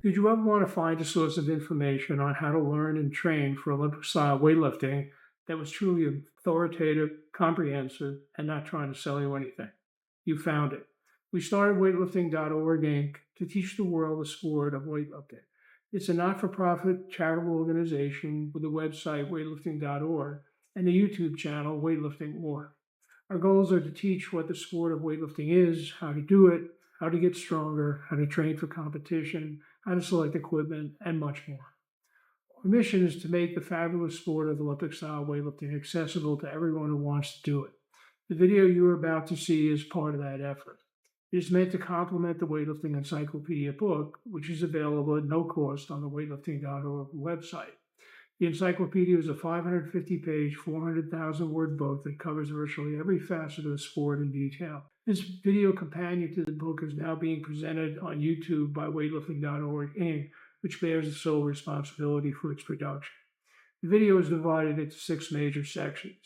Did you ever want to find a source of information on how to learn and train for Olympic style weightlifting that was truly authoritative, comprehensive, and not trying to sell you anything? You found it. We started weightlifting.org Inc. to teach the world the sport of weightlifting. It's a not for profit charitable organization with a website, weightlifting.org, and a YouTube channel, weightlifting.org. Our goals are to teach what the sport of weightlifting is, how to do it, how to get stronger, how to train for competition, how to select equipment, and much more. Our mission is to make the fabulous sport of Olympic-style weightlifting accessible to everyone who wants to do it. The video you are about to see is part of that effort. It is meant to complement the Weightlifting Encyclopedia book, which is available at no cost on the weightlifting.org website. The encyclopedia is a 550-page, 400,000-word book that covers virtually every facet of the sport in detail. This video companion to the book is now being presented on YouTube by weightlifting.org Inc., which bears the sole responsibility for its production. The video is divided into 6 major sections.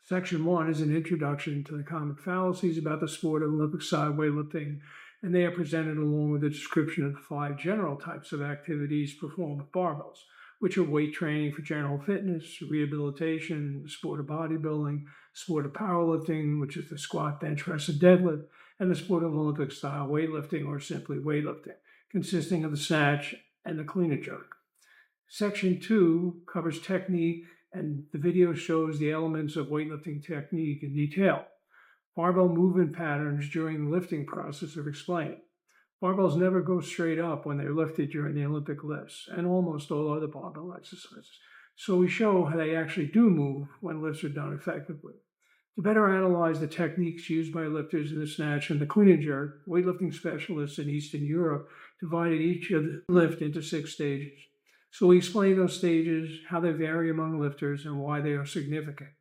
Section 1 is an introduction to the common fallacies about the sport of Olympic-style weightlifting, and they are presented along with a description of the 5 general types of activities performed with barbells, which are weight training for general fitness, rehabilitation, the sport of bodybuilding, sport of powerlifting, which is the squat, bench press, and deadlift, and the sport of Olympic-style weightlifting, or simply weightlifting, consisting of the snatch and the clean and jerk. Section 2 covers technique, and the video shows the elements of weightlifting technique in detail. Barbell movement patterns during the lifting process are explained. Barbells never go straight up when they're lifted during the Olympic lifts, and almost all other barbell exercises. So we show how they actually do move when lifts are done effectively. To better analyze the techniques used by lifters in the snatch and the clean and jerk, weightlifting specialists in Eastern Europe divided each of the lift into 6 stages. So we explain those stages, how they vary among lifters, and why they are significant.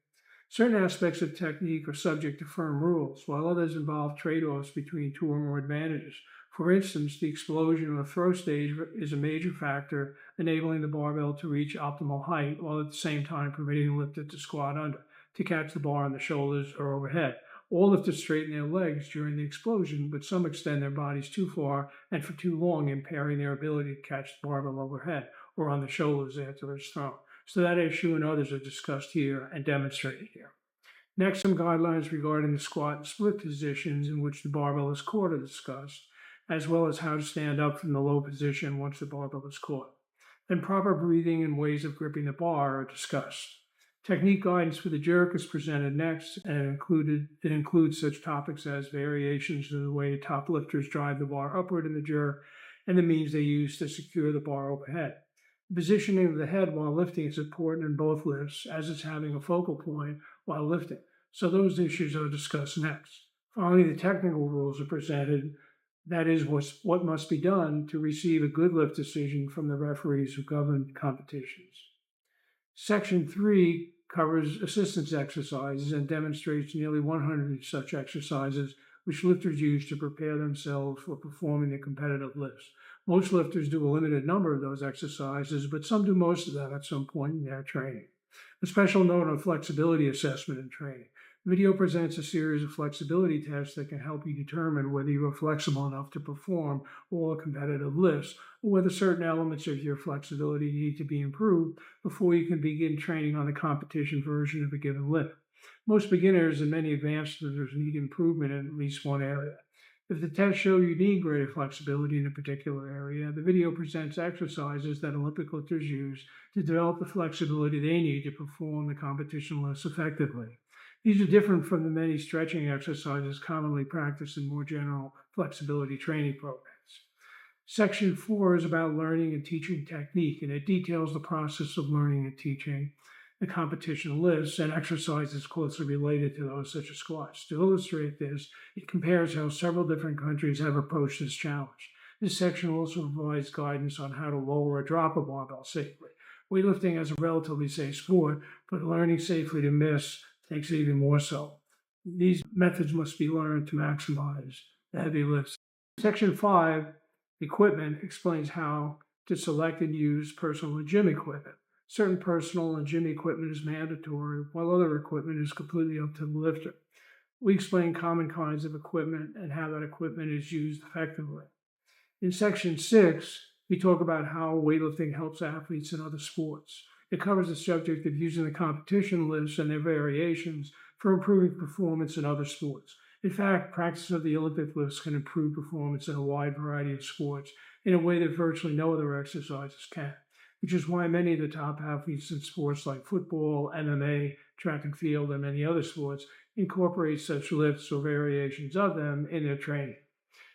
Certain aspects of technique are subject to firm rules, while others involve trade-offs between 2 or more advantages. For instance, the explosion of a throw stage is a major factor, enabling the barbell to reach optimal height, while at the same time permitting the lifter to squat under, to catch the bar on the shoulders or overhead. All lifters straighten their legs during the explosion, but some extend their bodies too far and for too long, impairing their ability to catch the barbell overhead or on the shoulders after it's thrown. So that issue and others are discussed here and demonstrated here. Next, some guidelines regarding the squat and split positions in which the barbell is caught are discussed, as well as how to stand up from the low position once the barbell is caught. Then proper breathing and ways of gripping the bar are discussed. Technique guidance for the jerk is presented next, and it includes such topics as variations of the way top lifters drive the bar upward in the jerk and the means they use to secure the bar overhead. The positioning of the head while lifting is important in both lifts, as it's having a focal point while lifting. So those issues are discussed next. Finally, the technical rules are presented. That is what must be done to receive a good lift decision from the referees who govern competitions. Section 3 covers assistance exercises and demonstrates nearly 100 such exercises which lifters use to prepare themselves for performing the competitive lifts. Most lifters do a limited number of those exercises, but some do most of them at some point in their training. A special note on flexibility assessment and training. The video presents a series of flexibility tests that can help you determine whether you are flexible enough to perform all competitive lifts, or whether certain elements of your flexibility need to be improved before you can begin training on the competition version of a given lift. Most beginners and many advanced lifters need improvement in at least one area. If the tests show you need greater flexibility in a particular area, the video presents exercises that Olympic lifters use to develop the flexibility they need to perform the competition lifts effectively. These are different from the many stretching exercises commonly practiced in more general flexibility training programs. Section 4 is about learning and teaching technique, and it details the process of learning and teaching the competition lifts and exercises closely related to those, such as squats. To illustrate this, it compares how several different countries have approached this challenge. This section also provides guidance on how to lower or drop a barbell safely. Weightlifting is a relatively safe sport, but learning safely to miss takes it even more so. These methods must be learned to maximize the heavy lifts. Section 5, equipment, explains how to select and use personal and gym equipment. Certain personal and gym equipment is mandatory, while other equipment is completely up to the lifter. We explain common kinds of equipment and how that equipment is used effectively. In Section 6, We talk about how weightlifting helps athletes in other sports. It covers the subject of using the competition lifts and their variations for improving performance in other sports. In fact, practice of the Olympic lifts can improve performance in a wide variety of sports in a way that virtually no other exercises can, which is why many of the top athletes in sports like football, MMA, track and field, and many other sports incorporate such lifts or variations of them in their training.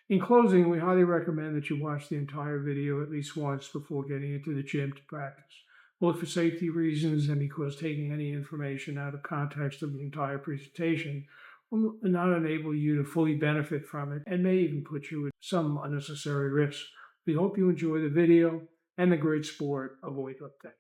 In closing, we highly recommend that you watch the entire video at least once before getting into the gym to practice, both for safety reasons and because taking any information out of context of the entire presentation will not enable you to fully benefit from it and may even put you at some unnecessary risk. We hope you enjoy the video and the great sport of weightlifting.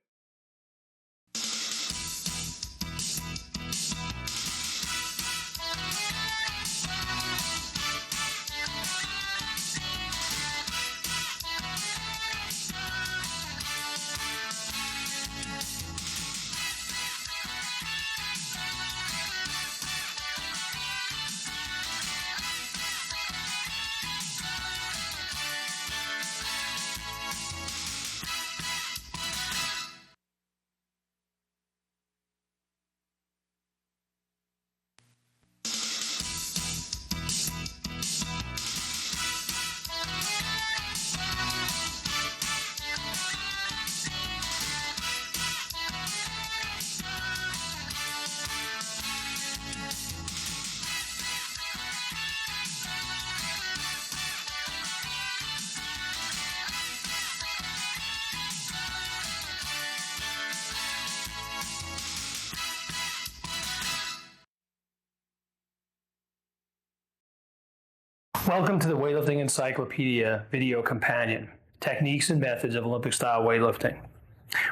Welcome to the Weightlifting Encyclopedia video companion, Techniques and Methods of Olympic-Style Weightlifting.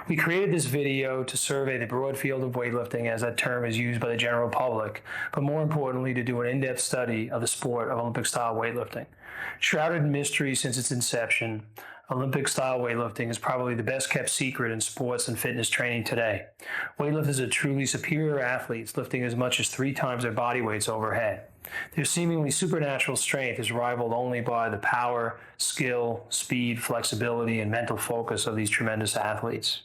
We created this video to survey the broad field of weightlifting as that term is used by the general public, but more importantly to do an in-depth study of the sport of Olympic-style weightlifting. Shrouded in mystery since its inception, Olympic-style weightlifting is probably the best kept secret in sports and fitness training today. Weightlifters are truly superior athletes, lifting as much as 3 times their body weights overhead. Their seemingly supernatural strength is rivaled only by the power, skill, speed, flexibility, and mental focus of these tremendous athletes.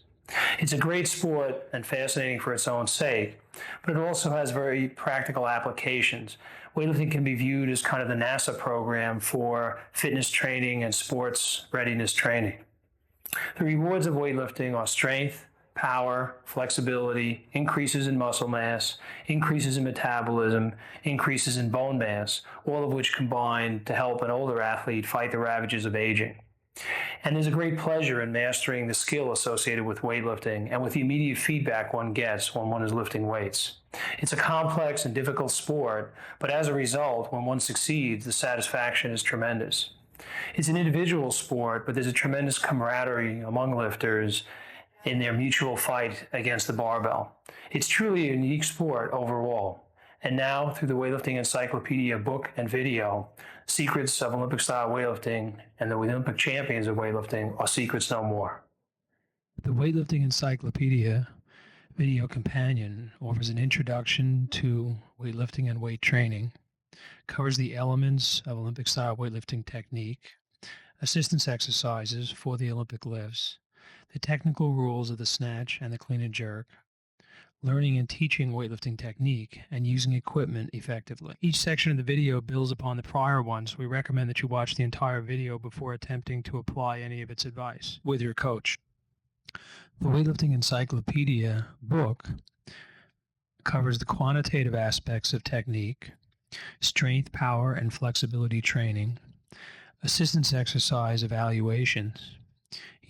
It's a great sport and fascinating for its own sake, but it also has very practical applications. Weightlifting can be viewed as kind of the NASA program for fitness training and sports readiness training. The rewards of weightlifting are strength, power, flexibility, increases in muscle mass, increases in metabolism, increases in bone mass, all of which combine to help an older athlete fight the ravages of aging. And there's a great pleasure in mastering the skill associated with weightlifting and with the immediate feedback one gets when one is lifting weights. It's a complex and difficult sport, but as a result, when one succeeds, the satisfaction is tremendous. It's an individual sport, but there's a tremendous camaraderie among lifters in their mutual fight against the barbell. It's truly a unique sport overall. And now, through the Weightlifting Encyclopedia book and video, Secrets of Olympic-Style Weightlifting and the Olympic Champions of Weightlifting are secrets no more. The Weightlifting Encyclopedia video companion offers an introduction to weightlifting and weight training, covers the elements of Olympic-style weightlifting technique, assistance exercises for the Olympic lifts, the technical rules of the snatch and the clean and jerk, learning and teaching weightlifting technique, and using equipment effectively. Each section of the video builds upon the prior one, so we recommend that you watch the entire video before attempting to apply any of its advice with your coach. The Weightlifting Encyclopedia book covers the quantitative aspects of technique, strength, power, and flexibility training, assistance exercise evaluations,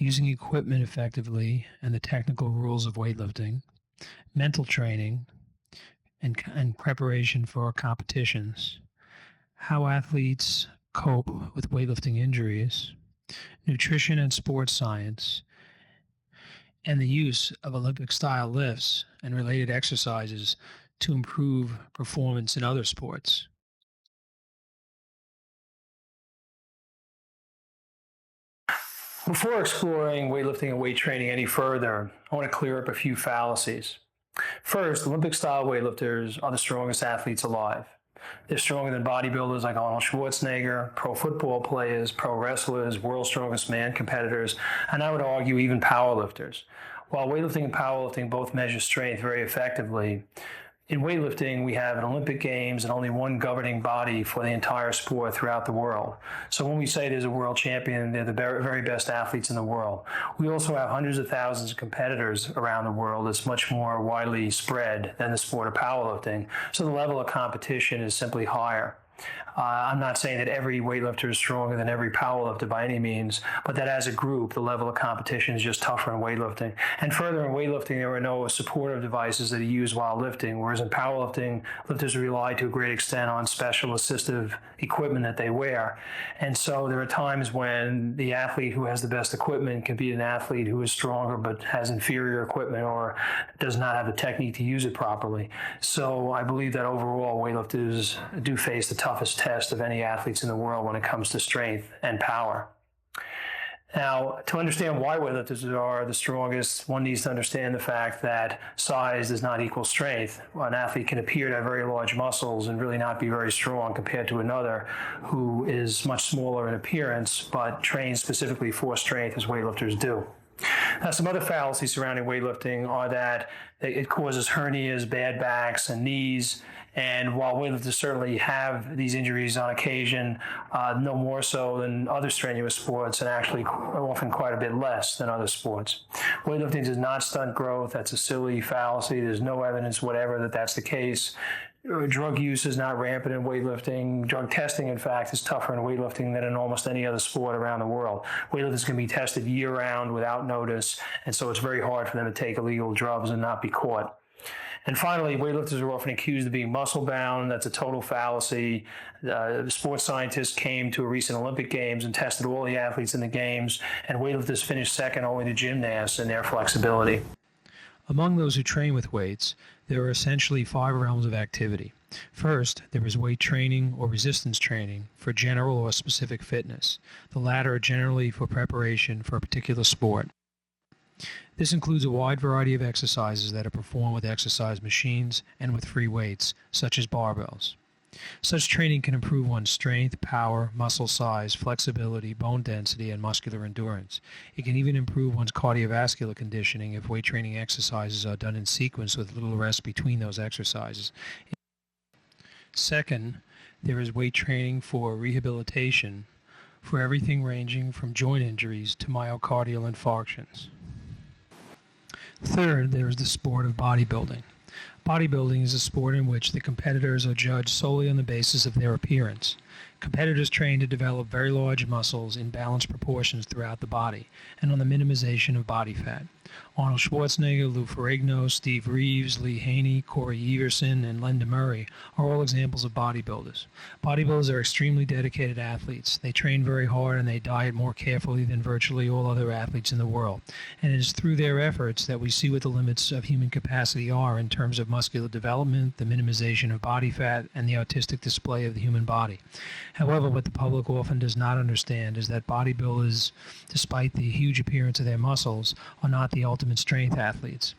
using equipment effectively and the technical rules of weightlifting, mental training, and preparation for competitions, how athletes cope with weightlifting injuries, nutrition and sports science, and the use of Olympic-style lifts and related exercises to improve performance in other sports. Before exploring weightlifting and weight training any further, I want to clear up a few fallacies. First, Olympic-style weightlifters are the strongest athletes alive. They're stronger than bodybuilders like Arnold Schwarzenegger, pro football players, pro wrestlers, world's strongest man competitors, and I would argue even powerlifters. While weightlifting and powerlifting both measure strength very effectively, in weightlifting, we have an Olympic Games and only one governing body for the entire sport throughout the world. So when we say there's a world champion, they're the very best athletes in the world. We also have hundreds of thousands of competitors around the world that's much more widely spread than the sport of powerlifting. So the level of competition is simply higher. I'm not saying that every weightlifter is stronger than every powerlifter by any means, but that as a group, the level of competition is just tougher in weightlifting. And further, in weightlifting, there are no supportive devices that are used while lifting, whereas in powerlifting, lifters rely to a great extent on special assistive equipment that they wear. And so there are times when the athlete who has the best equipment can beat an athlete who is stronger but has inferior equipment or does not have the technique to use it properly. So I believe that overall, weightlifters do face the toughest test of any athletes in the world when it comes to strength and power. Now, to understand why weightlifters are the strongest, one needs to understand the fact that size does not equal strength. An athlete can appear to have very large muscles and really not be very strong compared to another who is much smaller in appearance, but trains specifically for strength as weightlifters do. Now, some other fallacies surrounding weightlifting are that it causes hernias, bad backs, and knees. And while weightlifters certainly have these injuries on occasion, no more so than other strenuous sports, and actually often quite a bit less than other sports. Weightlifting does not stunt growth. That's a silly fallacy. There's no evidence whatever that that's the case. Drug use is not rampant in weightlifting. Drug testing, in fact, is tougher in weightlifting than in almost any other sport around the world. Weightlifters can be tested year-round without notice, and so it's very hard for them to take illegal drugs and not be caught. And finally, weightlifters are often accused of being muscle-bound. That's a total fallacy. Sports scientists came to a recent Olympic Games and tested all the athletes in the Games, and weightlifters finished second only to gymnasts in their flexibility. Among those who train with weights, there are essentially 5 realms of activity. First, there is weight training or resistance training for general or specific fitness. The latter are generally for preparation for a particular sport. This includes a wide variety of exercises that are performed with exercise machines and with free weights, such as barbells. Such training can improve one's strength, power, muscle size, flexibility, bone density, and muscular endurance. It can even improve one's cardiovascular conditioning if weight training exercises are done in sequence with little rest between those exercises. Second, there is weight training for rehabilitation for everything ranging from joint injuries to myocardial infarctions. Third, there is the sport of bodybuilding. Bodybuilding is a sport in which the competitors are judged solely on the basis of their appearance. Competitors train to develop very large muscles in balanced proportions throughout the body and on the minimization of body fat. Arnold Schwarzenegger, Lou Ferrigno, Steve Reeves, Lee Haney, Corey Everson, and Linda Murray are all examples of bodybuilders. Bodybuilders are extremely dedicated athletes. They train very hard and they diet more carefully than virtually all other athletes in the world. And it is through their efforts that we see what the limits of human capacity are in terms of muscular development, the minimization of body fat, and the artistic display of the human body. However, what the public often does not understand is that bodybuilders, despite the huge appearance of their muscles, are not the ultimate strength athletes.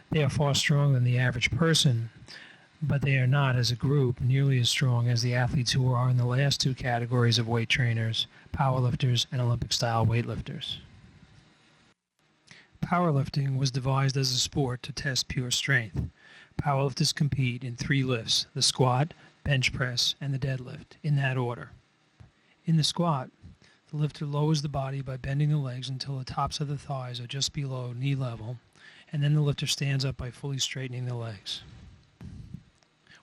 They are far stronger than the average person, but they are not, as a group, nearly as strong as the athletes who are in the last 2 categories of weight trainers, powerlifters and Olympic-style weightlifters. Powerlifting was devised as a sport to test pure strength. Powerlifters compete in 3 lifts: the squat, bench press, and the deadlift, in that order. In the squat, the lifter lowers the body by bending the legs until the tops of the thighs are just below knee level, and then the lifter stands up by fully straightening the legs.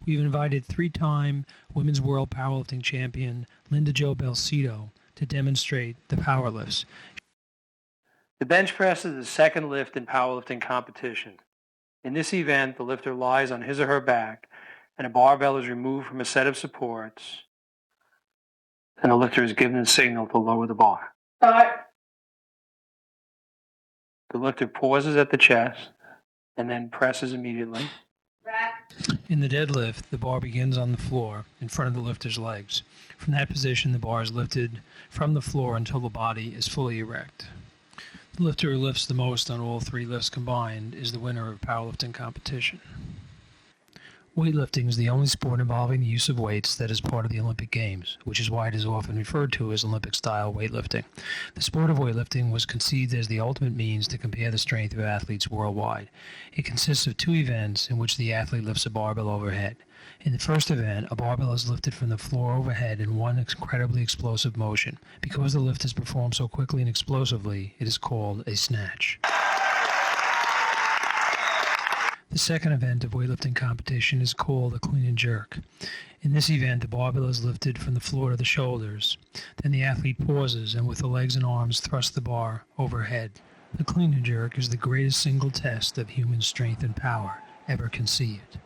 We've invited 3-time Women's World Powerlifting Champion Linda Jo Belcito to demonstrate the power lifts. The bench press is the second lift in powerlifting competition. In this event, the lifter lies on his or her back, and a barbell is removed from a set of supports, and the lifter is given a signal to lower the bar. The lifter pauses at the chest and then presses immediately. In the deadlift, the bar begins on the floor in front of the lifter's legs. From that position, the bar is lifted from the floor until the body is fully erect. The lifter who lifts the most on all 3 lifts combined is the winner of a powerlifting competition. Weightlifting is the only sport involving the use of weights that is part of the Olympic Games, which is why it is often referred to as Olympic-style weightlifting. The sport of weightlifting was conceived as the ultimate means to compare the strength of athletes worldwide. It consists of two events in which the athlete lifts a barbell overhead. In the first event, a barbell is lifted from the floor overhead in one incredibly explosive motion. Because the lift is performed so quickly and explosively, it is called a snatch. The second event of weightlifting competition is called a clean and jerk. In this event, the barbell is lifted from the floor to the shoulders. Then the athlete pauses and with the legs and arms thrust the bar overhead. The clean and jerk is the greatest single test of human strength and power ever conceived,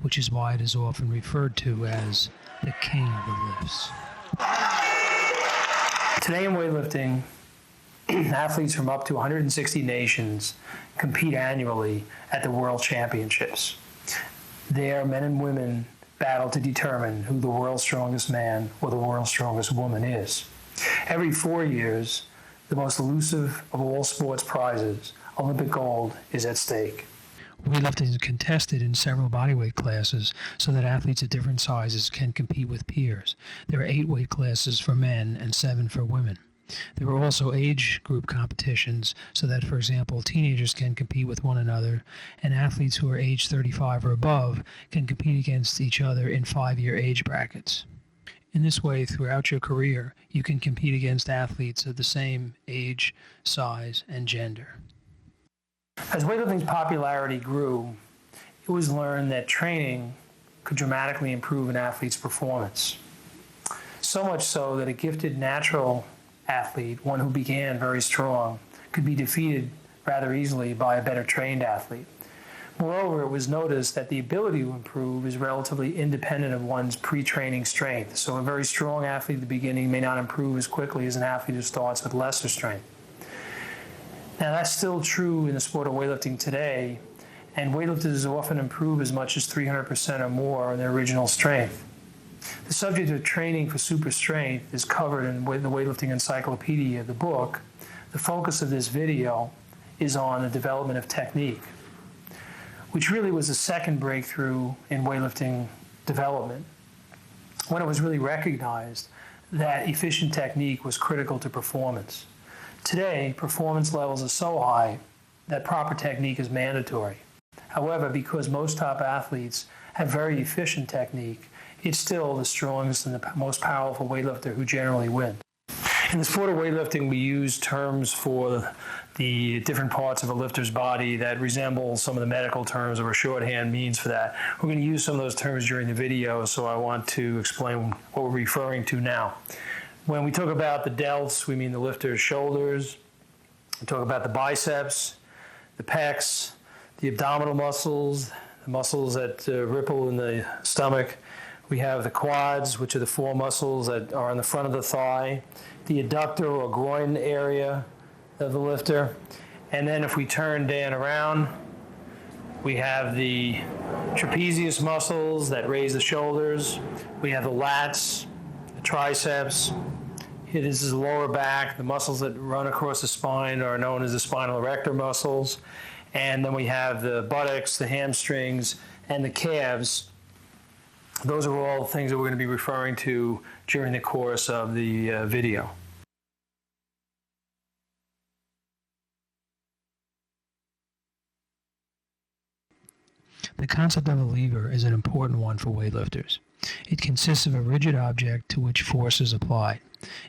which is why it is often referred to as the king of the lifts. Today in weightlifting, athletes from up to 160 nations compete annually at the World Championships. There, men and women battle to determine who the world's strongest man or the world's strongest woman is. Every 4 years, the most elusive of all sports prizes, Olympic gold, is at stake. Weightlifting is contested in several bodyweight classes so that athletes of different sizes can compete with peers. There are 8 weight classes for men and 7 for women. There are also age group competitions so that, for example, teenagers can compete with one another, and athletes who are age 35 or above can compete against each other in 5-year age brackets. In this way, throughout your career, you can compete against athletes of the same age, size, and gender. As weightlifting's popularity grew, it was learned that training could dramatically improve an athlete's performance. So much so that a gifted natural athlete, one who began very strong, could be defeated rather easily by a better trained athlete. Moreover, it was noticed that the ability to improve is relatively independent of one's pre-training strength. So a very strong athlete at the beginning may not improve as quickly as an athlete who starts with lesser strength. Now that's still true in the sport of weightlifting today, and weightlifters often improve as much as 300% or more on their original strength. The subject of training for super strength is covered in the Weightlifting Encyclopedia, the book. The focus of this video is on the development of technique, which really was the second breakthrough in weightlifting development, when it was really recognized that efficient technique was critical to performance. Today, performance levels are so high that proper technique is mandatory. However, because most top athletes have very efficient technique, it's still the strongest and the most powerful weightlifter who generally wins. In the sport of weightlifting, we use terms for the different parts of a lifter's body that resemble some of the medical terms or a shorthand means for that. We're going to use some of those terms during the video, so I want to explain what we're referring to now. When we talk about the delts, we mean the lifter's shoulders. We talk about the biceps, the pecs, the abdominal muscles, the muscles that ripple in the stomach. We have the quads, which are the 4 muscles that are on the front of the thigh, the adductor or groin area of the lifter. And then if we turn Dan around, we have the trapezius muscles that raise the shoulders. We have the lats, the triceps. This is the lower back. The muscles that run across the spine are known as the spinal erector muscles. And then we have the buttocks, the hamstrings, and the calves. Those are all things that we're going to be referring to during the course of the video. The concept of a lever is an important one for weightlifters. It consists of a rigid object to which force is applied.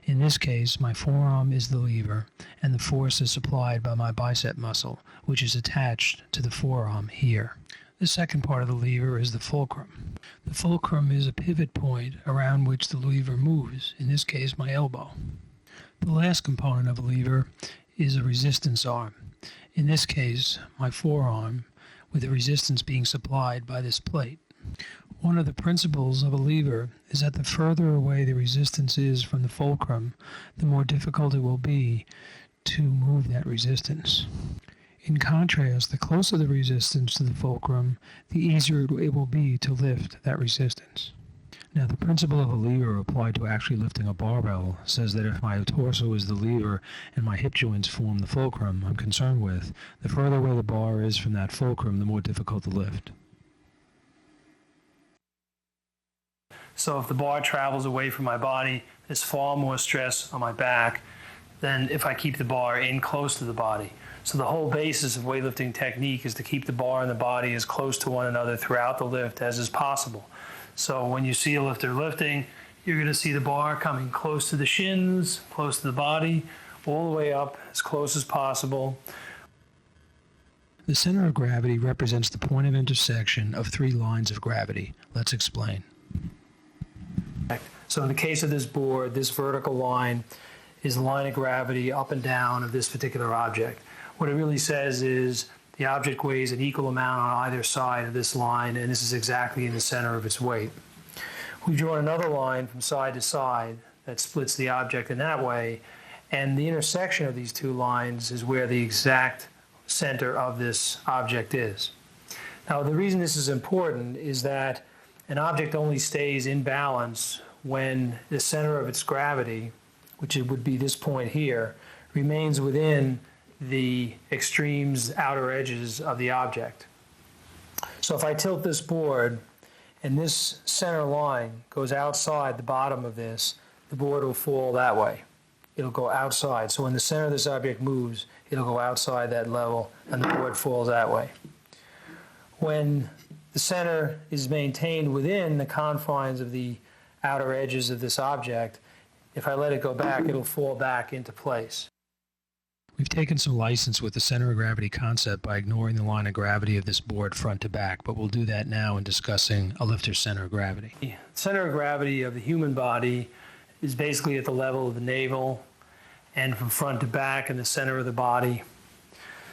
In this case, my forearm is the lever, and the force is supplied by my bicep muscle, which is attached to the forearm here. The second part of the lever is the fulcrum. The fulcrum is a pivot point around which the lever moves, in this case my elbow. The last component of a lever is a resistance arm, in this case my forearm, with the resistance being supplied by this plate. One of the principles of a lever is that the further away the resistance is from the fulcrum, the more difficult it will be to move that resistance. In contrast, the closer the resistance to the fulcrum, the easier it will be to lift that resistance. Now, the principle of a lever applied to actually lifting a barbell says that if my torso is the lever and my hip joints form the fulcrum I'm concerned with, the further away the bar is from that fulcrum, the more difficult to lift. So if the bar travels away from my body, there's far more stress on my back than if I keep the bar in close to the body. So the whole basis of weightlifting technique is to keep the bar and the body as close to one another throughout the lift as is possible. So when you see a lifter lifting, you're going to see the bar coming close to the shins, close to the body, all the way up as close as possible. The center of gravity represents the point of intersection of three lines of gravity. Let's explain. So in the case of this board, this vertical line is the line of gravity up and down of this particular object. What it really says is the object weighs an equal amount on either side of this line, and this is exactly in the center of its weight. We've drawn another line from side to side that splits the object in that way, and the intersection of these two lines is where the exact center of this object is. Now, the reason this is important is that an object only stays in balance when the center of its gravity, which it would be this point here, remains within the extremes, outer edges of the object. So if I tilt this board and this center line goes outside the bottom of this, the board will fall that way. It'll go outside. So when the center of this object moves, it'll go outside that level and the board falls that way. When the center is maintained within the confines of the outer edges of this object, if I let it go back, it'll fall back into place. We've taken some license with the center of gravity concept by ignoring the line of gravity of this board front to back, but we'll do that now in discussing a lifter's center of gravity. The center of gravity of the human body is basically at the level of the navel and from front to back in the center of the body.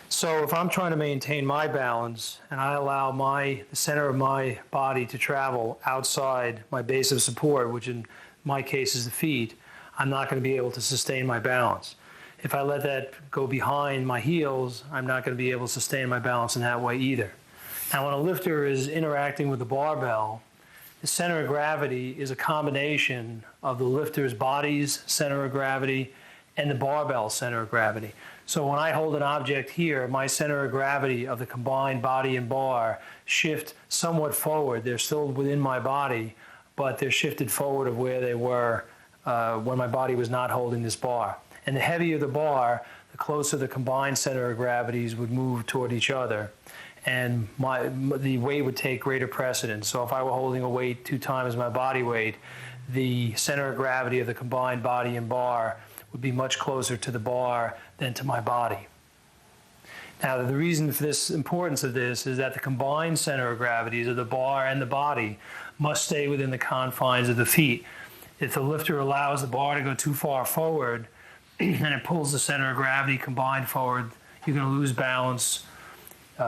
So if I'm trying to maintain my balance and I allow the center of my body to travel outside my base of support, which in my case is the feet, I'm not going to be able to sustain my balance. If I let that go behind my heels, I'm not going to be able to sustain my balance in that way either. Now, when a lifter is interacting with the barbell, the center of gravity is a combination of the lifter's body's center of gravity and the barbell center of gravity. So when I hold an object here, my center of gravity of the combined body and bar shift somewhat forward. They're still within my body, but they're shifted forward of where they were when my body was not holding this bar. And the heavier the bar, the closer the combined center of gravities would move toward each other, and the weight would take greater precedence. So if I were holding a weight 2 times my body weight, the center of gravity of the combined body and bar would be much closer to the bar than to my body. Now, the reason for this importance of this is that the combined center of gravities of the bar and the body must stay within the confines of the feet. If the lifter allows the bar to go too far forward and it pulls the center of gravity combined forward, you're going to lose balance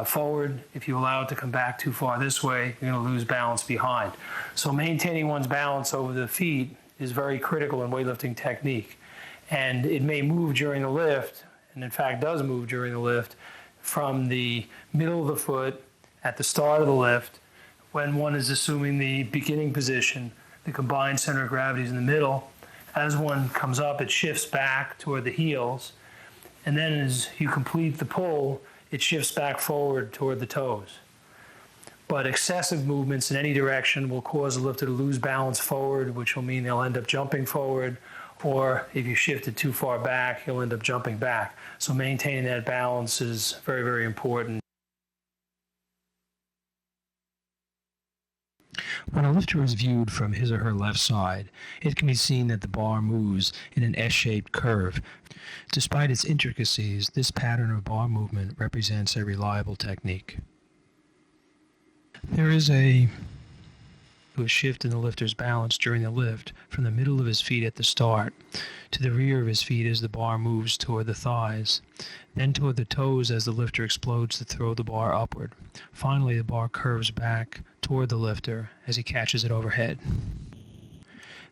forward. If you allow it to come back too far this way, you're going to lose balance behind. So maintaining one's balance over the feet is very critical in weightlifting technique. And it may move during the lift, and in fact does move during the lift, from the middle of the foot at the start of the lift, when one is assuming the beginning position, the combined center of gravity is in the middle. As one comes up, it shifts back toward the heels, and then as you complete the pull, it shifts back forward toward the toes. But excessive movements in any direction will cause the lifter to lose balance forward, which will mean they'll end up jumping forward, or if you shift it too far back, you'll end up jumping back. So maintaining that balance is very, very important. When a lifter is viewed from his or her left side, it can be seen that the bar moves in an S-shaped curve. Despite its intricacies, this pattern of bar movement represents a reliable technique. There is a shift in the lifter's balance during the lift from the middle of his feet at the start to the rear of his feet as the bar moves toward the thighs, then toward the toes as the lifter explodes to throw the bar upward. Finally, the bar curves back toward the lifter as he catches it overhead.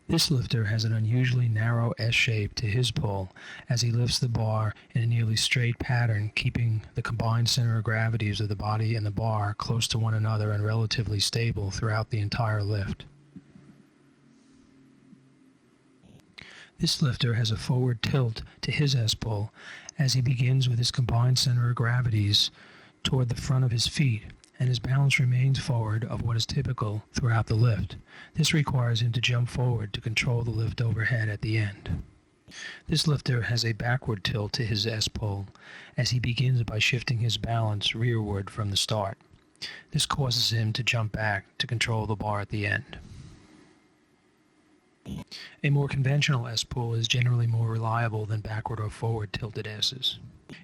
This lifter has an unusually narrow S-shape to his pull as he lifts the bar in a nearly straight pattern, keeping the combined center of gravities of the body and the bar close to one another and relatively stable throughout the entire lift. This lifter has a forward tilt to his S-pull as he begins with his combined center of gravities toward the front of his feet, and his balance remains forward of what is typical throughout the lift. This requires him to jump forward to control the lift overhead at the end. This lifter has a backward tilt to his S-pull as he begins by shifting his balance rearward from the start. This causes him to jump back to control the bar at the end. A more conventional S-pull is generally more reliable than backward or forward tilted S's.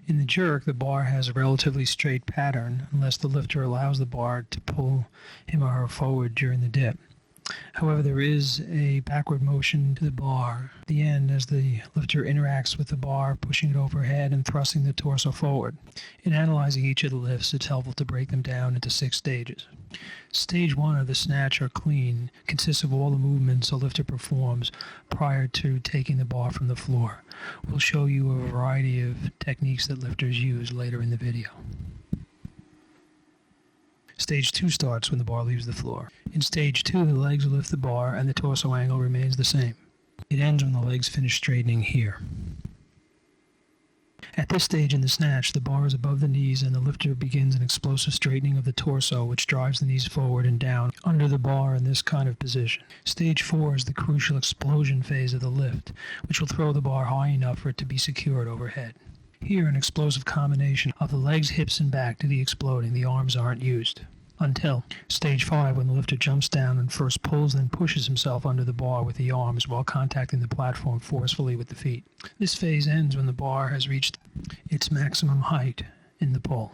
In the jerk, the bar has a relatively straight pattern unless the lifter allows the bar to pull him or her forward during the dip. However, there is a backward motion to the bar at the end as the lifter interacts with the bar, pushing it overhead and thrusting the torso forward. In analyzing each of the lifts, it's helpful to break them down into 6 stages. Stage 1 of the snatch or clean consists of all the movements a lifter performs prior to taking the bar from the floor. We'll show you a variety of techniques that lifters use later in the video. Stage 2 starts when the bar leaves the floor. In Stage 2, the legs lift the bar and the torso angle remains the same. It ends when the legs finish straightening here. At this stage in the snatch, the bar is above the knees and the lifter begins an explosive straightening of the torso, which drives the knees forward and down under the bar in this kind of position. Stage 4 is the crucial explosion phase of the lift, which will throw the bar high enough for it to be secured overhead. Here, an explosive combination of the legs, hips, and back to the exploding. The arms aren't used. Until Stage 5, when the lifter jumps down and first pulls, then pushes himself under the bar with the arms while contacting the platform forcefully with the feet. This phase ends when the bar has reached its maximum height in the pull.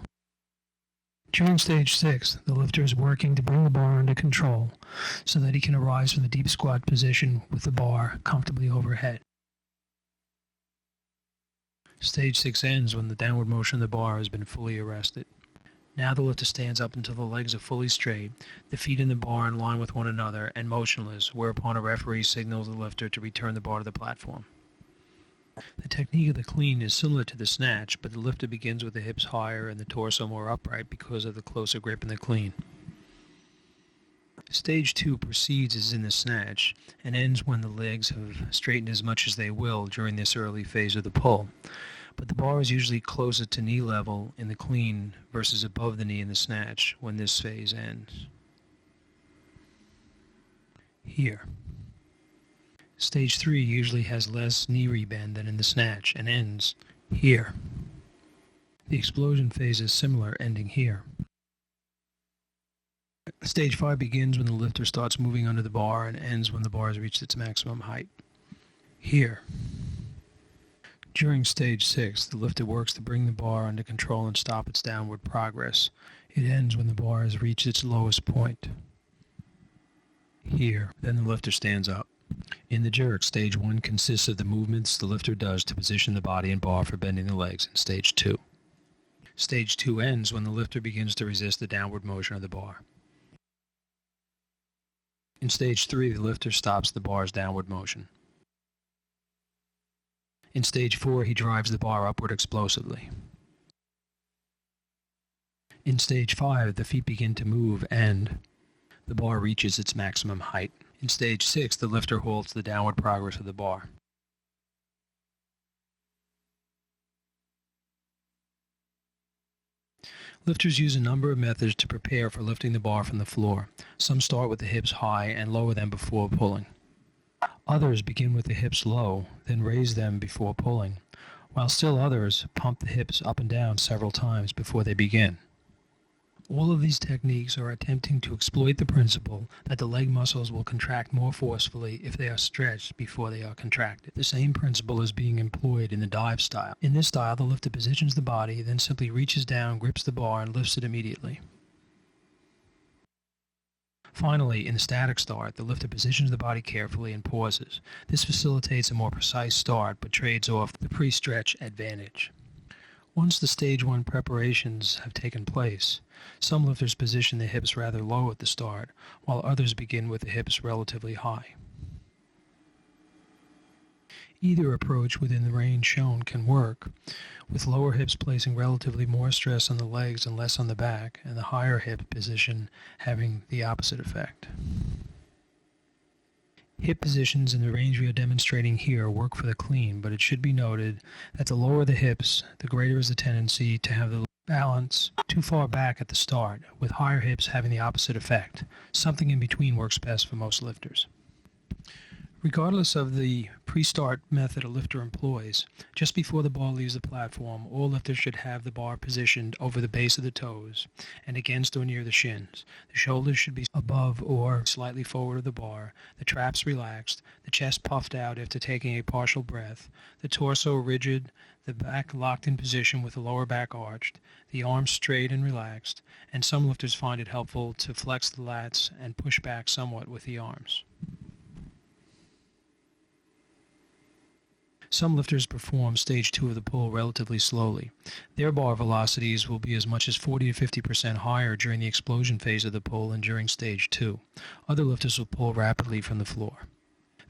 During Stage 6, the lifter is working to bring the bar under control so that he can arise from the deep squat position with the bar comfortably overhead. Stage 6 ends when the downward motion of the bar has been fully arrested. Now the lifter stands up until the legs are fully straight, the feet in the bar in line with one another and motionless, whereupon a referee signals the lifter to return the bar to the platform. The technique of the clean is similar to the snatch, but the lifter begins with the hips higher and the torso more upright because of the closer grip in the clean. Stage 2 proceeds as in the snatch and ends when the legs have straightened as much as they will during this early phase of the pull. But the bar is usually closer to knee level in the clean versus above the knee in the snatch when this phase ends. Here. Stage 3 usually has less knee rebend than in the snatch and ends here. The explosion phase is similar, ending here. Stage 5 begins when the lifter starts moving under the bar and ends when the bar has reached its maximum height. Here. During Stage 6, the lifter works to bring the bar under control and stop its downward progress. It ends when the bar has reached its lowest point. Here. Then the lifter stands up. In the jerk, Stage 1 consists of the movements the lifter does to position the body and bar for bending the legs in Stage 2. Stage 2 ends when the lifter begins to resist the downward motion of the bar. In Stage 3, the lifter stops the bar's downward motion. In Stage 4, he drives the bar upward explosively. In Stage 5, the feet begin to move and the bar reaches its maximum height. In Stage 6, the lifter halts the downward progress of the bar. Lifters use a number of methods to prepare for lifting the bar from the floor. Some start with the hips high and lower them before pulling. Others begin with the hips low, then raise them before pulling, while still others pump the hips up and down several times before they begin. All of these techniques are attempting to exploit the principle that the leg muscles will contract more forcefully if they are stretched before they are contracted. The same principle is being employed in the dive style. In this style, the lifter positions the body, then simply reaches down, grips the bar, and lifts it immediately. Finally, in the static start, the lifter positions the body carefully and pauses. This facilitates a more precise start, but trades off the pre-stretch advantage. Once the Stage 1 preparations have taken place, some lifters position the hips rather low at the start, while others begin with the hips relatively high. Either approach within the range shown can work, with lower hips placing relatively more stress on the legs and less on the back, and the higher hip position having the opposite effect. Hip positions in the range we are demonstrating here work for the clean, but it should be noted that the lower the hips, the greater is the tendency to have the balance too far back at the start, with higher hips having the opposite effect. Something in between works best for most lifters. Regardless of the pre-start method a lifter employs, just before the bar leaves the platform, all lifters should have the bar positioned over the base of the toes and against or near the shins. The shoulders should be above or slightly forward of the bar, the traps relaxed, the chest puffed out after taking a partial breath, the torso rigid, the back locked in position with the lower back arched, the arms straight and relaxed, and some lifters find it helpful to flex the lats and push back somewhat with the arms. Some lifters perform stage 2 of the pull relatively slowly. Their bar velocities will be as much as 40 to 50% higher during the explosion phase of the pull and during stage 2. Other lifters will pull rapidly from the floor.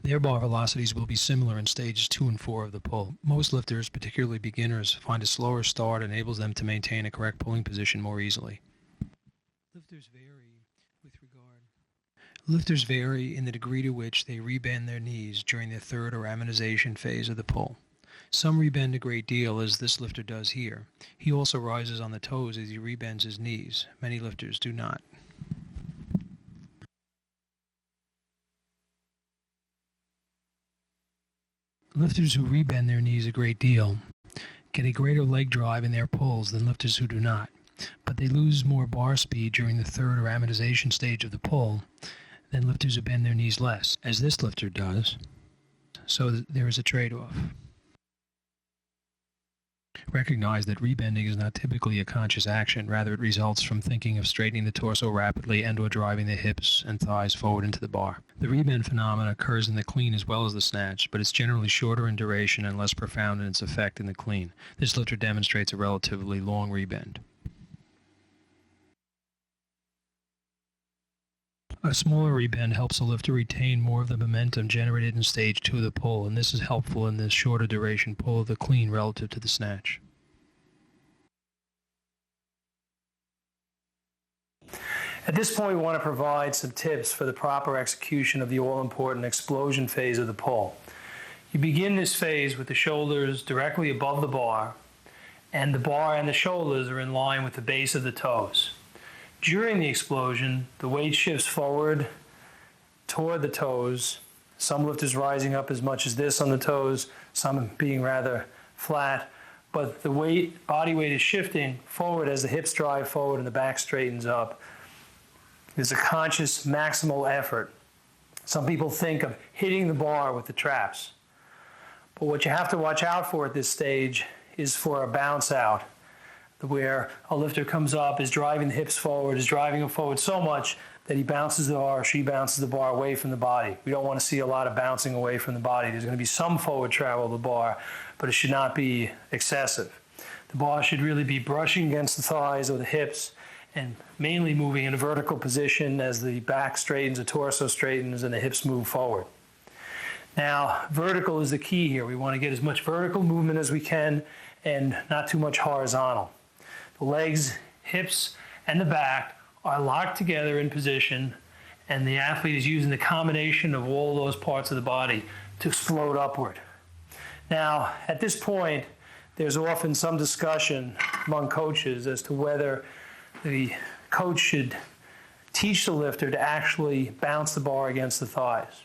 Their bar velocities will be similar in stages 2 and 4 of the pull. Most lifters, particularly beginners, find a slower start enables them to maintain a correct pulling position more easily. Lifters vary in the degree to which they rebend their knees during the third or amortization phase of the pull. Some rebend a great deal, as this lifter does here. He also rises on the toes as he rebends his knees. Many lifters do not. Lifters who rebend their knees a great deal get a greater leg drive in their pulls than lifters who do not, but they lose more bar speed during the third or amortization stage of the pull than lifters who bend their knees less, as this lifter does. So there is a trade-off. Recognize that rebending is not typically a conscious action. Rather, it results from thinking of straightening the torso rapidly and or driving the hips and thighs forward into the bar. The rebend phenomenon occurs in the clean as well as the snatch, but it's generally shorter in duration and less profound in its effect in the clean. This lifter demonstrates a relatively long rebend. A smaller rebend helps a lifter retain more of the momentum generated in stage 2 of the pull, and this is helpful in the shorter duration pull of the clean relative to the snatch. At this point, we want to provide some tips for the proper execution of the all-important explosion phase of the pull. You begin this phase with the shoulders directly above the bar, and the bar and the shoulders are in line with the base of the toes. During the explosion, the weight shifts forward toward the toes, some lifters rising up as much as this on the toes, some being rather flat, but the body weight is shifting forward as the hips drive forward and the back straightens up. There's a conscious maximal effort. Some people think of hitting the bar with the traps, but what you have to watch out for at this stage is for a bounce out, where a lifter comes up, is driving the hips forward, is driving them forward so much that he bounces the bar or she bounces the bar away from the body. We don't want to see a lot of bouncing away from the body. There's going to be some forward travel of the bar, but it should not be excessive. The bar should really be brushing against the thighs or the hips and mainly moving in a vertical position as the back straightens, the torso straightens, and the hips move forward. Now, vertical is the key here. We want to get as much vertical movement as we can and not too much horizontal. The legs, hips, and the back are locked together in position, and the athlete is using the combination of all those parts of the body to explode upward. Now, at this point, there's often some discussion among coaches as to whether the coach should teach the lifter to actually bounce the bar against the thighs.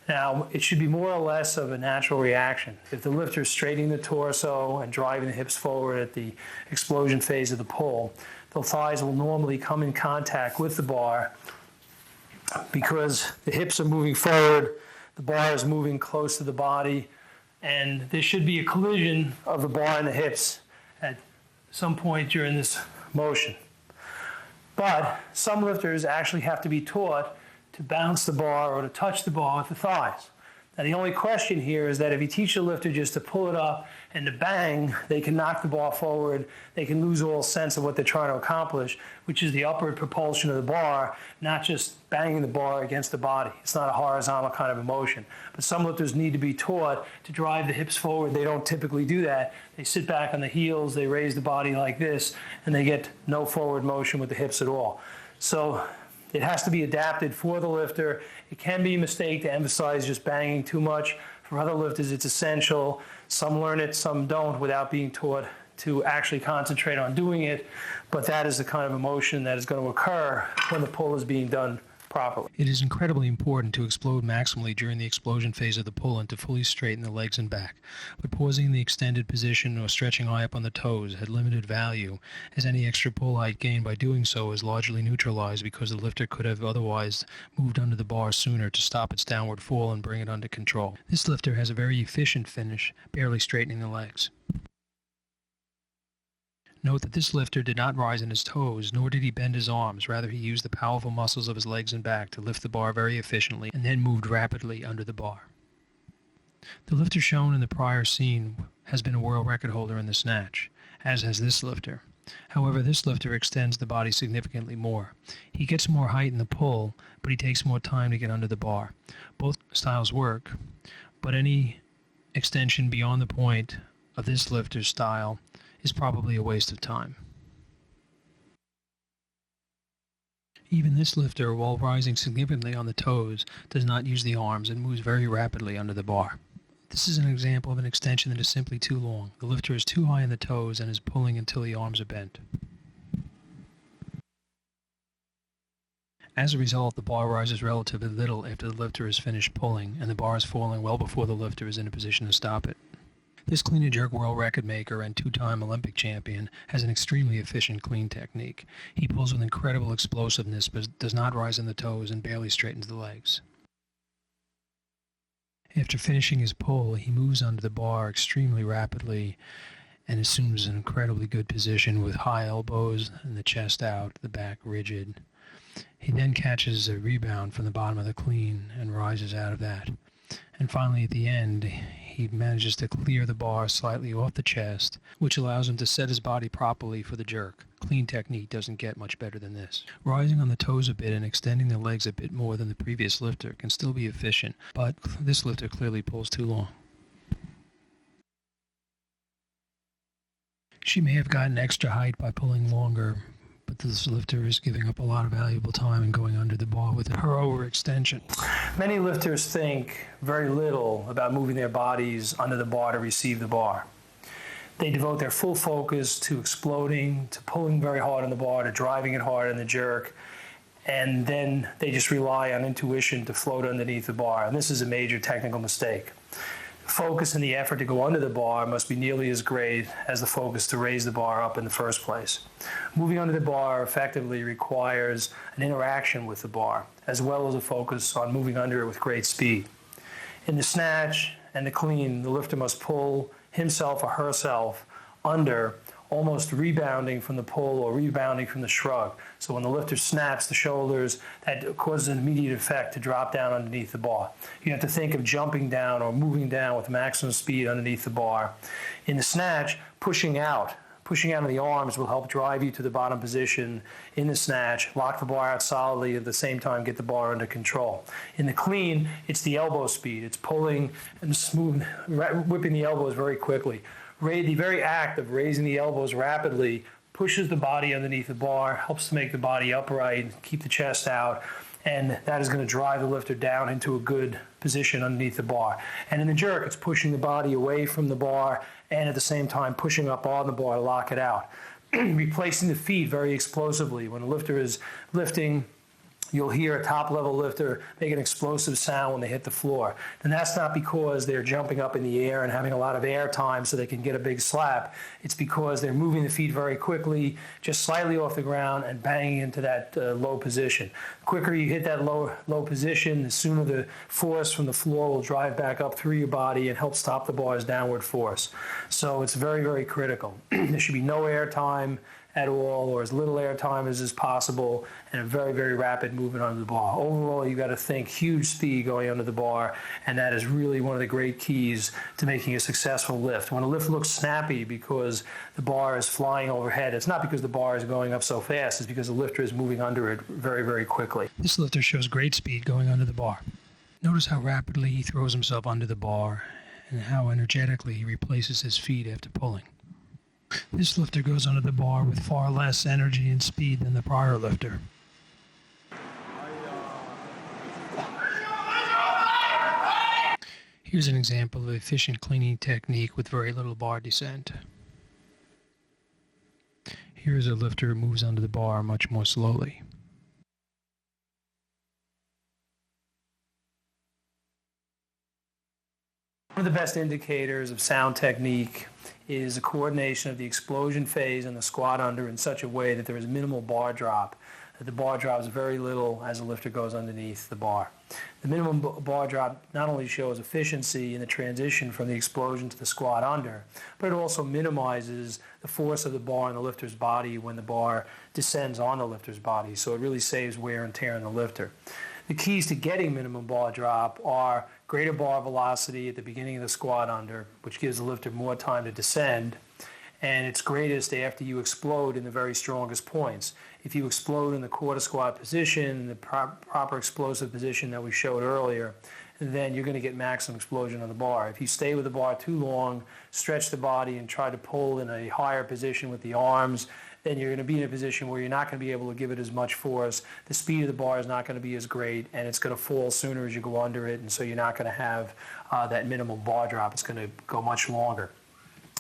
Now, it should be more or less of a natural reaction. If the lifter is straightening the torso and driving the hips forward at the explosion phase of the pull, the thighs will normally come in contact with the bar because the hips are moving forward, the bar is moving close to the body, and there should be a collision of the bar and the hips at some point during this motion. But some lifters actually have to be taught to bounce the bar or to touch the bar with the thighs. Now, the only question here is that if you teach a lifter just to pull it up and to bang, they can knock the bar forward, they can lose all sense of what they're trying to accomplish, which is the upward propulsion of the bar, not just banging the bar against the body. It's not a horizontal kind of a motion. But some lifters need to be taught to drive the hips forward. They don't typically do that. They sit back on the heels, they raise the body like this, and they get no forward motion with the hips at all. So it has to be adapted for the lifter. It can be a mistake to emphasize just banging too much. For other lifters, it's essential. Some learn it, some don't, without being taught to actually concentrate on doing it, but that is the kind of emotion that is going to occur when the pull is being done properly. It is incredibly important to explode maximally during the explosion phase of the pull and to fully straighten the legs and back. But pausing in the extended position or stretching high up on the toes had limited value, as any extra pull height gained by doing so is largely neutralized because the lifter could have otherwise moved under the bar sooner to stop its downward fall and bring it under control. This lifter has a very efficient finish, barely straightening the legs. Note that this lifter did not rise in his toes, nor did he bend his arms. Rather, he used the powerful muscles of his legs and back to lift the bar very efficiently and then moved rapidly under the bar. The lifter shown in the prior scene has been a world record holder in the snatch, as has this lifter. However, this lifter extends the body significantly more. He gets more height in the pull, but he takes more time to get under the bar. Both styles work, but any extension beyond the point of this lifter's style is probably a waste of time. Even this lifter, while rising significantly on the toes, does not use the arms and moves very rapidly under the bar. This is an example of an extension that is simply too long. The lifter is too high in the toes and is pulling until the arms are bent. As a result, the bar rises relatively little after the lifter is finished pulling, and the bar is falling well before the lifter is in a position to stop it. This clean and jerk world record maker and two-time Olympic champion has an extremely efficient clean technique. He pulls with incredible explosiveness but does not rise in the toes and barely straightens the legs. After finishing his pull, he moves under the bar extremely rapidly and assumes an incredibly good position with high elbows and the chest out, the back rigid. He then catches a rebound from the bottom of the clean and rises out of that. And finally, at the end, he manages to clear the bar slightly off the chest, which allows him to set his body properly for the jerk. Clean technique doesn't get much better than this. Rising on the toes a bit and extending the legs a bit more than the previous lifter can still be efficient, but this lifter clearly pulls too long. She may have gotten extra height by pulling longer, but this lifter is giving up a lot of valuable time and going under the bar with her overextension. Many lifters think very little about moving their bodies under the bar to receive the bar. They devote their full focus to exploding, to pulling very hard on the bar, to driving it hard in the jerk, and then they just rely on intuition to float underneath the bar. And this is a major technical mistake. The focus and the effort to go under the bar must be nearly as great as the focus to raise the bar up in the first place. Moving under the bar effectively requires an interaction with the bar, as well as a focus on moving under it with great speed. In the snatch and the clean, the lifter must pull himself or herself under, almost rebounding from the pull or rebounding from the shrug. So when the lifter snaps the shoulders, that causes an immediate effect to drop down underneath the bar. You have to think of jumping down or moving down with maximum speed underneath the bar. In the snatch, pushing out of the arms will help drive you to the bottom position in the snatch, lock the bar out solidly, at the same time get the bar under control. In the clean, it's the elbow speed. It's pulling and smooth, whipping the elbows very quickly. The very act of raising the elbows rapidly pushes the body underneath the bar, helps to make the body upright, keep the chest out, and that is going to drive the lifter down into a good position underneath the bar. And in the jerk, it's pushing the body away from the bar and at the same time pushing up on the bar to lock it out. Replacing the feet very explosively. When a lifter is lifting, you'll hear a top-level lifter make an explosive sound when they hit the floor. And that's not because they're jumping up in the air and having a lot of air time so they can get a big slap. It's because they're moving the feet very quickly, just slightly off the ground and banging into that low position. The quicker you hit that low position, the sooner the force from the floor will drive back up through your body and help stop the bar's downward force. So it's very, very critical. There should be no air time at all, or as little air time as is possible, and a very, very rapid movement under the bar. Overall, you've got to think huge speed going under the bar, and that is really one of the great keys to making a successful lift. When a lift looks snappy because the bar is flying overhead, it's not because the bar is going up so fast, it's because the lifter is moving under it very, very quickly. This lifter shows great speed going under the bar. Notice how rapidly he throws himself under the bar and how energetically he replaces his feet after pulling. This lifter goes under the bar with far less energy and speed than the prior lifter. Here's an example of efficient cleaning technique with very little bar descent. Here is a lifter who moves under the bar much more slowly. One of the best indicators of sound technique is the coordination of the explosion phase and the squat under in such a way that there is minimal bar drop, that the bar drops very little as the lifter goes underneath the bar. The minimum bar drop not only shows efficiency in the transition from the explosion to the squat under, but it also minimizes the force of the bar on the lifter's body when the bar descends on the lifter's body, so it really saves wear and tear on the lifter. The keys to getting minimum bar drop are greater bar velocity at the beginning of the squat under, which gives the lifter more time to descend, and it's greatest after you explode in the very strongest points. If you explode in the quarter squat position, the proper explosive position that we showed earlier, then you're going to get maximum explosion on the bar. If you stay with the bar too long, stretch the body, and try to pull in a higher position with the arms, then you're going to be in a position where you're not going to be able to give it as much force. The speed of the bar is not going to be as great, and it's going to fall sooner as you go under it, and so you're not going to have that minimal bar drop. It's going to go much longer.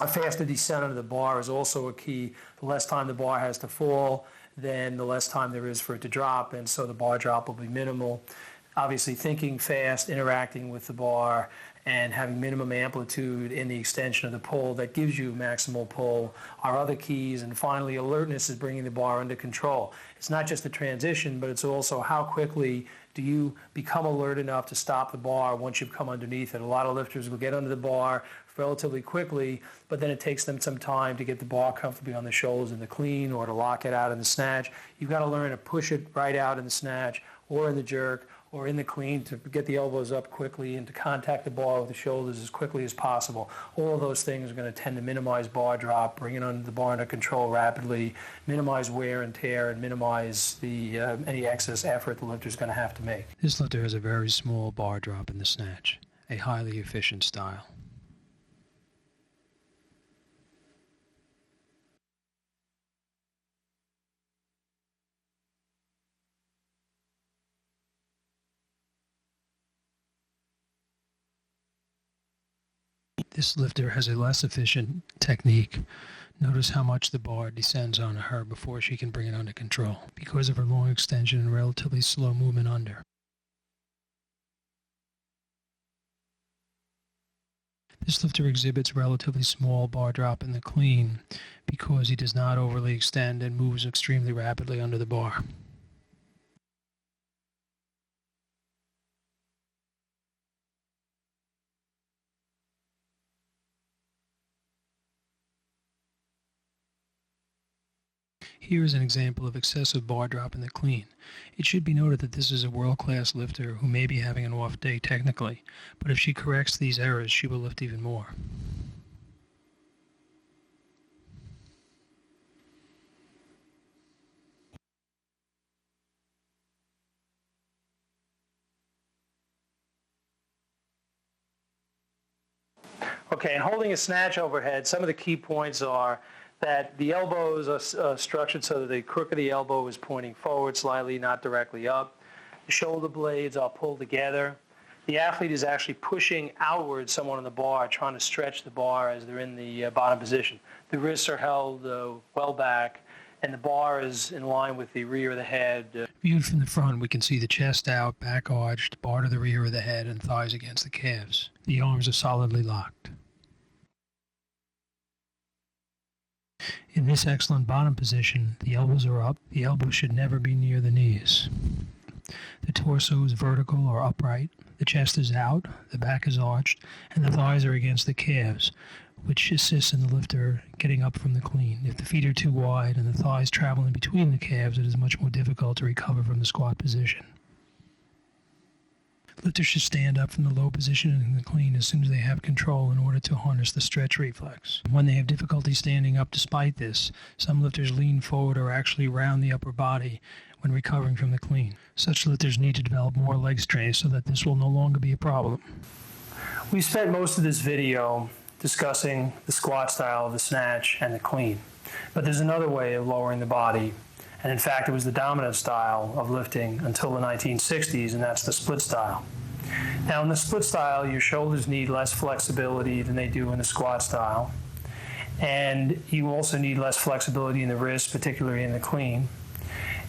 A faster descent under the bar is also a key. The less time the bar has to fall, then the less time there is for it to drop, and so the bar drop will be minimal. Obviously, thinking fast, interacting with the bar, and having minimum amplitude in the extension of the pull that gives you maximal pull are other keys. And finally, alertness is bringing the bar under control. It's not just the transition, but it's also how quickly do you become alert enough to stop the bar once you've come underneath it. A lot of lifters will get under the bar relatively quickly, but then it takes them some time to get the bar comfortably on the shoulders in the clean or to lock it out in the snatch. You've got to learn to push it right out in the snatch or in the jerk or in the clean to get the elbows up quickly and to contact the bar with the shoulders as quickly as possible. All of those things are going to tend to minimize bar drop, bring the bar under control rapidly, minimize wear and tear, and minimize any excess effort the lifter is going to have to make. This lifter has a very small bar drop in the snatch, a highly efficient style. This lifter has a less efficient technique. Notice how much the bar descends on her before she can bring it under control, because of her long extension and relatively slow movement under. This lifter exhibits relatively small bar drop in the clean because he does not overly extend and moves extremely rapidly under the bar. Here is an example of excessive bar drop in the clean. It should be noted that this is a world-class lifter who may be having an off day technically, but if she corrects these errors, she will lift even more. Okay, and holding a snatch overhead, some of the key points are that the elbows are structured so that the crook of the elbow is pointing forward slightly, not directly up. The shoulder blades are pulled together. The athlete is actually pushing outward somewhat on the bar, trying to stretch the bar as they're in the bottom position. The wrists are held well back, and the bar is in line with the rear of the head. Viewed from the front, we can see the chest out, back arched, bar to the rear of the head, and thighs against the calves. The arms are solidly locked. In this excellent bottom position, the elbows are up. The elbows should never be near the knees. The torso is vertical or upright. The chest is out, the back is arched, and the thighs are against the calves, which assists in the lifter getting up from the clean. If the feet are too wide and the thighs travel in between the calves, it is much more difficult to recover from the squat position. Lifters should stand up from the low position in the clean as soon as they have control in order to harness the stretch reflex. When they have difficulty standing up despite this, some lifters lean forward or actually round the upper body when recovering from the clean. Such lifters need to develop more leg strength so that this will no longer be a problem. We spent most of this video discussing the squat style of the snatch and the clean, but there's another way of lowering the body. And in fact, it was the dominant style of lifting until the 1960s, and that's the split style. Now, in the split style, your shoulders need less flexibility than they do in the squat style. And you also need less flexibility in the wrist, particularly in the clean.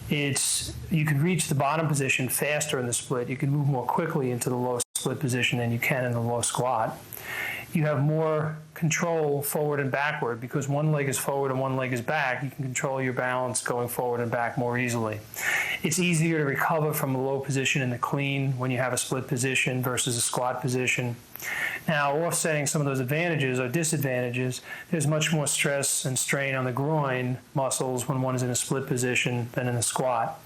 You can reach the bottom position faster in the split. You can move more quickly into the low split position than you can in the low squat. You have more control forward and backward because one leg is forward and one leg is back. You can control your balance going forward and back more easily. It's easier to recover from a low position in the clean when you have a split position versus a squat position. Now, offsetting some of those advantages or disadvantages, there's much more stress and strain on the groin muscles when one is in a split position than in a squat.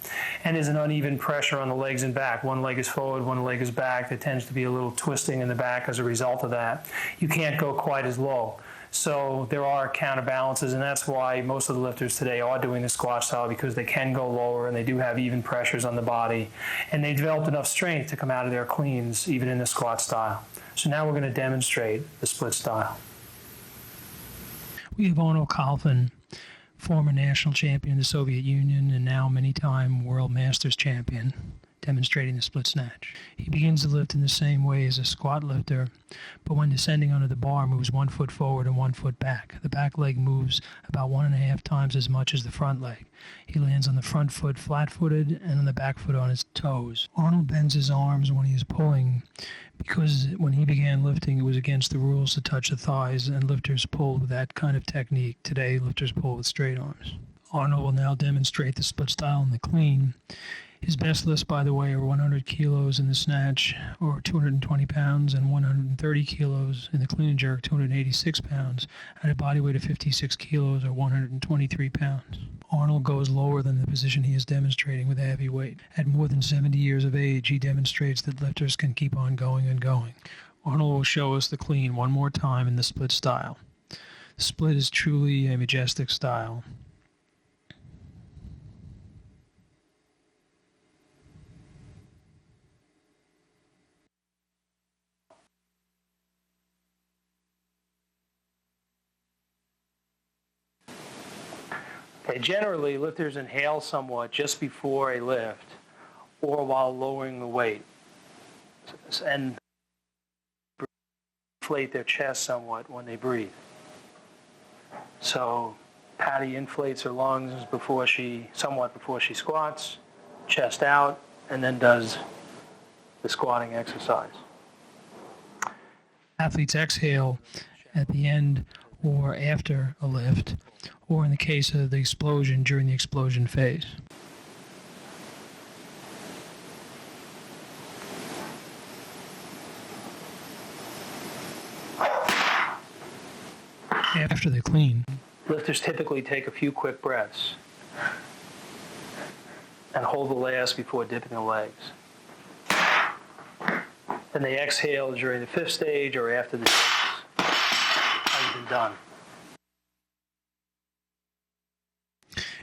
And there's an uneven pressure on the legs and back. One leg is forward, one leg is back. There tends to be a little twisting in the back as a result of that. You can't go quite as low. So there are counterbalances, and that's why most of the lifters today are doing the squat style, because they can go lower and they do have even pressures on the body. And they developed enough strength to come out of their cleans even in the squat style. So now we're going to demonstrate the split style. We have Arnold Kalfin, former national champion of the Soviet Union and now many-time world masters champion, demonstrating the split snatch. He begins to lift in the same way as a squat lifter, but when descending onto the bar, moves 1 foot forward and 1 foot back. The back leg moves about 1.5 times as much as the front leg. He lands on the front foot flat-footed and on the back foot on his toes. Arnold bends his arms when he is pulling, because when he began lifting, it was against the rules to touch the thighs, and lifters pulled with that kind of technique. Today, lifters pull with straight arms. Arnold will now demonstrate the split style in the clean. His best lifts, by the way, are 100 kilos in the snatch, or 220 pounds, and 130 kilos in the clean and jerk, 286 pounds, at a body weight of 56 kilos, or 123 pounds. Arnold goes lower than the position he is demonstrating with a heavy weight. At more than 70 years of age, he demonstrates that lifters can keep on going and going. Arnold will show us the clean one more time in the split style. The split is truly a majestic style. Okay, generally, lifters inhale somewhat just before a lift or while lowering the weight, and inflate their chest somewhat when they breathe. So Patty inflates her lungs somewhat before she squats, chest out, and then does the squatting exercise. Athletes exhale at the end or after a lift, or in the case of the explosion, during the explosion phase. After the clean, Lifters typically take a few quick breaths and hold the last before dipping the legs. Then they exhale during the fifth stage or after the dips has been done.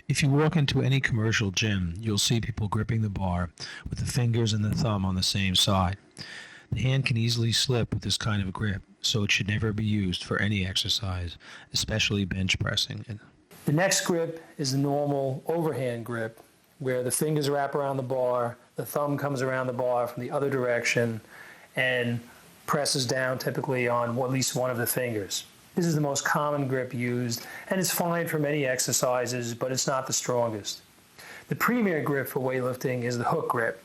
If you walk into any commercial gym, you'll see people gripping the bar with the fingers and the thumb on the same side. The hand can easily slip with this kind of grip, so it should never be used for any exercise, especially bench pressing. The next grip is the normal overhand grip, where the fingers wrap around the bar, the thumb comes around the bar from the other direction, and presses down typically on at least one of the fingers. This is the most common grip used, and it's fine for many exercises, but it's not the strongest. The premier grip for weightlifting is the hook grip,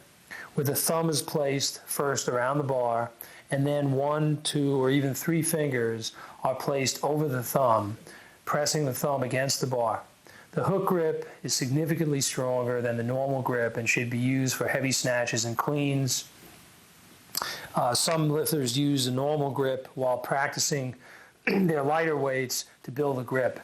where the thumb is placed first around the bar, and then 1, 2, or even 3 fingers are placed over the thumb, pressing the thumb against the bar. The hook grip is significantly stronger than the normal grip and should be used for heavy snatches and cleans. Some lifters use the normal grip while practicing their lighter weights to build a grip,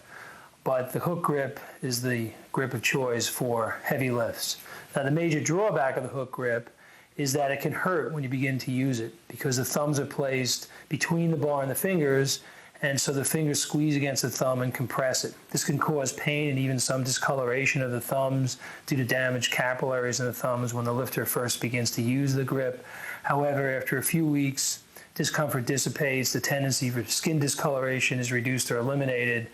but the hook grip is the grip of choice for heavy lifts. Now, the major drawback of the hook grip is that it can hurt when you begin to use it, because the thumbs are placed between the bar and the fingers, and so the fingers squeeze against the thumb and compress it. This can cause pain and even some discoloration of the thumbs due to damaged capillaries in the thumbs when the lifter first begins to use the grip. However, after a few weeks, discomfort dissipates, the tendency for skin discoloration is reduced or eliminated,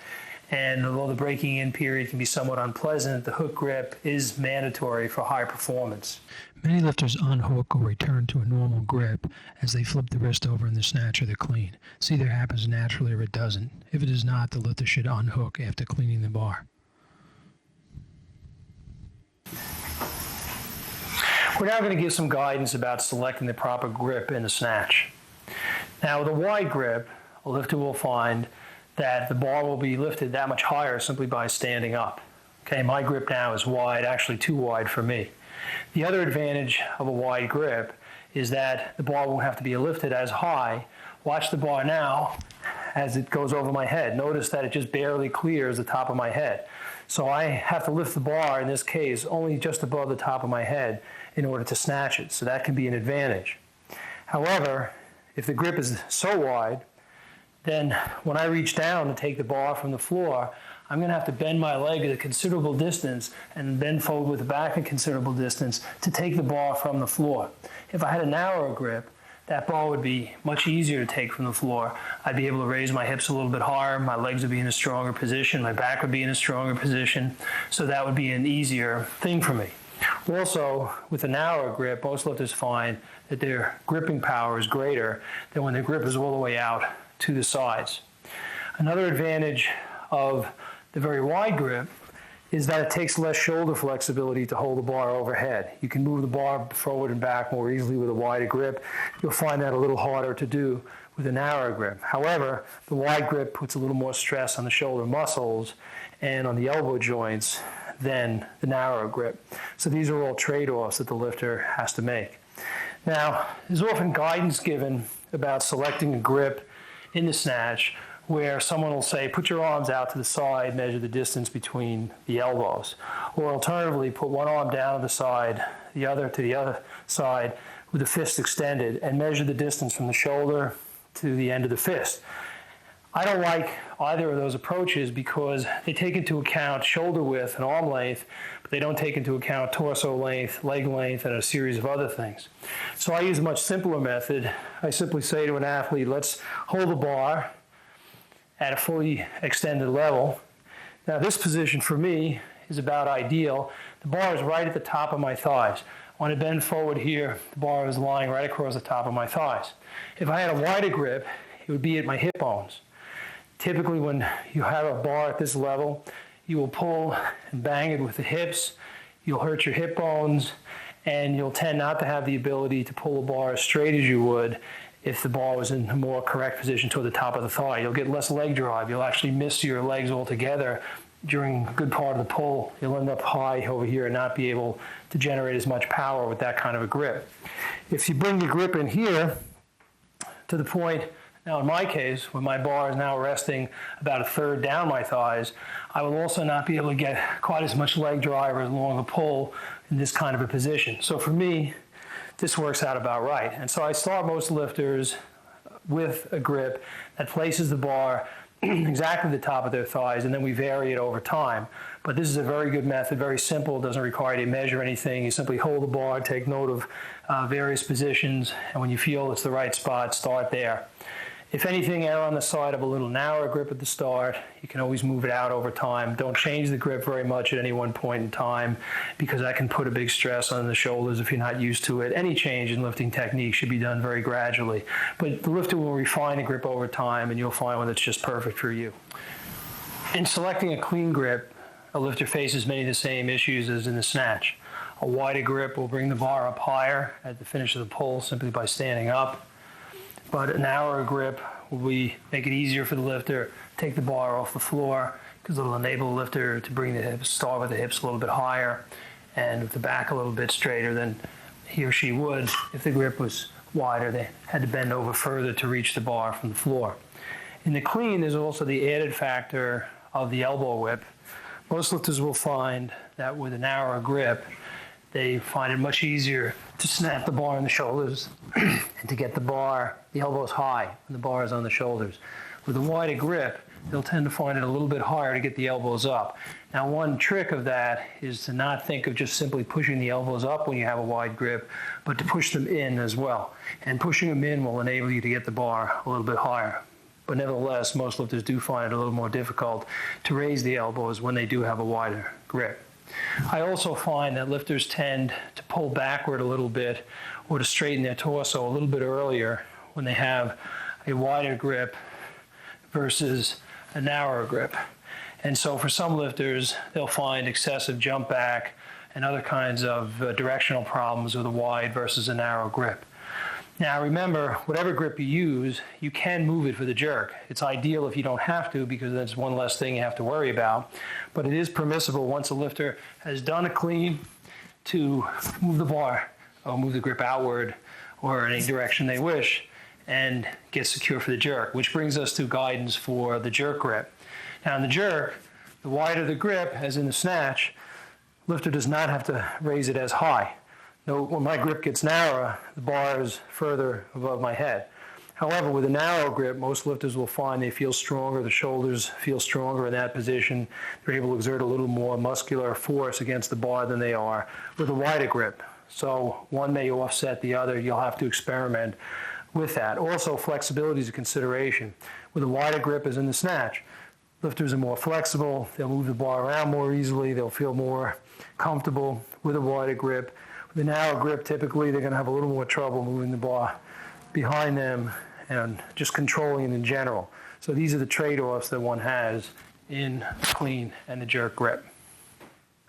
And although the breaking in period can be somewhat unpleasant, the hook grip is mandatory for high performance. Many lifters unhook or return to a normal grip as they flip the wrist over in the snatch or the clean. This either happens naturally or it doesn't. If it does not, the lifter should unhook after cleaning the bar. We're now going to give some guidance about selecting the proper grip in the snatch. Now, with a wide grip, a lifter will find that the bar will be lifted that much higher simply by standing up. Okay, my grip now is wide, actually too wide for me. The other advantage of a wide grip is that the bar won't have to be lifted as high. Watch the bar now as it goes over my head. Notice that it just barely clears the top of my head. So I have to lift the bar, in this case, only just above the top of my head in order to snatch it. So that can be an advantage. However, if the grip is so wide, then when I reach down to take the bar from the floor, I'm going to have to bend my leg at a considerable distance and bend forward with the back a considerable distance to take the bar from the floor. If I had a narrower grip, that bar would be much easier to take from the floor. I'd be able to raise my hips a little bit higher, my legs would be in a stronger position, my back would be in a stronger position, so that would be an easier thing for me. Also, with a narrower grip, most lifters find that their gripping power is greater than when their grip is all the way out to the sides. Another advantage of the very wide grip is that it takes less shoulder flexibility to hold the bar overhead. You can move the bar forward and back more easily with a wider grip. You'll find that a little harder to do with a narrower grip. However, the wide grip puts a little more stress on the shoulder muscles and on the elbow joints than the narrower grip. So these are all trade-offs that the lifter has to make. Now, there's often guidance given about selecting a grip in the snatch where someone will say, put your arms out to the side, measure the distance between the elbows. Or alternatively, put one arm down to the side, the other to the other side with the fist extended, and measure the distance from the shoulder to the end of the fist. I don't like either of those approaches because they take into account shoulder width and arm length, but they don't take into account torso length, leg length, and a series of other things. So I use a much simpler method. I simply say to an athlete, let's hold the bar at a fully extended level. Now this position for me is about ideal. The bar is right at the top of my thighs. When I bend forward here, the bar is lying right across the top of my thighs. If I had a wider grip, it would be at my hip bones. Typically when you have a bar at this level, you will pull and bang it with the hips, you'll hurt your hip bones, and you'll tend not to have the ability to pull the bar as straight as you would if the bar was in a more correct position toward the top of the thigh. You'll get less leg drive. You'll actually miss your legs altogether during a good part of the pull. You'll end up high over here and not be able to generate as much power with that kind of a grip. If you bring your grip in here to the point, now in my case, when my bar is now resting about a third down my thighs, I will also not be able to get quite as much leg drive or as long a pull in this kind of a position. So for me, this works out about right. And so I start most lifters with a grip that places the bar exactly the top of their thighs, and then we vary it over time. But this is a very good method, very simple, doesn't require you to measure anything. You simply hold the bar, take note of various positions, and when you feel it's the right spot, start there. If anything, err on the side of a little narrower grip at the start. You can always move it out over time. Don't change the grip very much at any one point in time because that can put a big stress on the shoulders if you're not used to it. Any change in lifting technique should be done very gradually. But the lifter will refine the grip over time and you'll find one that's just perfect for you. In selecting a clean grip, a lifter faces many of the same issues as in the snatch. A wider grip will bring the bar up higher at the finish of the pull simply by standing up. But a narrower grip will make it easier for the lifter to take the bar off the floor because it'll enable the lifter to bring the hips, start with the hips a little bit higher and with the back a little bit straighter than he or she would if the grip was wider. They had to bend over further to reach the bar from the floor. In the clean, there's also the added factor of the elbow whip. Most lifters will find that with a narrower grip, they find it much easier to snap the bar on the shoulders and to get the elbows high when the bar is on the shoulders. With a wider grip, they'll tend to find it a little bit harder to get the elbows up. Now, one trick of that is to not think of just simply pushing the elbows up when you have a wide grip, but to push them in as well. And pushing them in will enable you to get the bar a little bit higher. But nevertheless, most lifters do find it a little more difficult to raise the elbows when they do have a wider grip. I also find that lifters tend to pull backward a little bit or to straighten their torso a little bit earlier when they have a wider grip versus a narrower grip. And so for some lifters, they'll find excessive jump back and other kinds of directional problems with a wide versus a narrow grip. Now remember, whatever grip you use, you can move it for the jerk. It's ideal if you don't have to, because that's one less thing you have to worry about. But it is permissible once a lifter has done a clean to move the bar or move the grip outward or in any direction they wish and get secure for the jerk, which brings us to guidance for the jerk grip. Now in the jerk, the wider the grip, as in the snatch, lifter does not have to raise it as high. Note when my grip gets narrower, the bar is further above my head. However, with a narrow grip, most lifters will find they feel stronger, the shoulders feel stronger in that position. They're able to exert a little more muscular force against the bar than they are with a wider grip. So one may offset the other. You'll have to experiment with that. Also, flexibility is a consideration. With a wider grip as in the snatch, lifters are more flexible. They'll move the bar around more easily. They'll feel more comfortable with a wider grip. With a narrow grip, typically they're going to have a little more trouble moving the bar behind them and just controlling it in general. So these are the trade-offs that one has in clean and the jerk grip.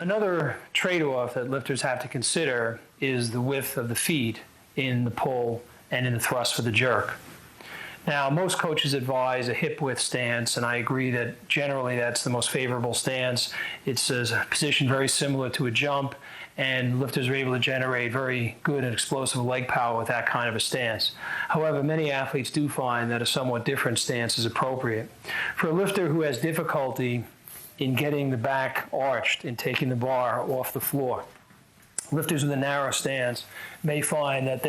Another trade-off that lifters have to consider is the width of the feet in the pull and in the thrust for the jerk. Now, most coaches advise a hip width stance, and I agree that generally that's the most favorable stance. It's a position very similar to a jump, and lifters are able to generate very good and explosive leg power with that kind of a stance. However, many athletes do find that a somewhat different stance is appropriate. For a lifter who has difficulty in getting the back arched and taking the bar off the floor, lifters with a narrow stance may find that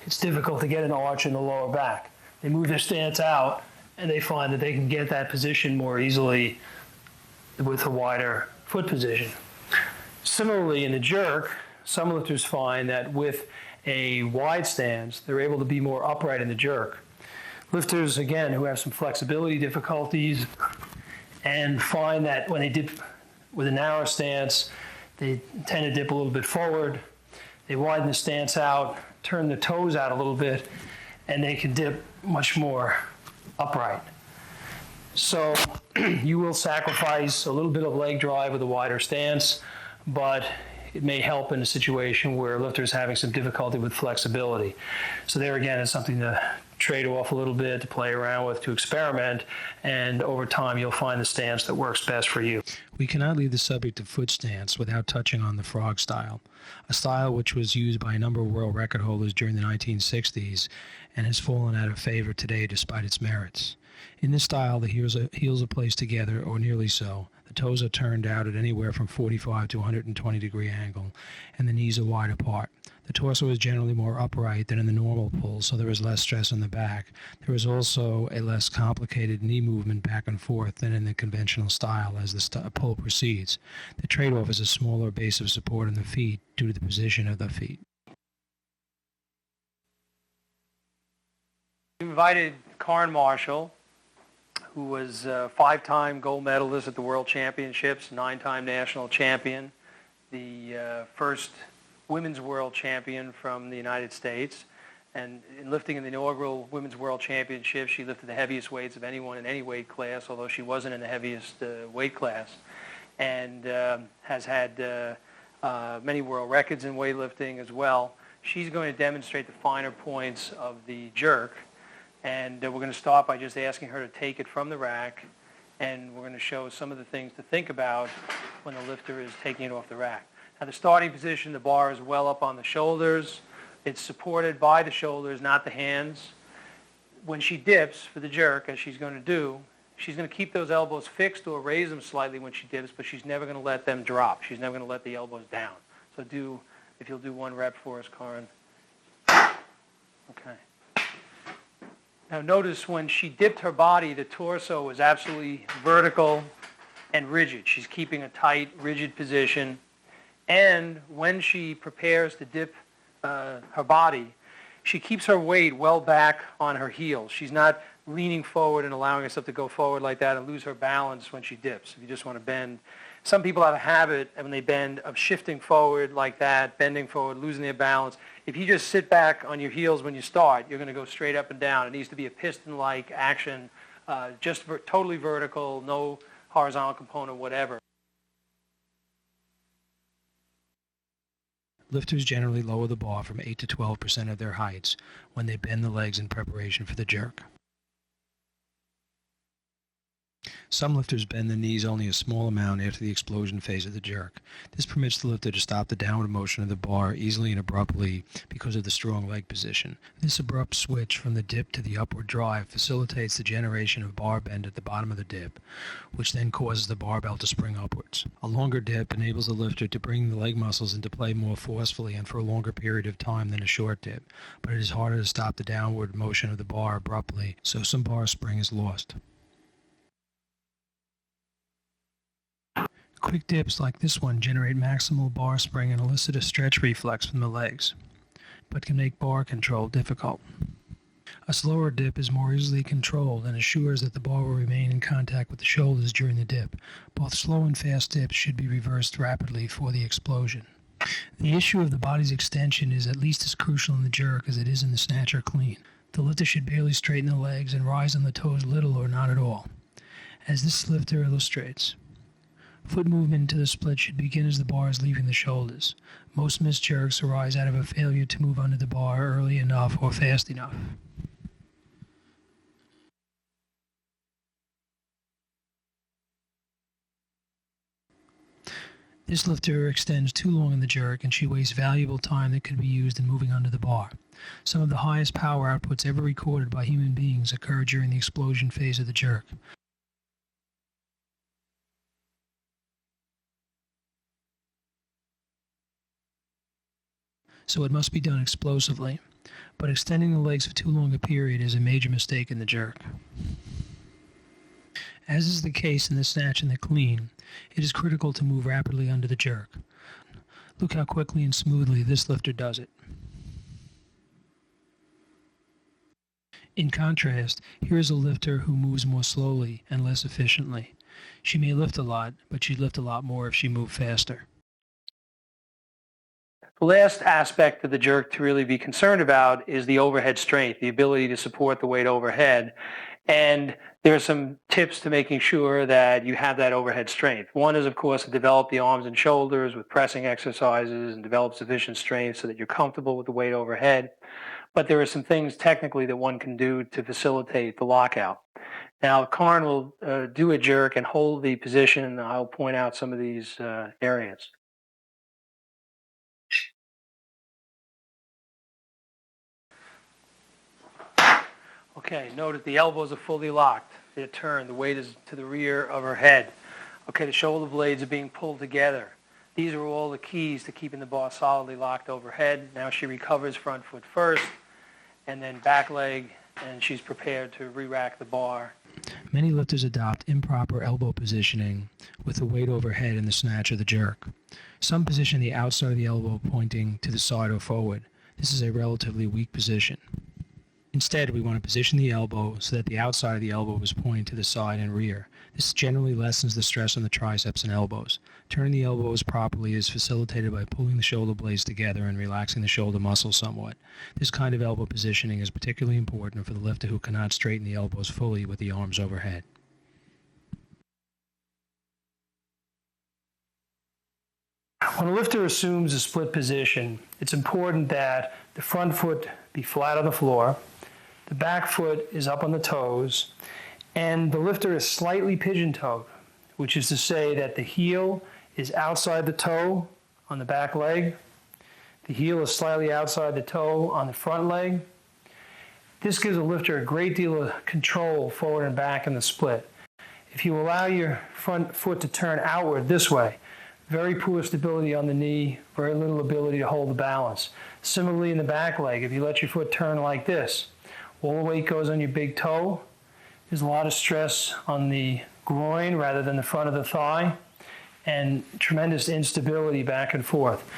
it's difficult to get an arch in the lower back. They move their stance out, and they find that they can get that position more easily with a wider foot position. Similarly, in the jerk, some lifters find that with a wide stance, they're able to be more upright in the jerk. Lifters, again, who have some flexibility difficulties and find that when they dip with a narrow stance, they tend to dip a little bit forward. They widen the stance out, turn the toes out a little bit, and they can dip much more upright. So you will sacrifice a little bit of leg drive with a wider stance, but it may help in a situation where a lifter is having some difficulty with flexibility. So there again is something to trade off a little bit, to play around with, to experiment, and over time you'll find the stance that works best for you. We cannot leave the subject of foot stance without touching on the frog style, a style which was used by a number of world record holders during the 1960s and has fallen out of favor today despite its merits. In this style, the heels are placed together, or nearly so. The toes are turned out at anywhere from 45 to 120 degree angle, and the knees are wide apart. The torso is generally more upright than in the normal pull, so there is less stress on the back. There is also a less complicated knee movement back and forth than in the conventional style as the pull proceeds. The trade-off is a smaller base of support on the feet due to the position of the feet. We invited Karen Marshall, who was a 5-time gold medalist at the World Championships, 9-time national champion, the first women's world champion from the United States. And in lifting in the inaugural Women's World Championship, she lifted the heaviest weights of anyone in any weight class, although she wasn't in the heaviest weight class, and has had many world records in weightlifting as well. She's going to demonstrate the finer points of the jerk. And we're going to start by just asking her to take it from the rack, and we're going to show some of the things to think about when the lifter is taking it off the rack. Now, the starting position, the bar is well up on the shoulders. It's supported by the shoulders, not the hands. When she dips for the jerk, as she's going to do, she's going to keep those elbows fixed or raise them slightly when she dips, but she's never going to let them drop. She's never going to let the elbows down. So if you'll do one rep for us, Karen. Okay. Now notice when she dipped her body, the torso was absolutely vertical and rigid. She's keeping a tight, rigid position. And when she prepares to dip her body, she keeps her weight well back on her heels. She's not leaning forward and allowing herself to go forward like that and lose her balance when she dips. If you just want to bend. Some people have a habit, and when they bend, of shifting forward like that, bending forward, losing their balance. If you just sit back on your heels when you start, you're going to go straight up and down. It needs to be a piston-like action, totally vertical, no horizontal component, whatever. Lifters generally lower the bar from 8 to 12% of their heights when they bend the legs in preparation for the jerk. Some lifters bend the knees only a small amount after the explosion phase of the jerk. This permits the lifter to stop the downward motion of the bar easily and abruptly because of the strong leg position. This abrupt switch from the dip to the upward drive facilitates the generation of bar bend at the bottom of the dip, which then causes the barbell to spring upwards. A longer dip enables the lifter to bring the leg muscles into play more forcefully and for a longer period of time than a short dip, but it is harder to stop the downward motion of the bar abruptly, so some bar spring is lost. Quick dips like this one generate maximal bar spring and elicit a stretch reflex from the legs, but can make bar control difficult. A slower dip is more easily controlled and assures that the bar will remain in contact with the shoulders during the dip. Both slow and fast dips should be reversed rapidly for the explosion. The issue of the body's extension is at least as crucial in the jerk as it is in the snatch or clean. The lifter should barely straighten the legs and rise on the toes little or not at all, as this lifter illustrates. Foot movement into the split should begin as the bar is leaving the shoulders. Most missed jerks arise out of a failure to move under the bar early enough or fast enough. This lifter extends too long in the jerk, and she wastes valuable time that could be used in moving under the bar. Some of the highest power outputs ever recorded by human beings occur during the explosion phase of the jerk. So it must be done explosively, but extending the legs for too long a period is a major mistake in the jerk. As is the case in the snatch and the clean, it is critical to move rapidly under the jerk. Look how quickly and smoothly this lifter does it. In contrast, here is a lifter who moves more slowly and less efficiently. She may lift a lot, but she'd lift a lot more if she moved faster. The last aspect of the jerk to really be concerned about is the overhead strength, the ability to support the weight overhead. And there are some tips to making sure that you have that overhead strength. One is, of course, to develop the arms and shoulders with pressing exercises and develop sufficient strength so that you're comfortable with the weight overhead. But there are some things technically that one can do to facilitate the lockout. Now, Karin will do a jerk and hold the position, and I'll point out some of these areas. Okay, note that the elbows are fully locked. They're turned. The weight is to the rear of her head. Okay, the shoulder blades are being pulled together. These are all the keys to keeping the bar solidly locked overhead. Now she recovers front foot first, and then back leg, and she's prepared to re-rack the bar. Many lifters adopt improper elbow positioning with the weight overhead in the snatch or the jerk. Some position the outside of the elbow pointing to the side or forward. This is a relatively weak position. Instead, we want to position the elbow so that the outside of the elbow is pointing to the side and rear. This generally lessens the stress on the triceps and elbows. Turning the elbows properly is facilitated by pulling the shoulder blades together and relaxing the shoulder muscle somewhat. This kind of elbow positioning is particularly important for the lifter who cannot straighten the elbows fully with the arms overhead. When a lifter assumes a split position, it's important that the front foot be flat on the floor, the back foot is up on the toes, and the lifter is slightly pigeon-toed, which is to say that the heel is outside the toe on the back leg, the heel is slightly outside the toe on the front leg. This gives a lifter a great deal of control forward and back in the split. If you allow your front foot to turn outward this way, very poor stability on the knee, very little ability to hold the balance. Similarly in the back leg, if you let your foot turn like this, all the weight goes on your big toe. There's a lot of stress on the groin rather than the front of the thigh, and tremendous instability back and forth.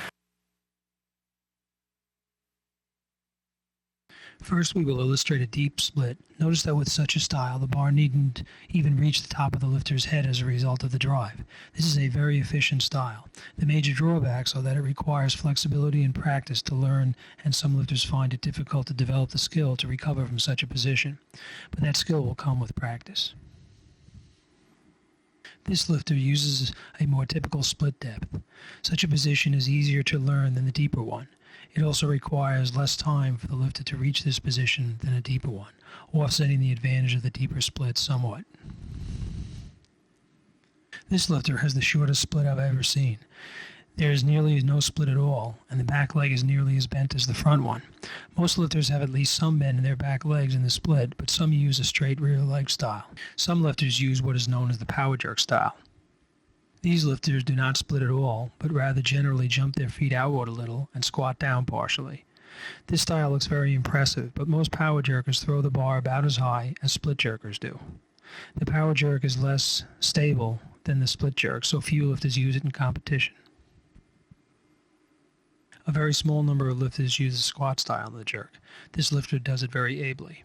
First, we will illustrate a deep split. Notice that with such a style, the bar needn't even reach the top of the lifter's head as a result of the drive. This is a very efficient style. The major drawbacks are that it requires flexibility and practice to learn, and some lifters find it difficult to develop the skill to recover from such a position. But that skill will come with practice. This lifter uses a more typical split depth. Such a position is easier to learn than the deeper one. It also requires less time for the lifter to reach this position than a deeper one, offsetting the advantage of the deeper split somewhat. This lifter has the shortest split I've ever seen. There is nearly no split at all, and the back leg is nearly as bent as the front one. Most lifters have at least some bend in their back legs in the split, but some use a straight rear leg style. Some lifters use what is known as the power jerk style. These lifters do not split at all, but rather generally jump their feet outward a little and squat down partially. This style looks very impressive, but most power jerkers throw the bar about as high as split jerkers do. The power jerk is less stable than the split jerk, so few lifters use it in competition. A very small number of lifters use the squat style of the jerk. This lifter does it very ably.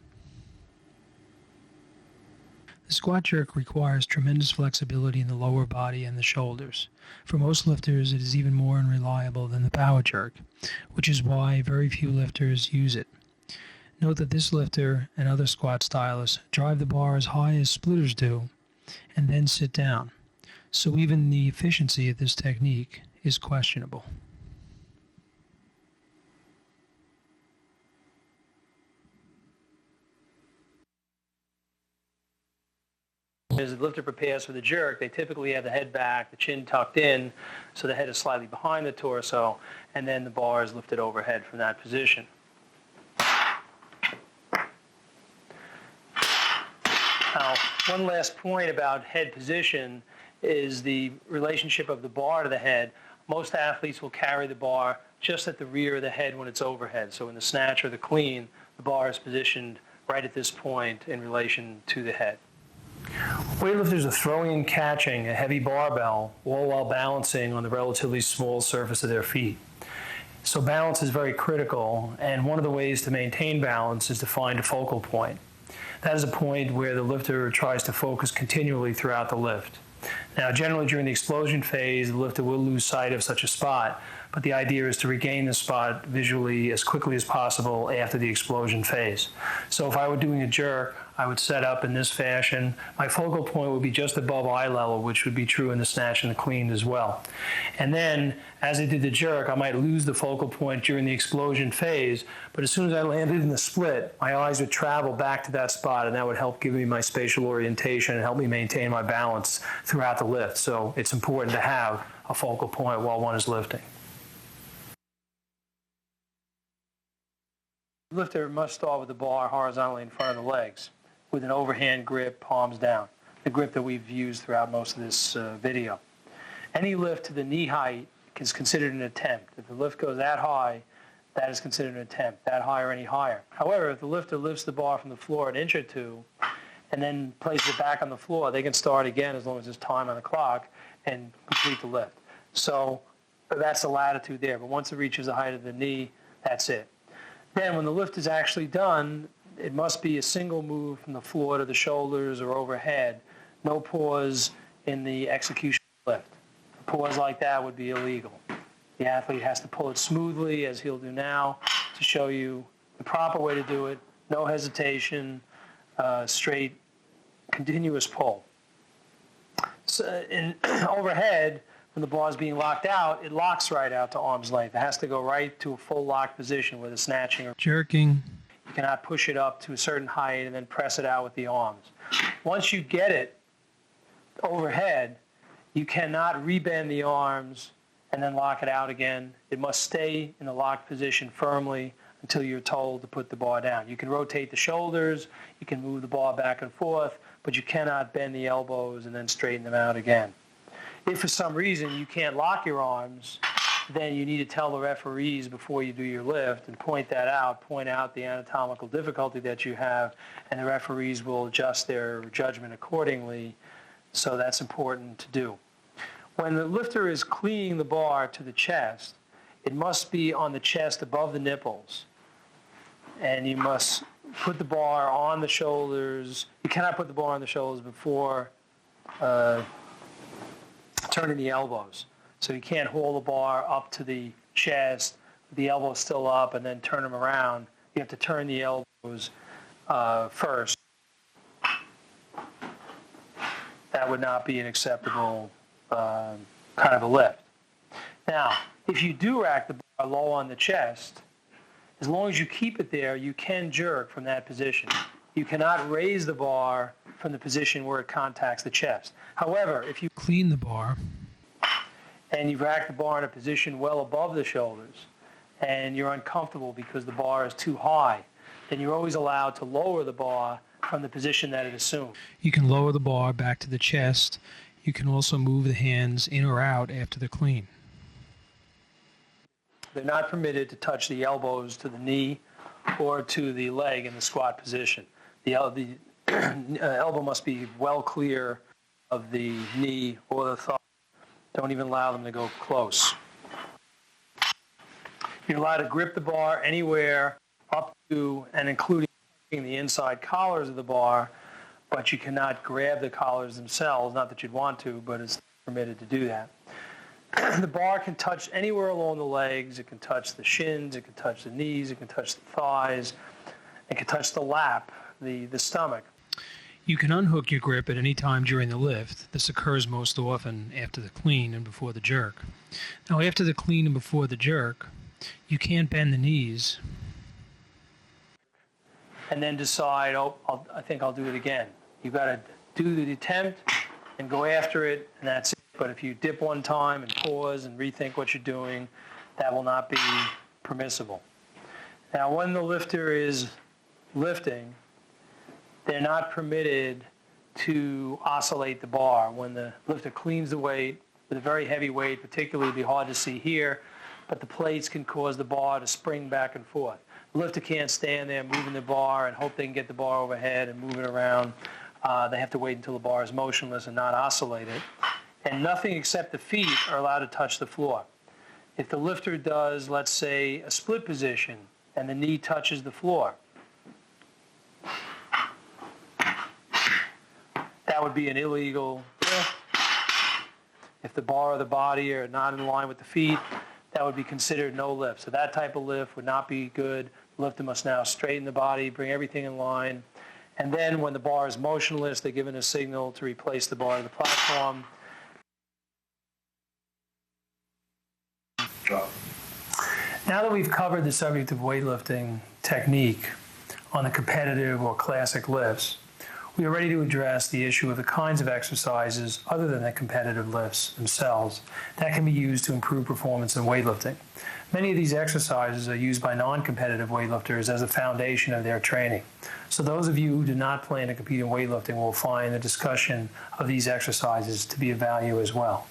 The squat jerk requires tremendous flexibility in the lower body and the shoulders. For most lifters, it is even more unreliable than the power jerk, which is why very few lifters use it. Note that this lifter and other squat stylists drive the bar as high as splitters do and then sit down, so even the efficiency of this technique is questionable. As the lifter prepares for the jerk, they typically have the head back, the chin tucked in, so the head is slightly behind the torso, and then the bar is lifted overhead from that position. Now, one last point about head position is the relationship of the bar to the head. Most athletes will carry the bar just at the rear of the head when it's overhead. So in the snatch or the clean, the bar is positioned right at this point in relation to the head. Weightlifters are throwing and catching a heavy barbell, all while balancing on the relatively small surface of their feet. So balance is very critical, and one of the ways to maintain balance is to find a focal point. That is a point where the lifter tries to focus continually throughout the lift. Now, generally during the explosion phase, the lifter will lose sight of such a spot, but the idea is to regain the spot visually as quickly as possible after the explosion phase. So if I were doing a jerk, I would set up in this fashion. My focal point would be just above eye level, which would be true in the snatch and the clean as well. And then, as I did the jerk, I might lose the focal point during the explosion phase, but as soon as I landed in the split, my eyes would travel back to that spot, and that would help give me my spatial orientation and help me maintain my balance throughout the lift. So it's important to have a focal point while one is lifting. The lifter must start with the bar horizontally in front of the legs, with an overhand grip, palms down, the grip that we've used throughout most of this video. Any lift to the knee height is considered an attempt. If the lift goes that high, that is considered an attempt, that high or any higher. However, if the lifter lifts the bar from the floor an inch or two and then places it back on the floor, they can start again as long as there's time on the clock and complete the lift. So that's the latitude there, but once it reaches the height of the knee, that's it. Then when the lift is actually done, it must be a single move from the floor to the shoulders or overhead. No pause in the execution of the lift. A pause like that would be illegal. The athlete has to pull it smoothly, as he'll do now, to show you the proper way to do it. No hesitation, straight, continuous pull. So in overhead, when the bar is being locked out, it locks right out to arm's length. It has to go right to a full lock position with a snatching or Jerking. You cannot push it up to a certain height and then press it out with the arms. Once you get it overhead, you cannot rebend the arms and then lock it out again. It must stay in the locked position firmly until you're told to put the bar down. You can rotate the shoulders, you can move the bar back and forth, but you cannot bend the elbows and then straighten them out again. If for some reason you can't lock your arms, then you need to tell the referees before you do your lift and point that out, point out the anatomical difficulty that you have, and the referees will adjust their judgment accordingly. So that's important to do. When the lifter is cleaning the bar to the chest, it must be on the chest above the nipples. and you must put the bar on the shoulders. You cannot put the bar on the shoulders before turning the elbows. So you can't hold the bar up to the chest, with the elbows still up, and then turn them around. You have to turn the elbows first. That would not be an acceptable kind of a lift. Now, if you do rack the bar low on the chest, as long as you keep it there, you can jerk from that position. You cannot raise the bar from the position where it contacts the chest. However, if you Clean the bar. and you've racked the bar in a position well above the shoulders, and you're uncomfortable because the bar is too high, then you're always allowed to lower the bar from the position that it assumes. You can lower the bar back to the chest. You can also move the hands in or out after the clean. They're not permitted to touch the elbows to the knee or to the leg in the squat position. The elbow must be well clear of the knee or the thigh. Don't even allow them to go close. You're allowed to grip the bar anywhere up to and including the inside collars of the bar, but you cannot grab the collars themselves. Not that you'd want to, but it's permitted to do that. The bar can touch anywhere along the legs. It can touch the shins. It can touch the knees. It can touch the thighs. It can touch the lap, the stomach. You can unhook your grip at any time during the lift. This occurs most often after the clean and before the jerk. Now, after the clean and before the jerk, you can't bend the knees. And then decide, I think I'll do it again. You've got to do the attempt and go after it, and that's it. But if you dip one time and pause and rethink what you're doing, that will not be permissible. Now, when the lifter is lifting, they're not permitted to oscillate the bar. When the lifter cleans the weight with a very heavy weight, particularly, it'll be hard to see here, but the plates can cause the bar to spring back and forth. The lifter can't stand there moving the bar and hope they can get the bar overhead and move it around. They have to wait until the bar is motionless and not oscillate it. And nothing except the feet are allowed to touch the floor. If the lifter does, let's say, a split position and the knee touches the floor, that would be an illegal lift. If the bar or the body are not in line with the feet, that would be considered no lift. So that type of lift would not be good. The lifter must now straighten the body, bring everything in line. And then when the bar is motionless, they're given a signal to replace the bar to the platform. Now that we've covered the subject of weightlifting technique on the competitive or classic lifts, we are ready to address the issue of the kinds of exercises other than the competitive lifts themselves that can be used to improve performance in weightlifting. Many of these exercises are used by non-competitive weightlifters as a foundation of their training. So those of you who do not plan to compete in weightlifting will find the discussion of these exercises to be of value as well.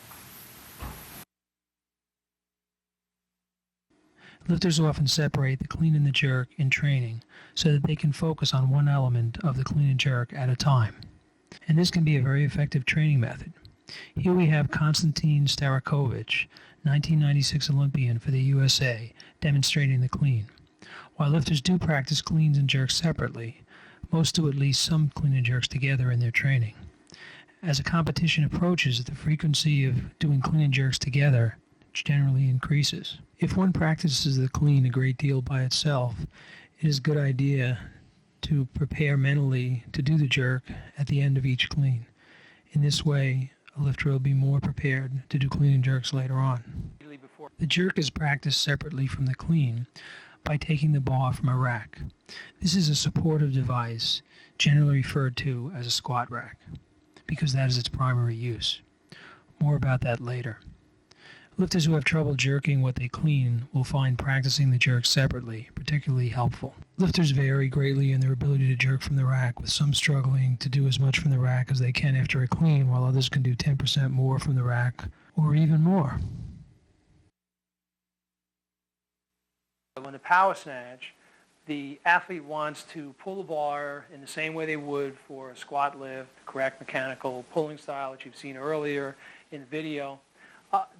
Lifters often separate the clean and the jerk in training so that they can focus on one element of the clean and jerk at a time. And this can be a very effective training method. Here we have Konstantin Starakovich, 1996 Olympian for the USA, demonstrating the clean. While lifters do practice cleans and jerks separately, most do at least some clean and jerks together in their training. As a competition approaches, the frequency of doing clean and jerks together generally increases. If one practices the clean a great deal by itself, it is a good idea to prepare mentally to do the jerk at the end of each clean. In this way, a lifter will be more prepared to do clean and jerks later on. The jerk is practiced separately from the clean by taking the bar from a rack. This is a supportive device, generally referred to as a squat rack, because that is its primary use. More about that later. Lifters who have trouble jerking what they clean will find practicing the jerk separately particularly helpful. Lifters vary greatly in their ability to jerk from the rack, with some struggling to do as much from the rack as they can after a clean, while others can do 10% more from the rack or even more. When the Power Snatch, the athlete wants to pull the bar in the same way they would for a squat lift, correct mechanical pulling style that you've seen earlier in the video.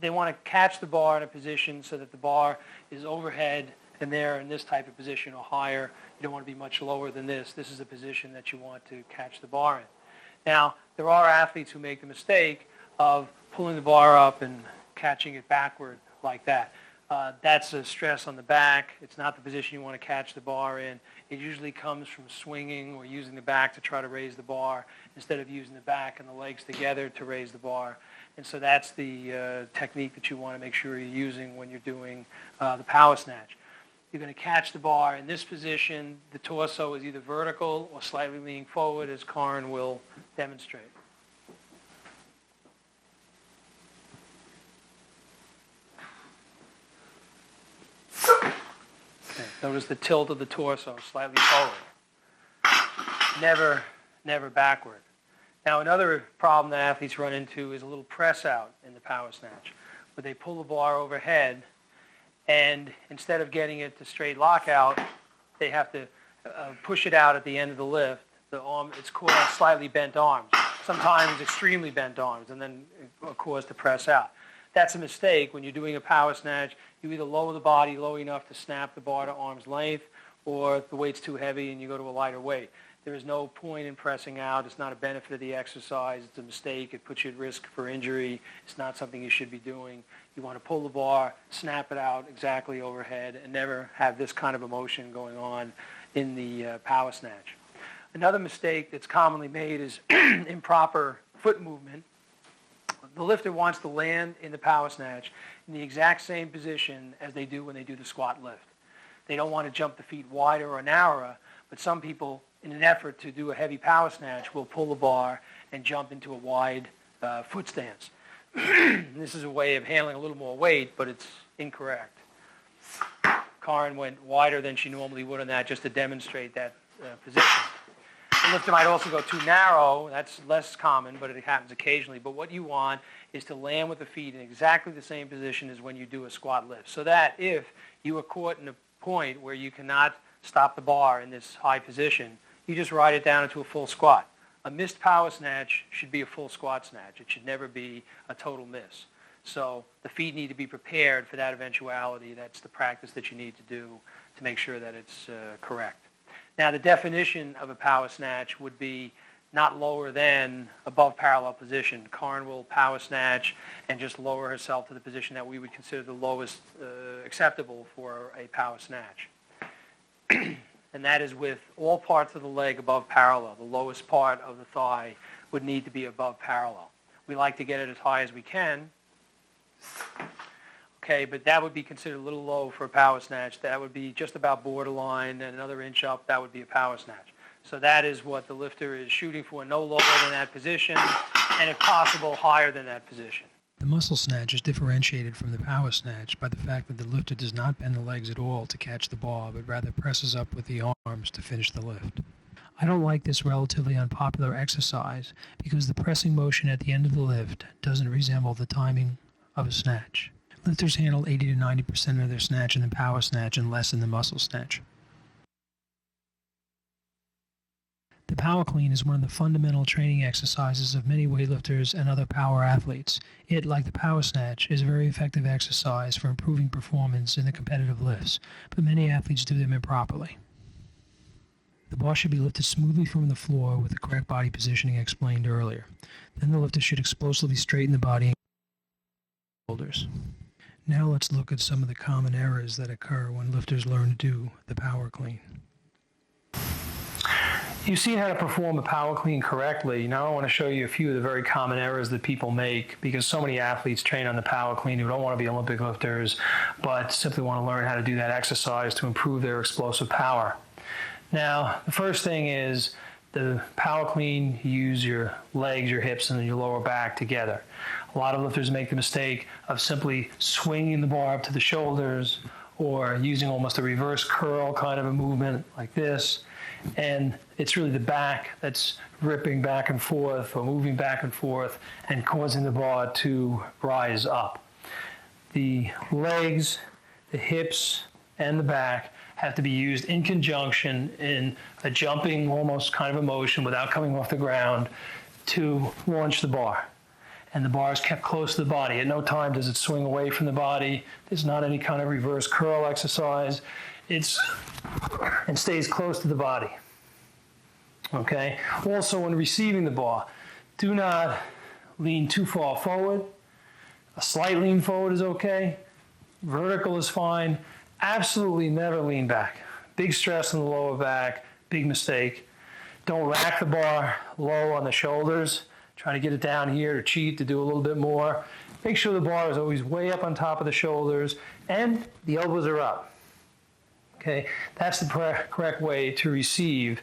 They want to catch the bar in a position so that the bar is overhead and they're in this type of position or higher. You don't want to be much lower than this. This is a position that you want to catch the bar in. Now, there are athletes who make the mistake of pulling the bar up and catching it backward like that. That's a stress on the back. It's not the position you want to catch the bar in. It usually comes from swinging or using the back to try to raise the bar instead of using the back and the legs together to raise the bar. And so that's the technique that you want to make sure you're using when you're doing the power snatch. You're going to catch the bar in this position. The torso is either vertical or slightly leaning forward, as Karin will demonstrate. Okay. Notice the tilt of the torso, slightly forward. Never backward. Now, another problem that athletes run into is a little press out in the power snatch, where they pull the bar overhead, and instead of getting it to straight lockout, they have to push it out at the end of the lift. The arm, it's called slightly bent arms, sometimes extremely bent arms, and then cause to press out. That's a mistake. When you're doing a power snatch, you either lower the body low enough to snap the bar to arm's length, or the weight's too heavy and you go to a lighter weight. There is no point in pressing out. It's not a benefit of the exercise. It's a mistake. It puts you at risk for injury. It's not something you should be doing. You want to pull the bar, snap it out exactly overhead, and never have this kind of a motion going on in the power snatch. Another mistake that's commonly made is improper foot movement. The lifter wants to land in the power snatch in the exact same position as they do when they do the squat lift. They don't want to jump the feet wider or narrower, but some people, in an effort to do a heavy power snatch, will pull the bar and jump into a wide foot stance. This is a way of handling a little more weight, but it's incorrect. Karin went wider than she normally would on that just to demonstrate that position. The lifter might also go too narrow. That's less common, but it happens occasionally. But what you want is to land with the feet in exactly the same position as when you do a squat lift, so that if you are caught in a point where you cannot stop the bar in this high position, you just ride it down into a full squat. A missed power snatch should be a full squat snatch. It should never be a total miss. So the feet need to be prepared for that eventuality. That's the practice that you need to do to make sure that it's correct. Now, the definition of a power snatch would be not lower than above parallel position. Karin will power snatch and just lower herself to the position that we would consider the lowest acceptable for a power snatch. And that is with all parts of the leg above parallel. The lowest part of the thigh would need to be above parallel. We like to get it as high as we can. Okay, but that would be considered a little low for a power snatch. That would be just about borderline, and another inch up, that would be a power snatch. So that is what the lifter is shooting for, no lower than that position, and if possible, higher than that position. The muscle snatch is differentiated from the power snatch by the fact that the lifter does not bend the legs at all to catch the bar, but rather presses up with the arms to finish the lift. I don't like this relatively unpopular exercise because the pressing motion at the end of the lift doesn't resemble the timing of a snatch. Lifters handle 80 to 90% of their snatch in the power snatch and less in the muscle snatch. The power clean is one of the fundamental training exercises of many weightlifters and other power athletes. It, like the power snatch, is a very effective exercise for improving performance in the competitive lifts, but many athletes do them improperly. The bar should be lifted smoothly from the floor with the correct body positioning explained earlier. Then the lifter should explosively straighten the body and shoulders. Now let's look at some of the common errors that occur when lifters learn to do the power clean. You've seen how to perform a power clean correctly. Now I want to show you a few of the very common errors that people make, because so many athletes train on the power clean who don't want to be Olympic lifters, but simply want to learn how to do that exercise to improve their explosive power. Now, the first thing is the power clean, you use your legs, your hips, and your lower back together. A lot of lifters make the mistake of simply swinging the bar up to the shoulders or using almost a reverse curl kind of a movement like this. And it's really the back that's ripping back and forth or moving back and forth and causing the bar to rise up. The legs, the hips, and the back have to be used in conjunction in a jumping almost kind of a motion without coming off the ground to launch the bar. and the bar is kept close to the body. At no time does it swing away from the body. There's not any kind of reverse curl exercise. And stays close to the body. Okay? Also, when receiving the bar, do not lean too far forward. A slight lean forward is okay. Vertical is fine. Absolutely never lean back. Big stress on the lower back, big mistake. Don't rack the bar low on the shoulders. Try to get it down here to cheat, to do a little bit more. Make sure the bar is always way up on top of the shoulders and the elbows are up. Okay, that's the correct way to receive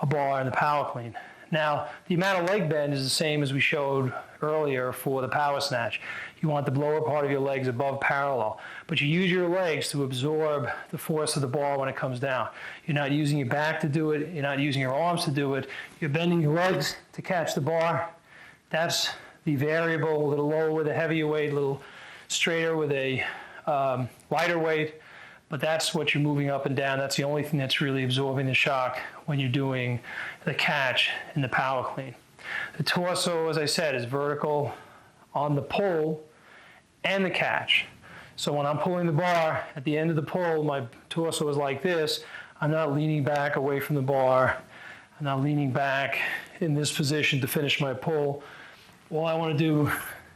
a bar in the power clean. Now, the amount of leg bend is the same as we showed earlier for the power snatch. You want the lower part of your legs above parallel, but you use your legs to absorb the force of the bar when it comes down. You're not using your back to do it. You're not using your arms to do it. You're bending your legs to catch the bar. That's the variable, a little lower with a heavier weight, a little straighter with a lighter weight. But that's what you're moving up and down. That's the only thing that's really absorbing the shock when you're doing the catch in the power clean. The torso, as I said, is vertical on the pull and the catch. So when I'm pulling the bar, at the end of the pull, my torso is like this. I'm not leaning back away from the bar. I'm not leaning back in this position to finish my pull. All I want to do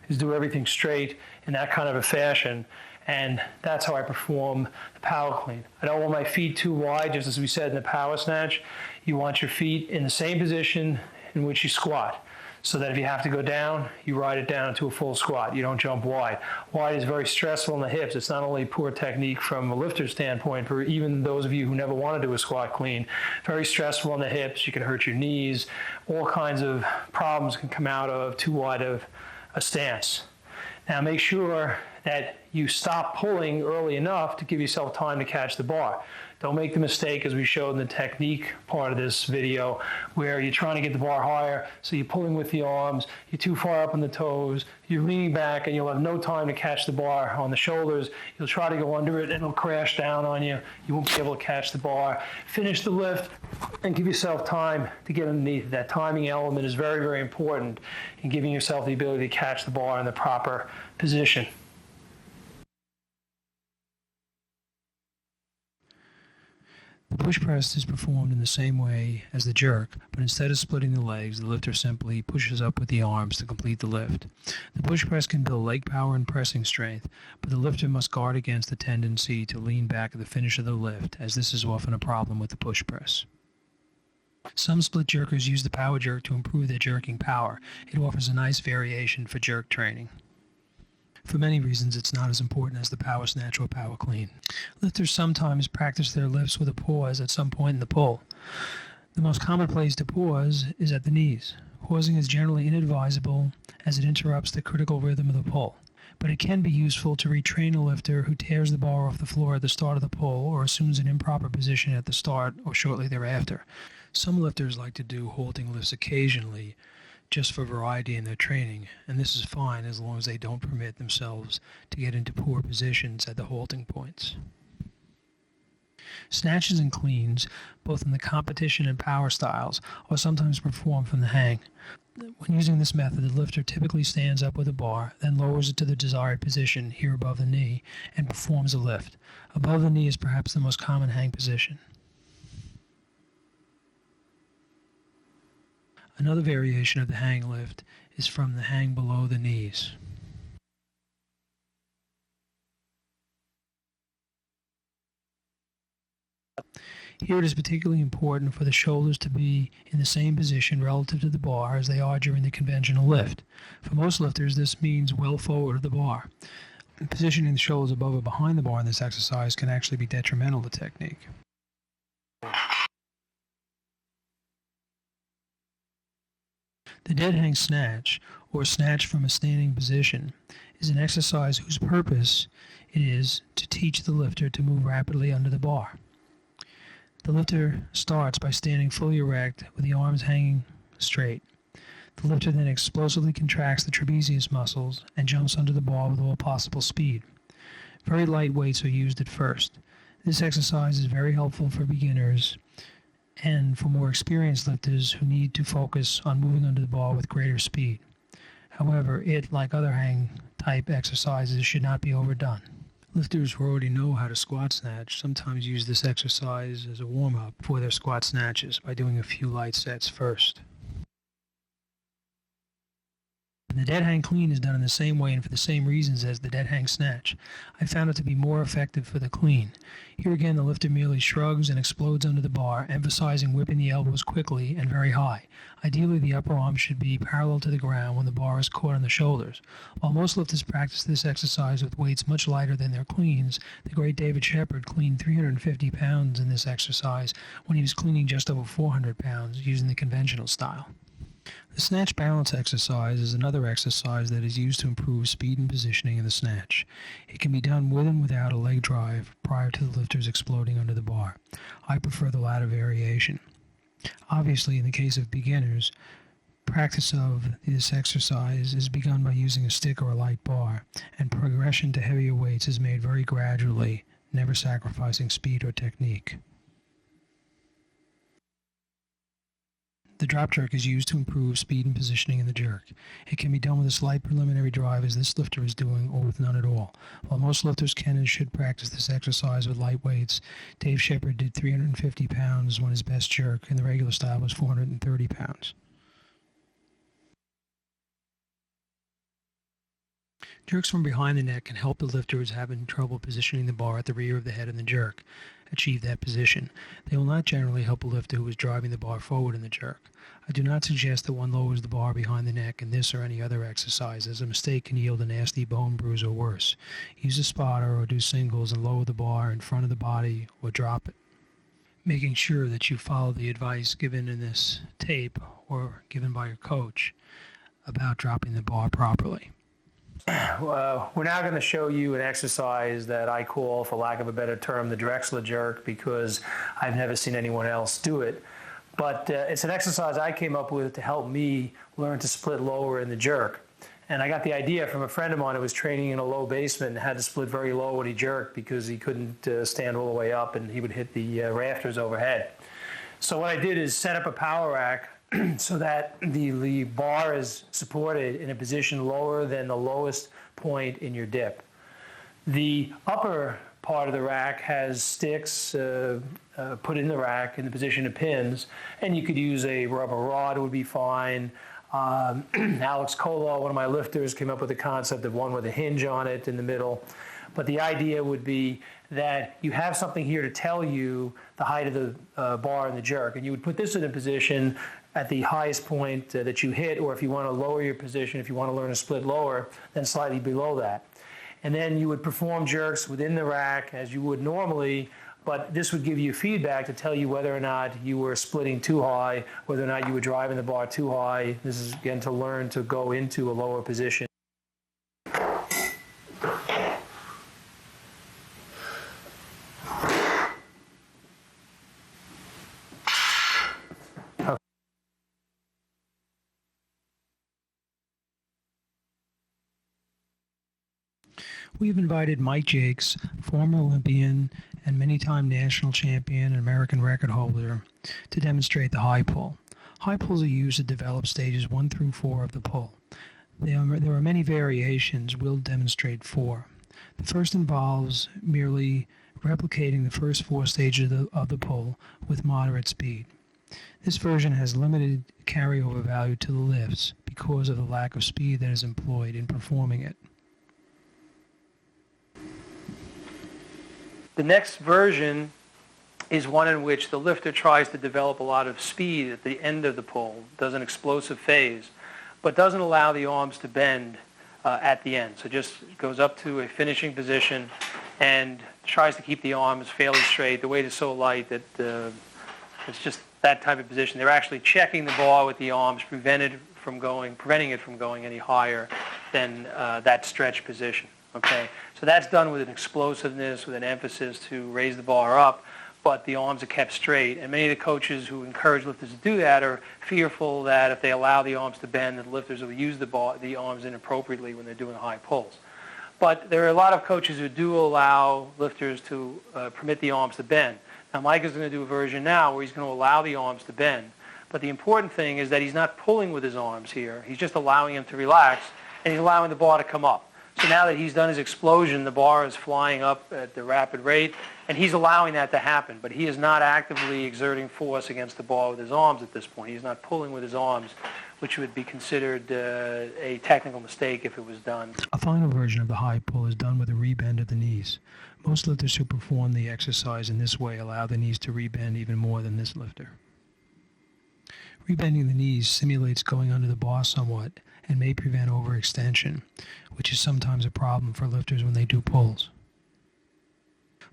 is do everything straight in that kind of a fashion. And that's how I perform the power clean. I don't want my feet too wide, just as we said in the power snatch. You want your feet in the same position in which you squat, so that if you have to go down, you ride it down into a full squat. You don't jump wide. Wide is very stressful on the hips. It's not only poor technique from a lifter standpoint, for even those of you who never want to do a squat clean, very stressful on the hips. You can hurt your knees. All kinds of problems can come out of too wide of a stance. Now make sure that you stop pulling early enough to give yourself time to catch the bar. Don't make the mistake, as we showed in the technique part of this video, where you're trying to get the bar higher, so you're pulling with the arms, you're too far up on the toes, you're leaning back, and you'll have no time to catch the bar on the shoulders. You'll try to go under it, and it'll crash down on you. You won't be able to catch the bar. Finish the lift, and give yourself time to get underneath. That timing element is very, very important in giving yourself the ability to catch the bar in the proper position. The push press is performed in the same way as the jerk, but instead of splitting the legs, the lifter simply pushes up with the arms to complete the lift. The push press can build leg power and pressing strength, but the lifter must guard against the tendency to lean back at the finish of the lift, as this is often a problem with the push press. Some split jerkers use the power jerk to improve their jerking power. It offers a nice variation for jerk training. For many reasons, it's not as important as the power snatch or power clean. Lifters sometimes practice their lifts with a pause at some point in the pull. The most common place to pause is at the knees. Pausing is generally inadvisable as it interrupts the critical rhythm of the pull, but it can be useful to retrain a lifter who tears the bar off the floor at the start of the pull or assumes an improper position at the start or shortly thereafter. Some lifters like to do halting lifts occasionally, just for variety in their training, and this is fine as long as they don't permit themselves to get into poor positions at the halting points. Snatches and cleans, both in the competition and power styles, are sometimes performed from the hang. When using this method, the lifter typically stands up with a bar, then lowers it to the desired position here above the knee, and performs a lift. Above the knee is perhaps the most common hang position. Another variation of the hang lift is from the hang below the knees. Here it is particularly important for the shoulders to be in the same position relative to the bar as they are during the conventional lift. For most lifters, this means well forward of the bar. Positioning the shoulders above or behind the bar in this exercise can actually be detrimental to technique. The dead hang snatch, or snatch from a standing position, is an exercise whose purpose it is to teach the lifter to move rapidly under the bar. The lifter starts by standing fully erect with the arms hanging straight. The lifter then explosively contracts the trapezius muscles and jumps under the bar with all possible speed. Very light weights are used at first. This exercise is very helpful for beginners and for more experienced lifters who need to focus on moving under the bar with greater speed. However, it, like other hang-type exercises, should not be overdone. Lifters who already know how to squat snatch sometimes use this exercise as a warm-up for their squat snatches by doing a few light sets first. The dead hang clean is done in the same way and for the same reasons as the dead hang snatch. I found it to be more effective for the clean. Here again, the lifter merely shrugs and explodes under the bar, emphasizing whipping the elbows quickly and very high. Ideally, the upper arm should be parallel to the ground when the bar is caught on the shoulders. While most lifters practice this exercise with weights much lighter than their cleans, the great David Shepard cleaned 350 pounds in this exercise when he was cleaning just over 400 pounds using the conventional style. The snatch balance exercise is another exercise that is used to improve speed and positioning in the snatch. It can be done with and without a leg drive prior to the lifters exploding under the bar. I prefer the latter variation. Obviously, in the case of beginners, practice of this exercise is begun by using a stick or a light bar, and progression to heavier weights is made very gradually, never sacrificing speed or technique. The drop jerk is used to improve speed and positioning in the jerk. It can be done with a slight preliminary drive as this lifter is doing, or with none at all. While most lifters can and should practice this exercise with light weights, Dave Shepard did 350 pounds when his best jerk in the regular style was 430 pounds. Jerks from behind the neck can help the lifter who is having trouble positioning the bar at the rear of the head in the jerk achieve that position. They will not generally help a lifter who is driving the bar forward in the jerk. I do not suggest that one lowers the bar behind the neck in this or any other exercise, as a mistake can yield a nasty bone bruise or worse. Use a spotter or do singles and lower the bar in front of the body or drop it, making sure that you follow the advice given in this tape or given by your coach about dropping the bar properly. We're now going to show you an exercise that I call, for lack of a better term, the Drexler jerk, because I've never seen anyone else do it. But it's an exercise I came up with to help me learn to split lower in the jerk. And I got the idea from a friend of mine who was training in a low basement and had to split very low when he jerked because he couldn't stand all the way up and he would hit the rafters overhead. So what I did is set up a power rack so that the bar is supported in a position lower than the lowest point in your dip. The upper part of the rack has sticks put in the rack in the position of pins, and you could use a rubber rod, would be fine. Alex Kolar, one of my lifters, came up with the concept of one with a hinge on it in the middle. But the idea would be that you have something here to tell you the height of the bar in the jerk, and you would put this in a position at the highest point that you hit, or if you want to lower your position, if you want to learn to split lower, then slightly below that. And then you would perform jerks within the rack as you would normally, but this would give you feedback to tell you whether or not you were splitting too high, whether or not you were driving the bar too high. This is, again, to learn to go into a lower position. We have invited Mike Jakes, former Olympian and many-time national champion and American record holder, to demonstrate the high pull. High pulls are used to develop stages 1 through 4 of the pull. There are many variations. We'll demonstrate 4. The first involves merely replicating the first 4 stages of the pull with moderate speed. This version has limited carryover value to the lifts because of the lack of speed that is employed in performing it. The next version is one in which the lifter tries to develop a lot of speed at the end of the pull, does an explosive phase, but doesn't allow the arms to bend at the end. So just goes up to a finishing position and tries to keep the arms fairly straight. The weight is so light that it's just that type of position. They're actually checking the bar with the arms, preventing it from going any higher than that stretch position. Okay, so that's done with an explosiveness, with an emphasis to raise the bar up, but the arms are kept straight. And many of the coaches who encourage lifters to do that are fearful that if they allow the arms to bend, that the lifters will use the arms inappropriately when they're doing high pulls. But there are a lot of coaches who do allow lifters to permit the arms to bend. Now Mike is going to do a version now where he's going to allow the arms to bend, But the important thing is that he's not pulling with his arms here. He's just allowing him to relax, and he's allowing the bar to come up. So now that he's done his explosion, the bar is flying up at the rapid rate, and he's allowing that to happen. But he is not actively exerting force against the bar with his arms at this point. He's not pulling with his arms, which would be considered a technical mistake if it was done. A final version of the high pull is done with a rebend of the knees. Most lifters who perform the exercise in this way allow the knees to rebend even more than this lifter. Rebending the knees simulates going under the bar somewhat and may prevent overextension, which is sometimes a problem for lifters when they do pulls.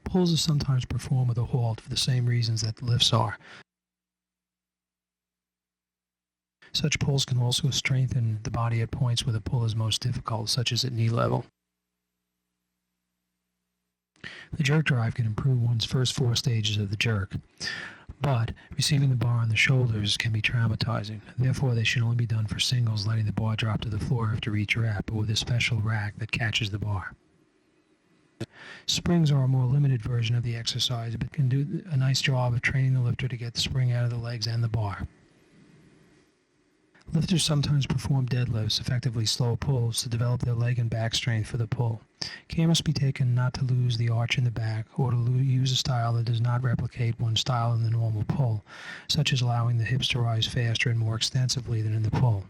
Pulls are sometimes performed with a halt for the same reasons that the lifts are. Such pulls can also strengthen the body at points where the pull is most difficult, such as at knee level. The jerk drive can improve one's first 4 stages of the jerk, but receiving the bar on the shoulders can be traumatizing. Therefore, they should only be done for singles, letting the bar drop to the floor after each rep, or with a special rack that catches the bar. Springs are a more limited version of the exercise, but can do a nice job of training the lifter to get the spring out of the legs and the bar. Lifters sometimes perform deadlifts, effectively slow pulls, to develop their leg and back strength for the pull. Care must be taken not to lose the arch in the back or to use a style that does not replicate one style in the normal pull, such as allowing the hips to rise faster and more extensively than in the pull.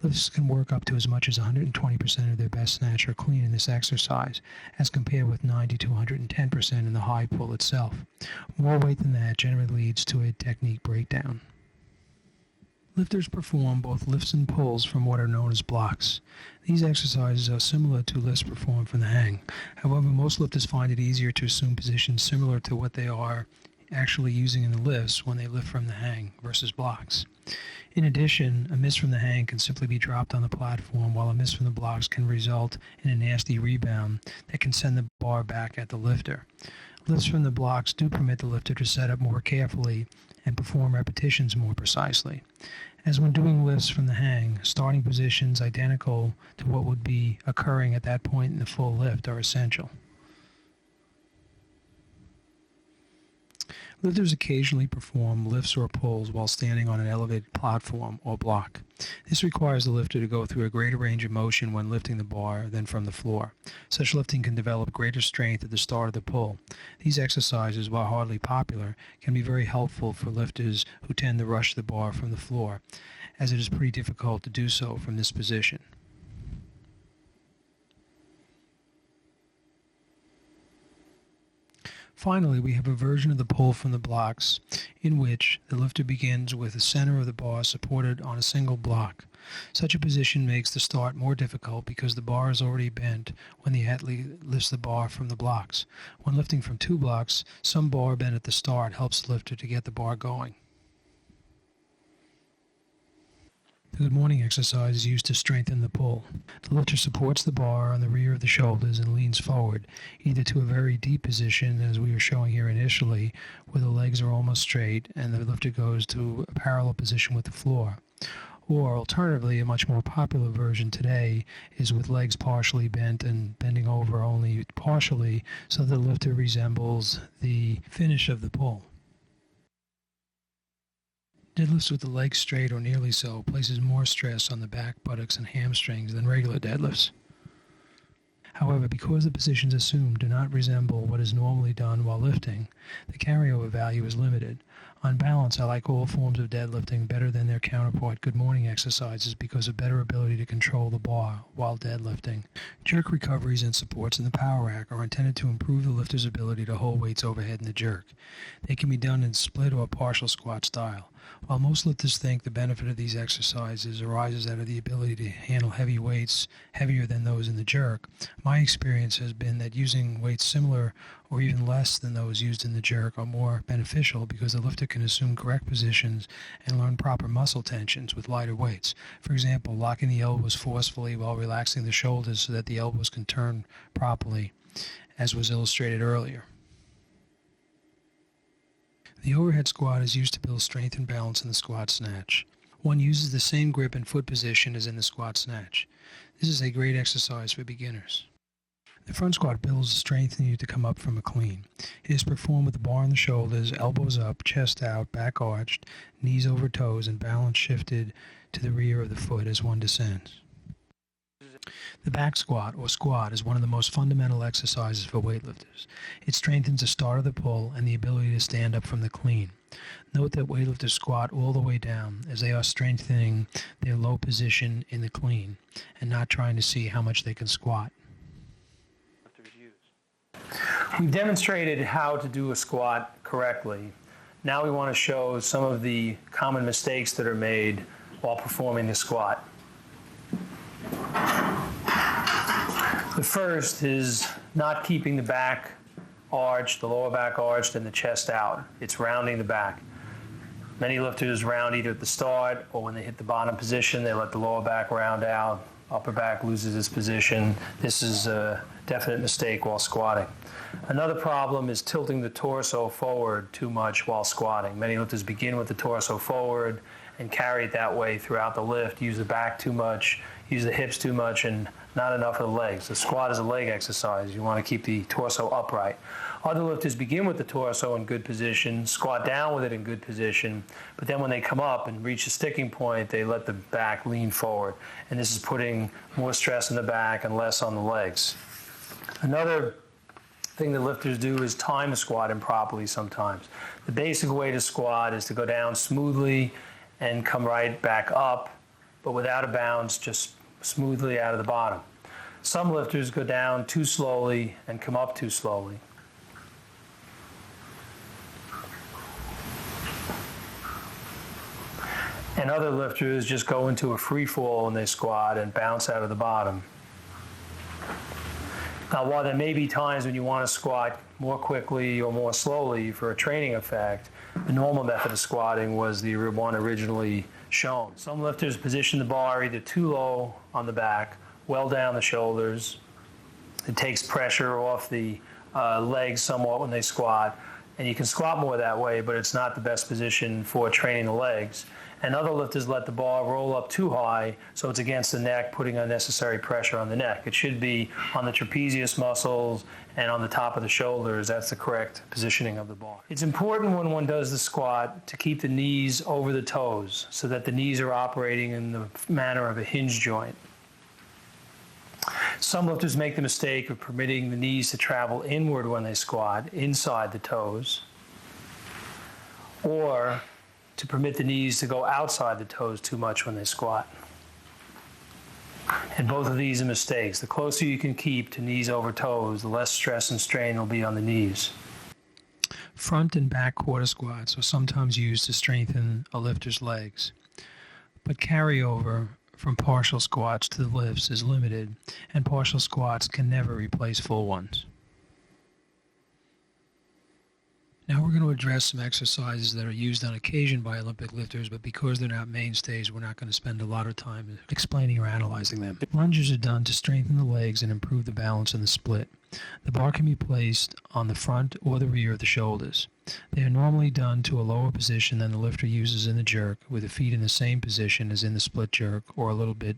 Lifters can work up to as much as 120% of their best snatch or clean in this exercise, as compared with 90 to 110% in the high pull itself. More weight than that generally leads to a technique breakdown. Lifters perform both lifts and pulls from what are known as blocks. These exercises are similar to lifts performed from the hang. However, most lifters find it easier to assume positions similar to what they are actually using in the lifts when they lift from the hang versus blocks. In addition, a miss from the hang can simply be dropped on the platform, while a miss from the blocks can result in a nasty rebound that can send the bar back at the lifter. Lifts from the blocks do permit the lifter to set up more carefully and perform repetitions more precisely. As when doing lifts from the hang, starting positions identical to what would be occurring at that point in the full lift are essential. Lifters occasionally perform lifts or pulls while standing on an elevated platform or block. This requires the lifter to go through a greater range of motion when lifting the bar than from the floor. Such lifting can develop greater strength at the start of the pull. These exercises, while hardly popular, can be very helpful for lifters who tend to rush the bar from the floor, as it is pretty difficult to do so from this position. Finally, we have a version of the pull from the blocks in which the lifter begins with the center of the bar supported on a single block. Such a position makes the start more difficult because the bar is already bent when the athlete lifts the bar from the blocks. When lifting from 2 blocks, some bar bend at the start helps the lifter to get the bar going. The good morning exercise is used to strengthen the pull. The lifter supports the bar on the rear of the shoulders and leans forward, either to a very deep position, as we were showing here initially, where the legs are almost straight and the lifter goes to a parallel position with the floor. Or alternatively, a much more popular version today is with legs partially bent and bending over only partially, so the lifter resembles the finish of the pull. Deadlifts with the legs straight or nearly so places more stress on the back, buttocks, and hamstrings than regular deadlifts. However, because the positions assumed do not resemble what is normally done while lifting, the carryover value is limited. On balance, I like all forms of deadlifting better than their counterpart good morning exercises because of better ability to control the bar while deadlifting. Jerk recoveries and supports in the power rack are intended to improve the lifter's ability to hold weights overhead in the jerk. They can be done in split or partial squat style. While most lifters think the benefit of these exercises arises out of the ability to handle heavy weights heavier than those in the jerk, my experience has been that using weights similar or even less than those used in the jerk are more beneficial because the lifter can assume correct positions and learn proper muscle tensions with lighter weights. For example, locking the elbows forcefully while relaxing the shoulders so that the elbows can turn properly, as was illustrated earlier. The overhead squat is used to build strength and balance in the squat snatch. One uses the same grip and foot position as in the squat snatch. This is a great exercise for beginners. The front squat builds strength in you to come up from a clean. It is performed with the bar on the shoulders, elbows up, chest out, back arched, knees over toes, and balance shifted to the rear of the foot as one descends. The back squat, or squat, is one of the most fundamental exercises for weightlifters. It strengthens the start of the pull and the ability to stand up from the clean. Note that weightlifters squat all the way down as they are strengthening their low position in the clean and not trying to see how much they can squat. We've demonstrated how to do a squat correctly. Now we want to show some of the common mistakes that are made while performing the squat. The first is not keeping the back arched, the lower back arched, and the chest out. It's rounding the back. Many lifters round either at the start or when they hit the bottom position, they let the lower back round out. Upper back loses its position. This is a definite mistake while squatting. Another problem is tilting the torso forward too much while squatting. Many lifters begin with the torso forward and carry it that way throughout the lift, use the back too much, use the hips too much, and not enough of the legs. The squat is a leg exercise. You want to keep the torso upright. Other lifters begin with the torso in good position, squat down with it in good position, but then when they come up and reach a sticking point, they let the back lean forward. And this is putting more stress on the back and less on the legs. Another thing that lifters do is time the squat improperly sometimes. The basic way to squat is to go down smoothly and come right back up, but without a bounce, just smoothly out of the bottom. Some lifters go down too slowly and come up too slowly. And other lifters just go into a free fall when they squat and bounce out of the bottom. Now, while there may be times when you want to squat more quickly or more slowly for a training effect, the normal method of squatting was the one originally shown. Some lifters position the bar either too low on the back, well down the shoulders. It takes pressure off the legs somewhat when they squat, and you can squat more that way, but it's not the best position for training the legs. And other lifters let the bar roll up too high, so it's against the neck, putting unnecessary pressure on the neck. It should be on the trapezius muscles and on the top of the shoulders. That's the correct positioning of the bar. It's important when one does the squat to keep the knees over the toes so that the knees are operating in the manner of a hinge joint. Some lifters make the mistake of permitting the knees to travel inward when they squat, inside the toes, or to permit the knees to go outside the toes too much when they squat. And both of these are mistakes. The closer you can keep to knees over toes, the less stress and strain will be on the knees. Front and back quarter squats are sometimes used to strengthen a lifter's legs, but carryover from partial squats to the lifts is limited, and partial squats can never replace full ones. Now we're going to address some exercises that are used on occasion by Olympic lifters, but because they're not mainstays, we're not going to spend a lot of time explaining or analyzing them. Lunges are done to strengthen the legs and improve the balance in the split. The bar can be placed on the front or the rear of the shoulders. They are normally done to a lower position than the lifter uses in the jerk, with the feet in the same position as in the split jerk, or a little bit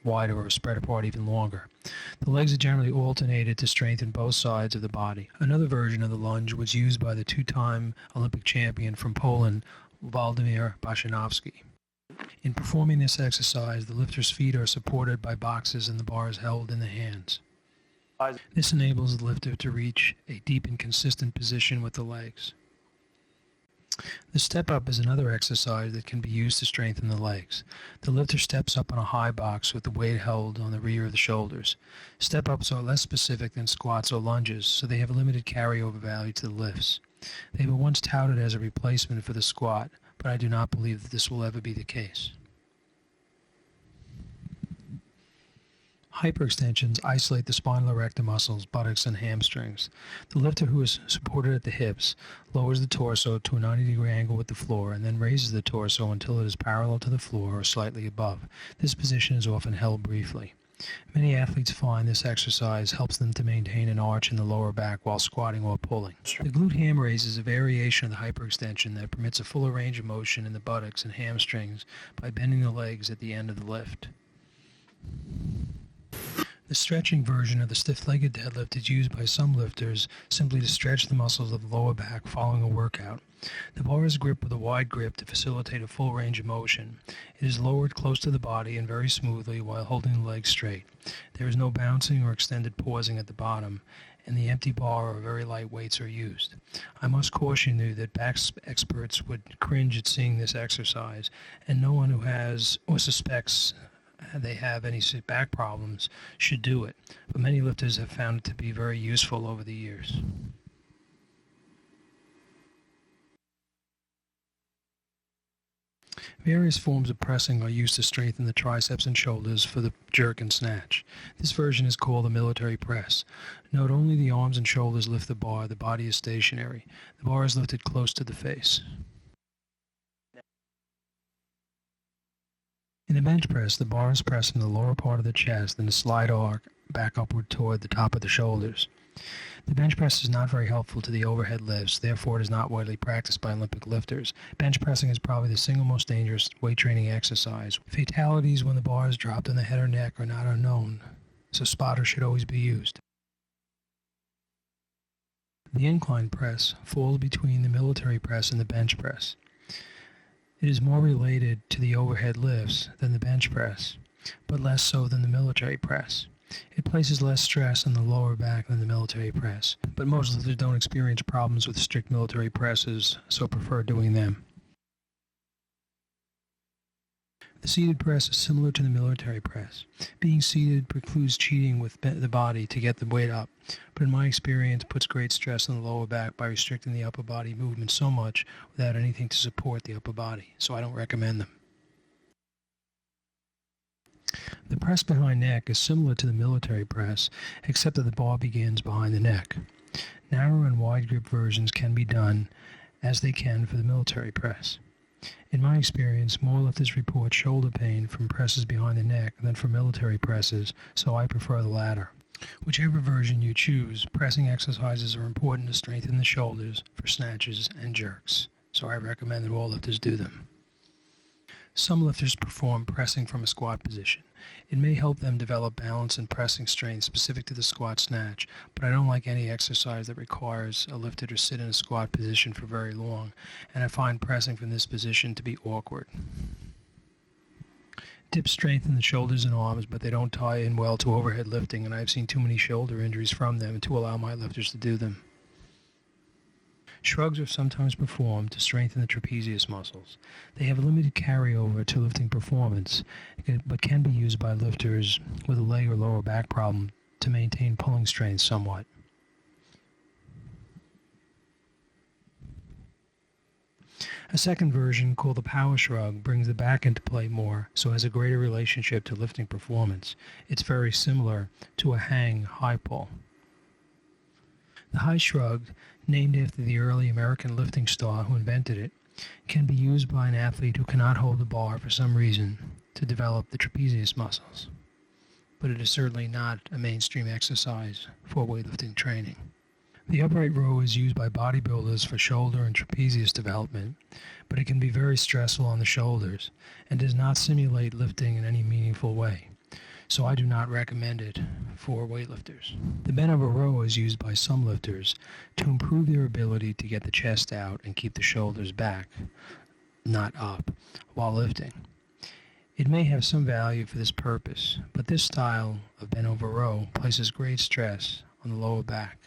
wider or spread apart even longer. The legs are generally alternated to strengthen both sides of the body. Another version of the lunge was used by the two-time Olympic champion from Poland, Waldemar Bashanowski. In performing this exercise, the lifter's feet are supported by boxes and the bar is held in the hands. This enables the lifter to reach a deep and consistent position with the legs. The step up is another exercise that can be used to strengthen the legs. The lifter steps up on a high box with the weight held on the rear of the shoulders. Step ups are less specific than squats or lunges, so they have a limited carryover value to the lifts. They were once touted as a replacement for the squat, but I do not believe that this will ever be the case. Hyperextensions isolate the spinal erector muscles, buttocks, and hamstrings. The lifter, who is supported at the hips, lowers the torso to a 90-degree angle with the floor and then raises the torso until it is parallel to the floor or slightly above. This position is often held briefly. Many athletes find this exercise helps them to maintain an arch in the lower back while squatting or pulling. The glute ham raise is a variation of the hyperextension that permits a fuller range of motion in the buttocks and hamstrings by bending the legs at the end of the lift. The stretching version of the stiff-legged deadlift is used by some lifters simply to stretch the muscles of the lower back following a workout. The bar is gripped with a wide grip to facilitate a full range of motion. It is lowered close to the body and very smoothly while holding the legs straight. There is no bouncing or extended pausing at the bottom, and the empty bar or very light weights are used. I must caution you that back experts would cringe at seeing this exercise, and no one who has or suspects they have any back problems should do it, but many lifters have found it to be very useful over the years. Various forms of pressing are used to strengthen the triceps and shoulders for the jerk and snatch. This version is called the military press. Note only the arms and shoulders lift the bar, the body is stationary. The bar is lifted close to the face. In the bench press, the bar is pressed in the lower part of the chest and the slide arc back upward toward the top of the shoulders. The bench press is not very helpful to the overhead lifts, therefore it is not widely practiced by Olympic lifters. Bench pressing is probably the single most dangerous weight training exercise. Fatalities when the bar is dropped on the head or neck are not unknown, so spotters should always be used. The incline press falls between the military press and the bench press. It is more related to the overhead lifts than the bench press, but less so than the military press. It places less stress on the lower back than the military press, but most lifters don't experience problems with strict military presses, so prefer doing them. The seated press is similar to the military press. Being seated precludes cheating with the body to get the weight up, but in my experience puts great stress on the lower back by restricting the upper body movement so much without anything to support the upper body, so I don't recommend them. The press behind neck is similar to the military press, except that the bar begins behind the neck. Narrow and wide grip versions can be done as they can for the military press. In my experience, more lifters report shoulder pain from presses behind the neck than from military presses, so I prefer the latter. Whichever version you choose, pressing exercises are important to strengthen the shoulders for snatches and jerks, so I recommend that all lifters do them. Some lifters perform pressing from a squat position. It may help them develop balance and pressing strength specific to the squat snatch, but I don't like any exercise that requires a lifter to sit in a squat position for very long, and I find pressing from this position to be awkward. Dips strengthen the shoulders and arms, but they don't tie in well to overhead lifting, and I've seen too many shoulder injuries from them to allow my lifters to do them. Shrugs are sometimes performed to strengthen the trapezius muscles. They have a limited carryover to lifting performance, but can be used by lifters with a leg or lower back problem to maintain pulling strength somewhat. A second version, called the power shrug, brings the back into play more, so has a greater relationship to lifting performance. It's very similar to a hang high pull. The high shrug, named after the early American lifting star who invented it, can be used by an athlete who cannot hold the bar for some reason to develop the trapezius muscles. But it is certainly not a mainstream exercise for weightlifting training. The upright row is used by bodybuilders for shoulder and trapezius development, but it can be very stressful on the shoulders and does not simulate lifting in any meaningful way, so I do not recommend it for weightlifters. The bent over row is used by some lifters to improve their ability to get the chest out and keep the shoulders back, not up, while lifting. It may have some value for this purpose, but this style of bent over row places great stress on the lower back.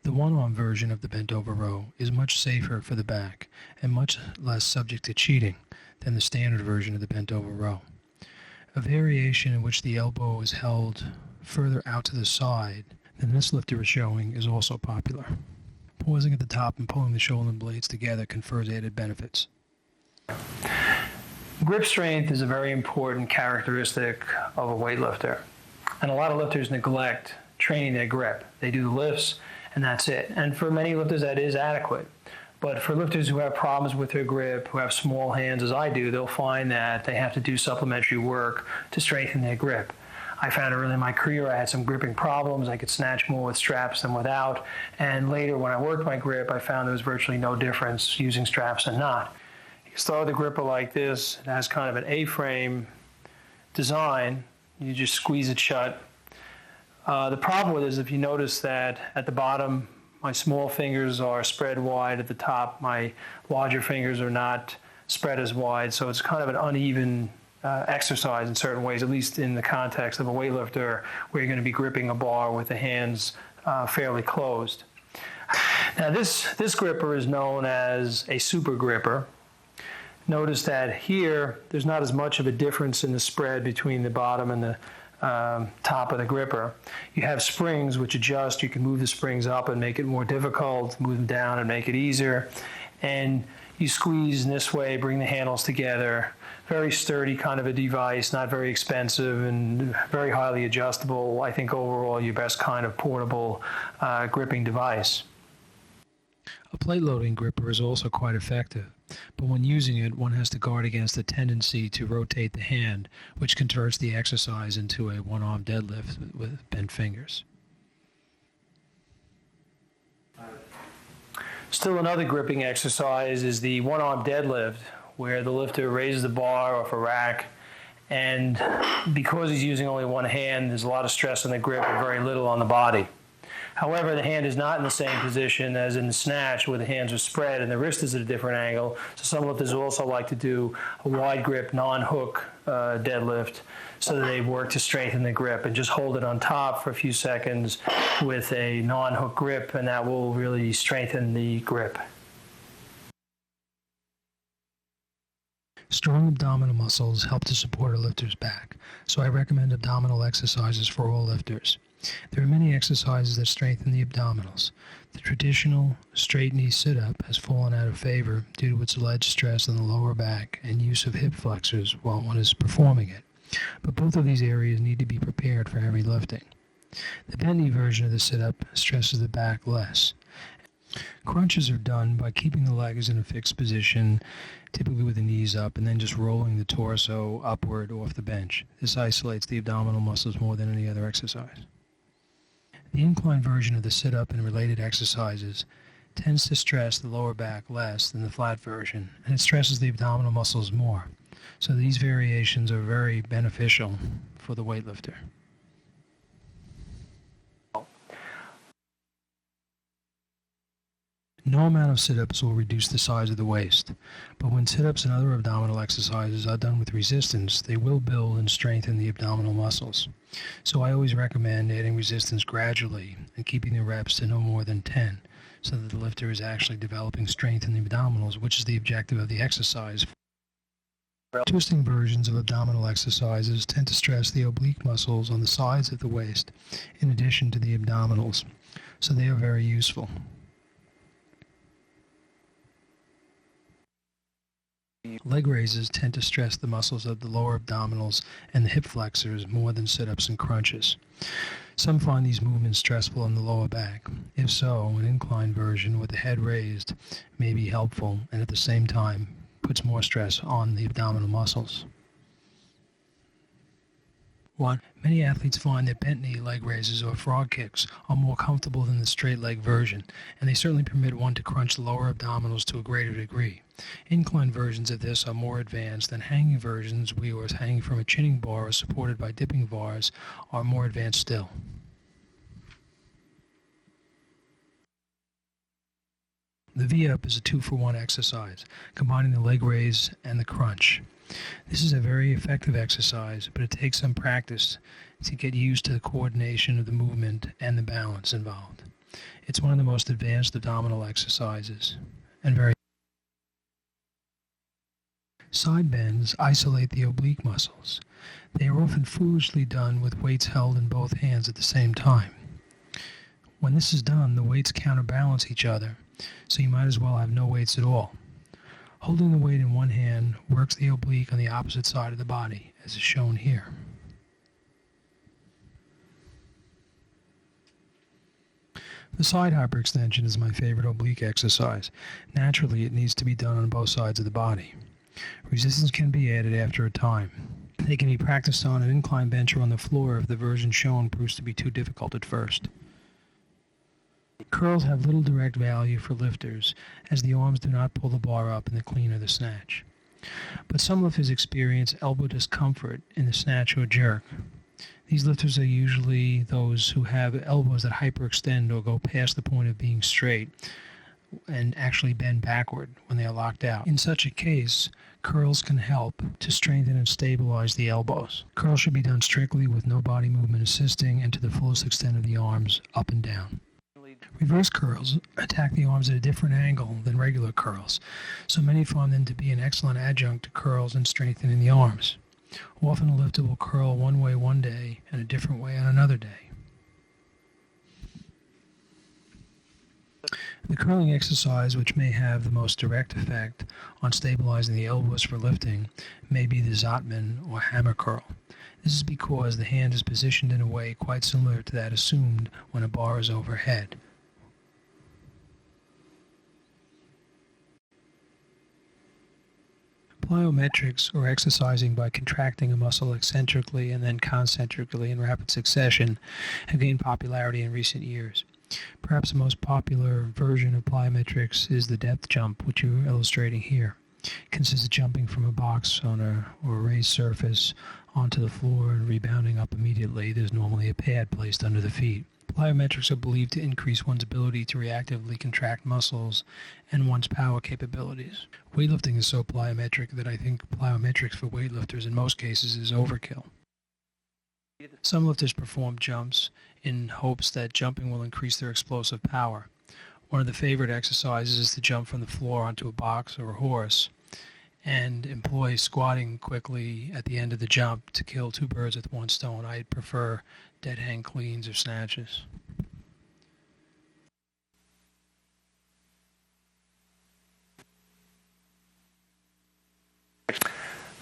The one-arm version of the bent over row is much safer for the back and much less subject to cheating than the standard version of the bent over row. A variation in which the elbow is held further out to the side than this lifter is showing is also popular. Pausing at the top and pulling the shoulder blades together confers added benefits. Grip strength is a very important characteristic of a weightlifter, and a lot of lifters neglect training their grip. They do the lifts and that's it. And for many lifters that is adequate. But for lifters who have problems with their grip, who have small hands as I do, they'll find that they have to do supplementary work to strengthen their grip. I found early in my career I had some gripping problems. I could snatch more with straps than without. And later when I worked my grip, I found there was virtually no difference using straps and not. You can start with a gripper like this. It has kind of an A-frame design, You just squeeze it shut. The problem with it is if you notice that at the bottom, my small fingers are spread wide. At the top, my larger fingers are not spread as wide. So it's kind of an uneven exercise in certain ways, at least in the context of a weightlifter where you're going to be gripping a bar with the hands fairly closed. Now this gripper is known as a super gripper. Notice that here there's not as much of a difference in the spread between the bottom and the top of the gripper. You have springs which adjust. You can move the springs up and make it more difficult, move them down and make it easier. And you squeeze in this way, bring the handles together. Very sturdy kind of a device, not very expensive and very highly adjustable. I think overall your best kind of portable gripping device. A plate loading gripper is also quite effective, but when using it, one has to guard against the tendency to rotate the hand, which converts the exercise into a one-arm deadlift with bent fingers. Still another gripping exercise is the one-arm deadlift, where the lifter raises the bar off a rack, and because he's using only one hand, there's a lot of stress on the grip and very little on the body. However, the hand is not in the same position as in the snatch where the hands are spread and the wrist is at a different angle. So some lifters also like to do a wide grip, non-hook deadlift so that they work to strengthen the grip and just hold it on top for a few seconds with a non-hook grip, and that will really strengthen the grip. Strong abdominal muscles help to support a lifter's back, so I recommend abdominal exercises for all lifters. There are many exercises that strengthen the abdominals. The traditional straight knee sit-up has fallen out of favor due to its alleged stress on the lower back and use of hip flexors while one is performing it. But both of these areas need to be prepared for heavy lifting. The bent knee version of the sit-up stresses the back less. Crunches are done by keeping the legs in a fixed position, typically with the knees up, and then just rolling the torso upward off the bench. This isolates the abdominal muscles more than any other exercise. The incline version of the sit-up and related exercises tends to stress the lower back less than the flat version, and it stresses the abdominal muscles more. So these variations are very beneficial for the weightlifter. No amount of sit-ups will reduce the size of the waist, but when sit-ups and other abdominal exercises are done with resistance, they will build and strengthen the abdominal muscles. So I always recommend adding resistance gradually and keeping the reps to no more than 10, so that the lifter is actually developing strength in the abdominals, which is the objective of the exercise. Twisting versions of abdominal exercises tend to stress the oblique muscles on the sides of the waist, in addition to the abdominals, so they are very useful. Leg raises tend to stress the muscles of the lower abdominals and the hip flexors more than sit-ups and crunches. Some find these movements stressful on the lower back. If so, an incline version with the head raised may be helpful and at the same time puts more stress on the abdominal muscles. 1. Many athletes find that bent knee leg raises or frog kicks are more comfortable than the straight leg version, and they certainly permit one to crunch the lower abdominals to a greater degree. Incline versions of this are more advanced, and hanging versions, where you are hanging from a chinning bar or supported by dipping bars, are more advanced still. The V-up is a 2-for-1 exercise, combining the leg raise and the crunch. This is a very effective exercise, but it takes some practice to get used to the coordination of the movement and the balance involved. It's one of the most advanced abdominal exercises, and very. Side bends isolate the oblique muscles. They are often foolishly done with weights held in both hands at the same time. When this is done, the weights counterbalance each other, so you might as well have no weights at all. Holding the weight in one hand works the oblique on the opposite side of the body, as is shown here. The side hyperextension is my favorite oblique exercise. Naturally, it needs to be done on both sides of the body. Resistance can be added after a time. They can be practiced on an incline bench or on the floor if the version shown proves to be too difficult at first. Curls have little direct value for lifters, as the arms do not pull the bar up in the clean or the snatch. But some lifters experience elbow discomfort in the snatch or jerk. These lifters are usually those who have elbows that hyperextend or go past the point of being straight and actually bend backward when they are locked out. In such a case, curls can help to strengthen and stabilize the elbows. Curls should be done strictly with no body movement assisting and to the fullest extent of the arms up and down. Reverse curls attack the arms at a different angle than regular curls, so many find them to be an excellent adjunct to curls and strengthening the arms. Often a lifter will curl one way one day and a different way on another day. The curling exercise which may have the most direct effect on stabilizing the elbows for lifting may be the Zotman or hammer curl. This is because the hand is positioned in a way quite similar to that assumed when a bar is overhead. Plyometrics, or exercising by contracting a muscle eccentrically and then concentrically in rapid succession, have gained popularity in recent years. Perhaps the most popular version of plyometrics is the depth jump, which you're illustrating here. It consists of jumping from a box on a raised surface onto the floor and rebounding up immediately. There's normally a pad placed under the feet. Plyometrics are believed to increase one's ability to reactively contract muscles and one's power capabilities. Weightlifting is so plyometric that I think plyometrics for weightlifters in most cases is overkill. Some lifters perform jumps in hopes that jumping will increase their explosive power. One of the favorite exercises is to jump from the floor onto a box or a horse and employ squatting quickly at the end of the jump to kill two birds with one stone. I prefer dead hang cleans or snatches.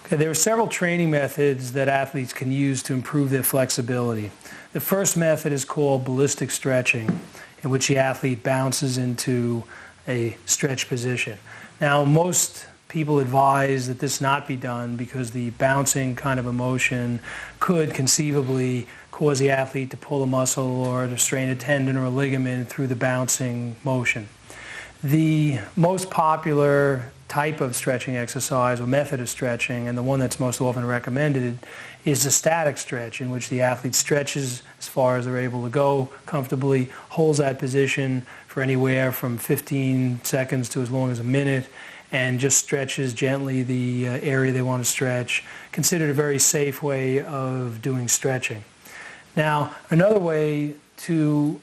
Okay, there are several training methods that athletes can use to improve their flexibility. The first method is called ballistic stretching, in which the athlete bounces into a stretch position. Now, most people advise that this not be done because the bouncing kind of a motion could conceivably cause the athlete to pull a muscle or to strain a tendon or a ligament through the bouncing motion. The most popular type of stretching exercise or method of stretching, and the one that's most often recommended, is the static stretch, in which the athlete stretches as far as they're able to go comfortably, holds that position for anywhere from 15 seconds to as long as a minute, and just stretches gently the area they want to stretch. Considered a very safe way of doing stretching. Now, another way to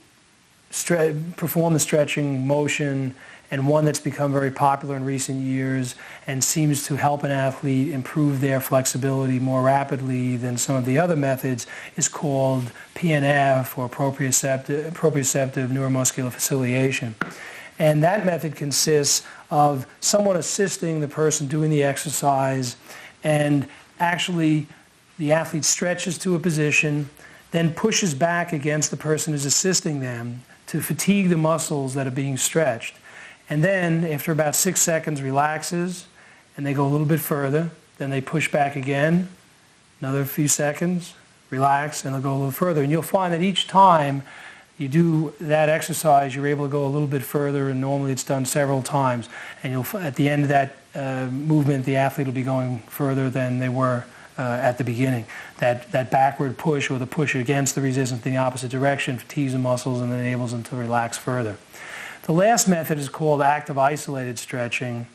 perform the stretching motion, and one that's become very popular in recent years and seems to help an athlete improve their flexibility more rapidly than some of the other methods, is called PNF, or proprioceptive neuromuscular facilitation. And that method consists of someone assisting the person doing the exercise, and actually the athlete stretches to a position, then pushes back against the person who's assisting them to fatigue the muscles that are being stretched. And then, after about 6 seconds, relaxes, and they go a little bit further. Then they push back again, another few seconds, relax, and they'll go a little further. And you'll find that each time you do that exercise, you're able to go a little bit further, and normally it's done several times. And at the end of that movement, the athlete will be going further than they were at the beginning. That backward push, or the push against the resistance in the opposite direction, fatigues the muscles and enables them to relax further. The last method is called active isolated stretching.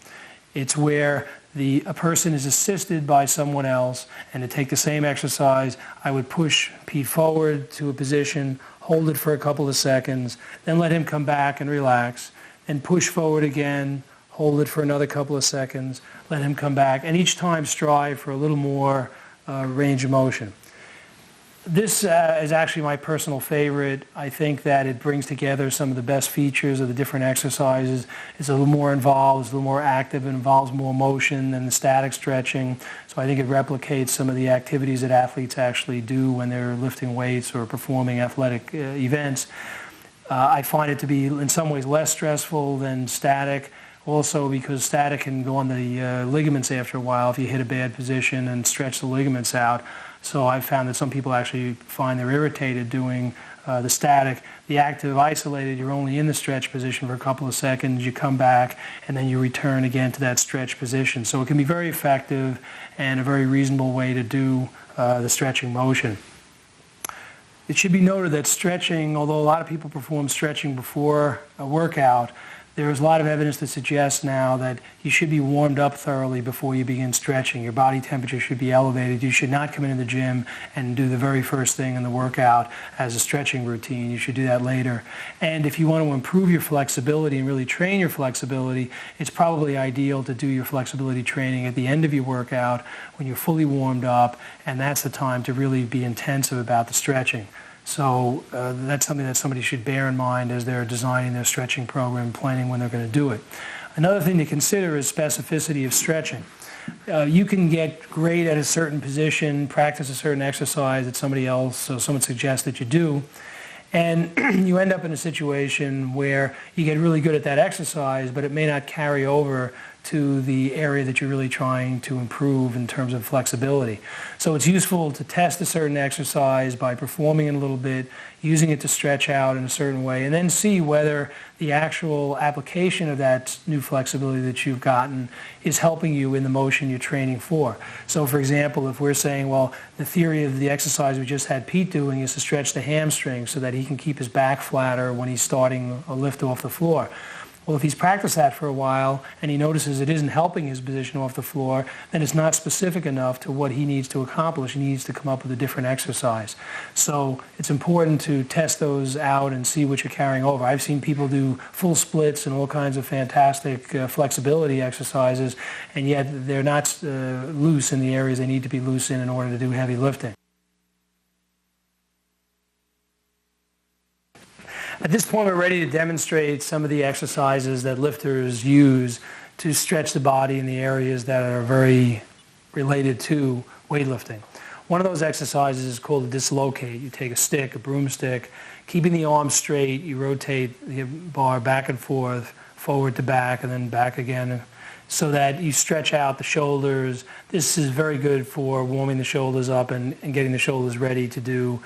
It's where a person is assisted by someone else, and to take the same exercise, I would push Pete forward to a position, hold it for a couple of seconds, then let him come back and relax, then push forward again, hold it for another couple of seconds, let him come back, and each time strive for a little more range of motion. This is actually my personal favorite. I think that it brings together some of the best features of the different exercises. It's a little more involved, it's a little more active, it involves more motion than the static stretching. So I think it replicates some of the activities that athletes actually do when they're lifting weights or performing athletic events. I find it to be in some ways less stressful than static. Also, because static can go on the ligaments after a while if you hit a bad position and stretch the ligaments out. So I found that some people actually find they're irritated doing the static. The active isolated, you're only in the stretch position for a couple of seconds, you come back, and then you return again to that stretch position. So it can be very effective and a very reasonable way to do the stretching motion. It should be noted that stretching, although a lot of people perform stretching before a workout, there is a lot of evidence that suggests now that you should be warmed up thoroughly before you begin stretching. Your body temperature should be elevated. You should not come into the gym and do the very first thing in the workout as a stretching routine. You should do that later. And if you want to improve your flexibility and really train your flexibility, it's probably ideal to do your flexibility training at the end of your workout when you're fully warmed up, and that's the time to really be intensive about the stretching. So that's something that somebody should bear in mind as they're designing their stretching program, planning when they're going to do it. Another thing to consider is specificity of stretching. You can get great at a certain position, practice a certain exercise that somebody else, so someone suggests that you do, and you end up in a situation where you get really good at that exercise, but it may not carry over to the area that you're really trying to improve in terms of flexibility. So it's useful to test a certain exercise by performing it a little bit, using it to stretch out in a certain way, and then see whether the actual application of that new flexibility that you've gotten is helping you in the motion you're training for. So for example, if we're saying, well, the theory of the exercise we just had Pete doing is to stretch the hamstring so that he can keep his back flatter when he's starting a lift off the floor. Well, if he's practiced that for a while and he notices it isn't helping his position off the floor, then it's not specific enough to what he needs to accomplish. He needs to come up with a different exercise. So it's important to test those out and see what you're carrying over. I've seen people do full splits and all kinds of fantastic flexibility exercises, and yet they're not loose in the areas they need to be loose in order to do heavy lifting. At this point, we're ready to demonstrate some of the exercises that lifters use to stretch the body in the areas that are very related to weightlifting. One of those exercises is called a dislocate. You take a stick, a broomstick, keeping the arm straight, you rotate the bar back and forth, forward to back, and then back again, so that you stretch out the shoulders. This is very good for warming the shoulders up and getting the shoulders ready to do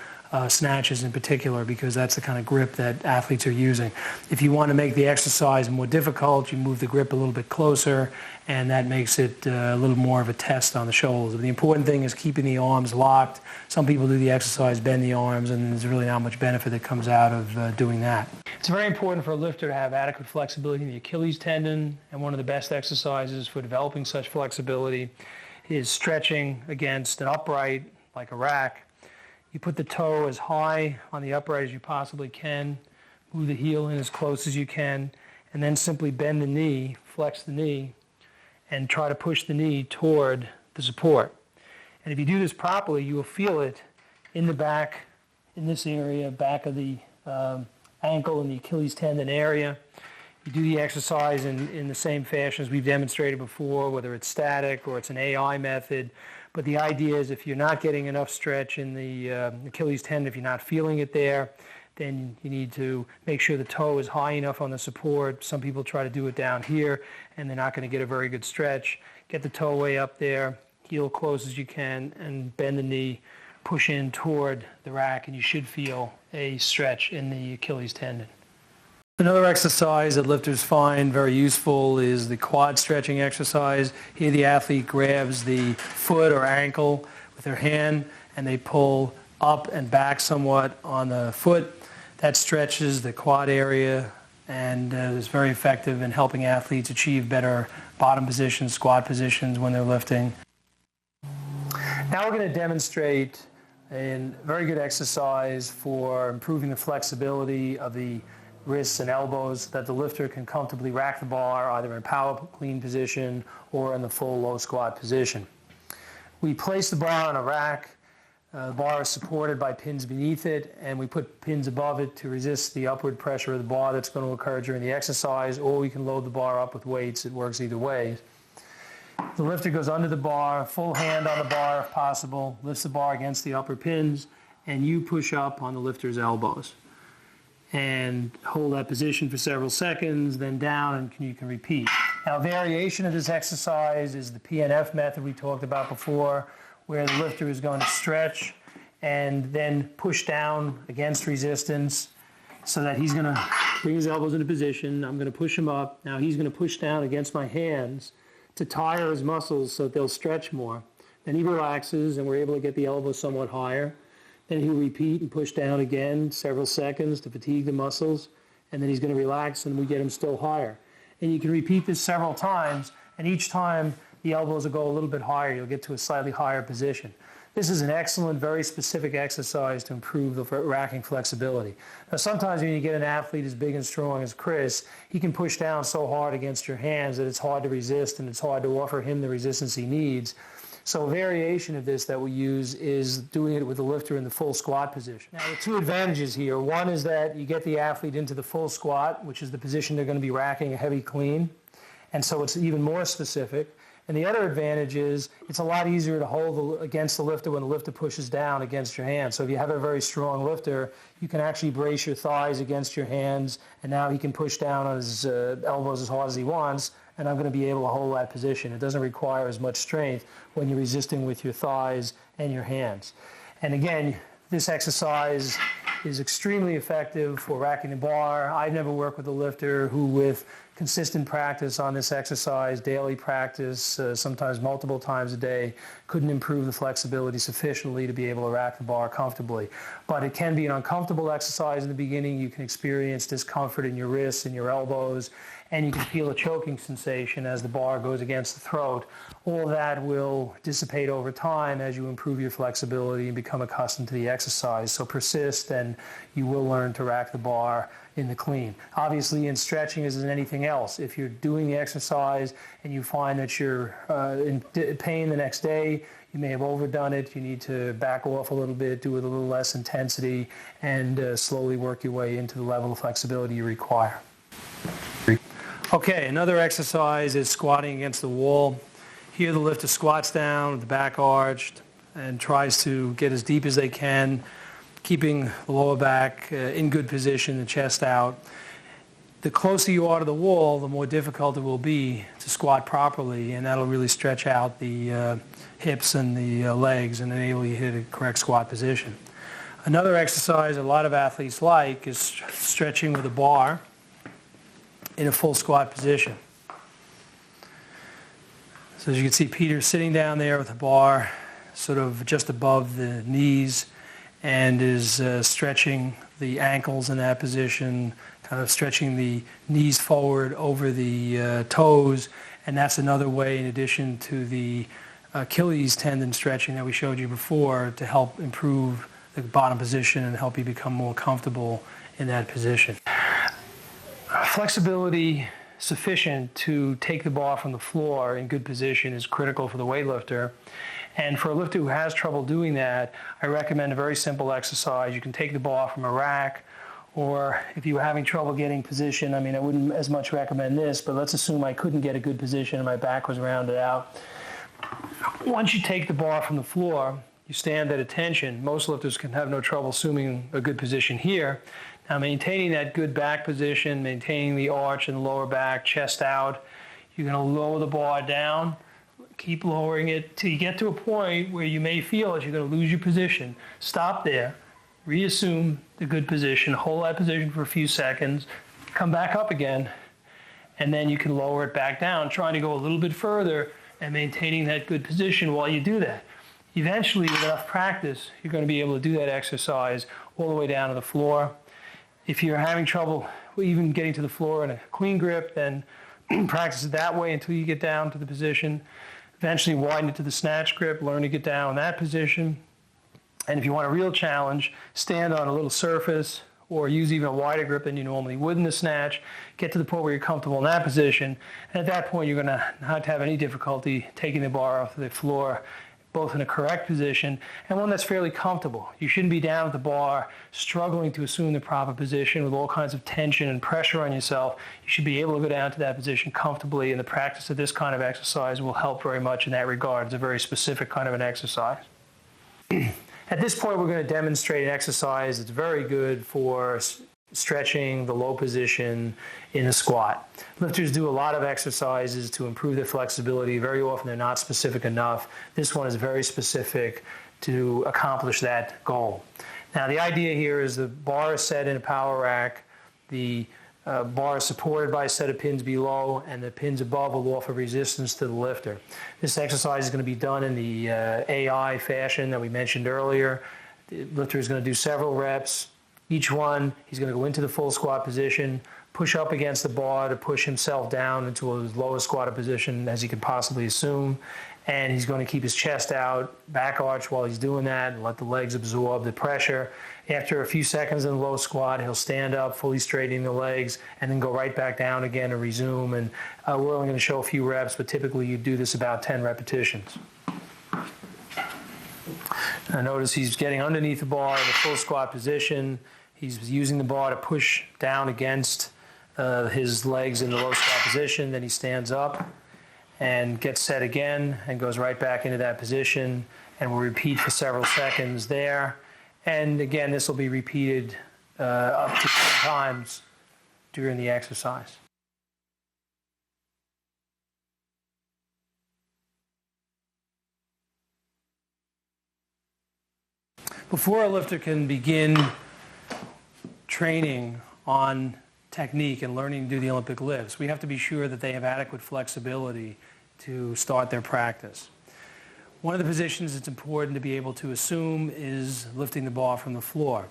snatches in particular, because that's the kind of grip that athletes are using. If you want to make the exercise more difficult, you move the grip a little bit closer, and that makes it a little more of a test on the shoulders. But the important thing is keeping the arms locked. Some people do the exercise, bend the arms, and there's really not much benefit that comes out of doing that. It's very important for a lifter to have adequate flexibility in the Achilles tendon, and one of the best exercises for developing such flexibility is stretching against an upright, like a rack. You put the toe as high on the upright as you possibly can, move the heel in as close as you can, and then simply bend the knee, flex the knee, and try to push the knee toward the support. And if you do this properly, you will feel it in the back, in this area, back of the ankle and the Achilles tendon area. You do the exercise in the same fashion as we've demonstrated before, whether it's static or it's an AI method. But the idea is if you're not getting enough stretch in the Achilles tendon, if you're not feeling it there, then you need to make sure the toe is high enough on the support. Some people try to do it down here, and they're not going to get a very good stretch. Get the toe way up there, heel close as you can, and bend the knee, push in toward the rack, and you should feel a stretch in the Achilles tendon. Another exercise that lifters find very useful is the quad stretching exercise. Here the athlete grabs the foot or ankle with their hand and they pull up and back somewhat on the foot. That stretches the quad area and is very effective in helping athletes achieve better bottom positions, squat positions when they're lifting. Now we're going to demonstrate a very good exercise for improving the flexibility of the wrists and elbows, that the lifter can comfortably rack the bar either in a power clean position or in the full low squat position. We place the bar on a rack. The bar is supported by pins beneath it, and we put pins above it to resist the upward pressure of the bar that's going to occur during the exercise, or we can load the bar up with weights. It works either way. The lifter goes under the bar, full hand on the bar if possible, lifts the bar against the upper pins, and you push up on the lifter's elbows. And hold that position for several seconds, then down, and you can repeat. Now, a variation of this exercise is the PNF method we talked about before, where the lifter is going to stretch and then push down against resistance so that he's going to bring his elbows into position. I'm going to push him up. Now he's going to push down against my hands to tire his muscles so that they'll stretch more. Then he relaxes, and we're able to get the elbows somewhat higher. Then he'll repeat and push down again several seconds to fatigue the muscles, and then he's going to relax and we get him still higher. And you can repeat this several times, and each time the elbows will go a little bit higher. You'll get to a slightly higher position. This is an excellent, very specific exercise to improve the racking flexibility. Now, sometimes when you get an athlete as big and strong as Chris, he can push down so hard against your hands that it's hard to resist and it's hard to offer him the resistance he needs. So a variation of this that we use is doing it with the lifter in the full squat position. Now, the two advantages here. One is that you get the athlete into the full squat, which is the position they're going to be racking a heavy clean. And so it's even more specific. And the other advantage is it's a lot easier to hold against the lifter when the lifter pushes down against your hands. So if you have a very strong lifter, you can actually brace your thighs against your hands, and now he can push down on his elbows as hard as he wants, and I'm going to be able to hold that position. It doesn't require as much strength when you're resisting with your thighs and your hands. And again, this exercise is extremely effective for racking the bar. I've never worked with a lifter who, with consistent practice on this exercise, daily practice, sometimes multiple times a day, couldn't improve the flexibility sufficiently to be able to rack the bar comfortably. But it can be an uncomfortable exercise in the beginning. You can experience discomfort in your wrists and your elbows, and you can feel a choking sensation as the bar goes against the throat. All of that will dissipate over time as you improve your flexibility and become accustomed to the exercise. So persist, and you will learn to rack the bar in the clean. Obviously, in stretching as in anything else, if you're doing the exercise and you find that you're in pain the next day, you may have overdone it, you need to back off a little bit, do it with a little less intensity, and slowly work your way into the level of flexibility you require. Okay, another exercise is squatting against the wall. Here the lifter squats down with the back arched and tries to get as deep as they can, keeping the lower back in good position, the chest out. The closer you are to the wall, the more difficult it will be to squat properly, and that'll really stretch out the hips and the legs and enable you to hit a correct squat position. Another exercise a lot of athletes like is stretching with a bar in a full squat position. So as you can see, Peter sitting down there with the bar sort of just above the knees, and is stretching the ankles in that position, kind of stretching the knees forward over the toes, and that's another way, in addition to the Achilles tendon stretching that we showed you before, to help improve the bottom position and help you become more comfortable in that position. Flexibility sufficient to take the bar from the floor in good position is critical for the weightlifter. And for a lifter who has trouble doing that, I recommend a very simple exercise. You can take the bar from a rack, or if you were having trouble getting position, I wouldn't as much recommend this, but let's assume I couldn't get a good position and my back was rounded out. Once you take the bar from the floor, you stand at attention. Most lifters can have no trouble assuming a good position here. Now, maintaining that good back position, maintaining the arch in the lower back, chest out, you're going to lower the bar down. Keep lowering it till you get to a point where you may feel that you're going to lose your position. Stop there, reassume the good position, hold that position for a few seconds, come back up again, and then you can lower it back down, trying to go a little bit further and maintaining that good position while you do that. Eventually, with enough practice, you're going to be able to do that exercise all the way down to the floor. If you're having trouble even getting to the floor in a clean grip, then practice it that way until you get down to the position. Eventually widen it to the snatch grip, learn to get down in that position. And if you want a real challenge, stand on a little surface or use even a wider grip than you normally would in the snatch. Get to the point where you're comfortable in that position. And at that point, you're going to not have any difficulty taking the bar off the floor, both in a correct position and one that's fairly comfortable. You shouldn't be down at the bar struggling to assume the proper position with all kinds of tension and pressure on yourself. You should be able to go down to that position comfortably, and the practice of this kind of exercise will help very much in that regard. It's a very specific kind of an exercise. At this point, we're going to demonstrate an exercise that's very good for stretching the low position in a squat. Lifters do a lot of exercises to improve their flexibility. Very often they're not specific enough. This one is very specific to accomplish that goal. Now, the idea here is the bar is set in a power rack. The bar is supported by a set of pins below, and the pins above will offer resistance to the lifter. This exercise is going to be done in the AI fashion that we mentioned earlier. The lifter is going to do several reps. Each one, he's going to go into the full squat position, push up against the bar to push himself down into as low a squatted position as he can possibly assume. And he's going to keep his chest out, back arch while he's doing that, and let the legs absorb the pressure. After a few seconds in the low squat, he'll stand up, fully straightening the legs, and then go right back down again and resume. And we're only going to show a few reps, but typically you do this about 10 repetitions. Now notice he's getting underneath the bar in the full squat position. He's using the bar to push down against his legs in the low squat position. Then he stands up and gets set again and goes right back into that position, and we'll repeat for several seconds there. And again, this will be repeated up to 10 times during the exercise. Before a lifter can begin training on technique and learning to do the Olympic lifts, we have to be sure that they have adequate flexibility to start their practice. One of the positions it's important to be able to assume is lifting the bar from the floor.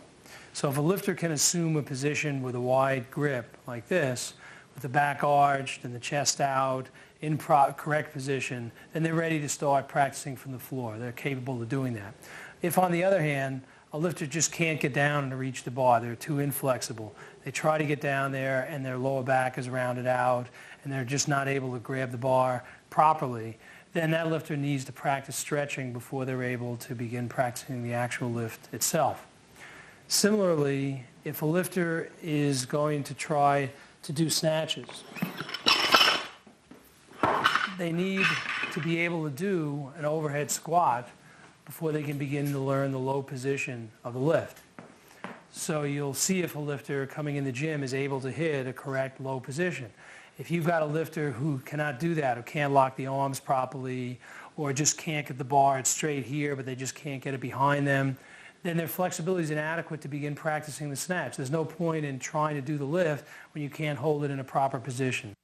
So if a lifter can assume a position with a wide grip like this, with the back arched and the chest out, in correct position, then they're ready to start practicing from the floor. They're capable of doing that. If, on the other hand, a lifter just can't get down and reach the bar, they're too inflexible. They try to get down there and their lower back is rounded out and they're just not able to grab the bar properly, then that lifter needs to practice stretching before they're able to begin practicing the actual lift itself. Similarly, if a lifter is going to try to do snatches, they need to be able to do an overhead squat before they can begin to learn the low position of the lift. So you'll see if a lifter coming in the gym is able to hit a correct low position. If you've got a lifter who cannot do that, or can't lock the arms properly, or just can't get the bar, it's straight here, but they just can't get it behind them, then their flexibility is inadequate to begin practicing the snatch. There's no point in trying to do the lift when you can't hold it in a proper position.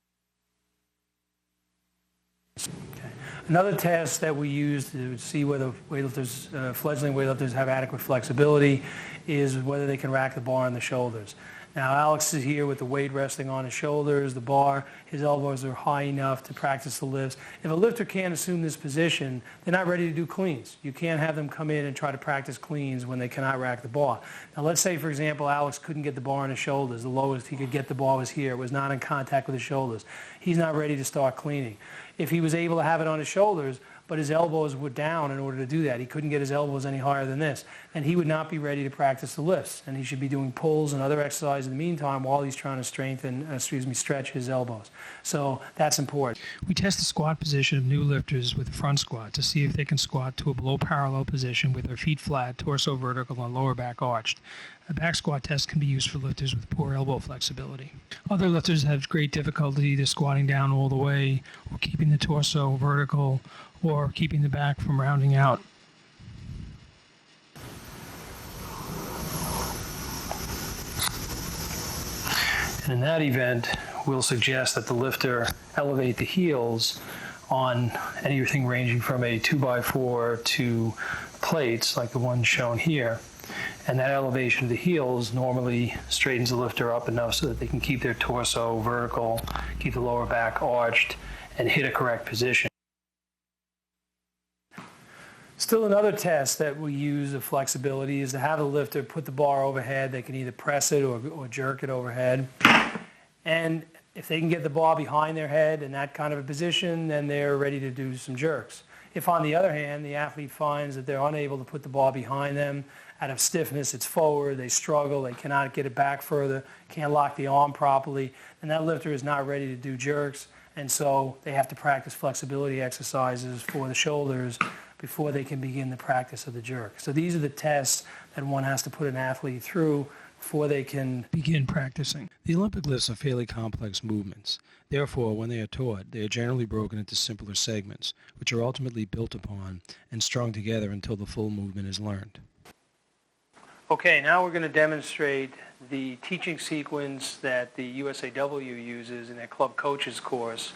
Okay. Another test that we use to see whether weightlifters, fledgling weightlifters have adequate flexibility is whether they can rack the bar on the shoulders. Now Alex is here with the weight resting on his shoulders, the bar, his elbows are high enough to practice the lifts. If a lifter can't assume this position, they're not ready to do cleans. You can't have them come in and try to practice cleans when they cannot rack the bar. Now let's say, for example, Alex couldn't get the bar on his shoulders. The lowest he could get the bar was here. It was not in contact with his shoulders. He's not ready to start cleaning. If he was able to have it on his shoulders, but his elbows were down in order to do that, he couldn't get his elbows any higher than this, and he would not be ready to practice the lifts, and he should be doing pulls and other exercises in the meantime while he's trying to stretch his elbows. So that's important. We test the squat position of new lifters with a front squat to see if they can squat to a below parallel position with their feet flat, torso vertical, and lower back arched. A back squat test can be used for lifters with poor elbow flexibility. Other lifters have great difficulty either squatting down all the way, or keeping the torso vertical, or keeping the back from rounding out. And in that event, we'll suggest that the lifter elevate the heels on anything ranging from a 2x4 to plates like the one shown here. And that elevation of the heels normally straightens the lifter up enough so that they can keep their torso vertical, keep the lower back arched, and hit a correct position. Still another test that we use of flexibility is to have the lifter put the bar overhead. They can either press it or jerk it overhead. And if they can get the bar behind their head in that kind of a position, then they're ready to do some jerks. If, on the other hand, the athlete finds that they're unable to put the bar behind them, out of stiffness, it's forward, they struggle, they cannot get it back further, can't lock the arm properly, and that lifter is not ready to do jerks, and so they have to practice flexibility exercises for the shoulders before they can begin the practice of the jerk. So these are the tests that one has to put an athlete through before they can begin practicing. The Olympic lifts are fairly complex movements. Therefore, when they are taught, they are generally broken into simpler segments, which are ultimately built upon and strung together until the full movement is learned. Okay, now we're going to demonstrate the teaching sequence that the USAW uses in their club coaches course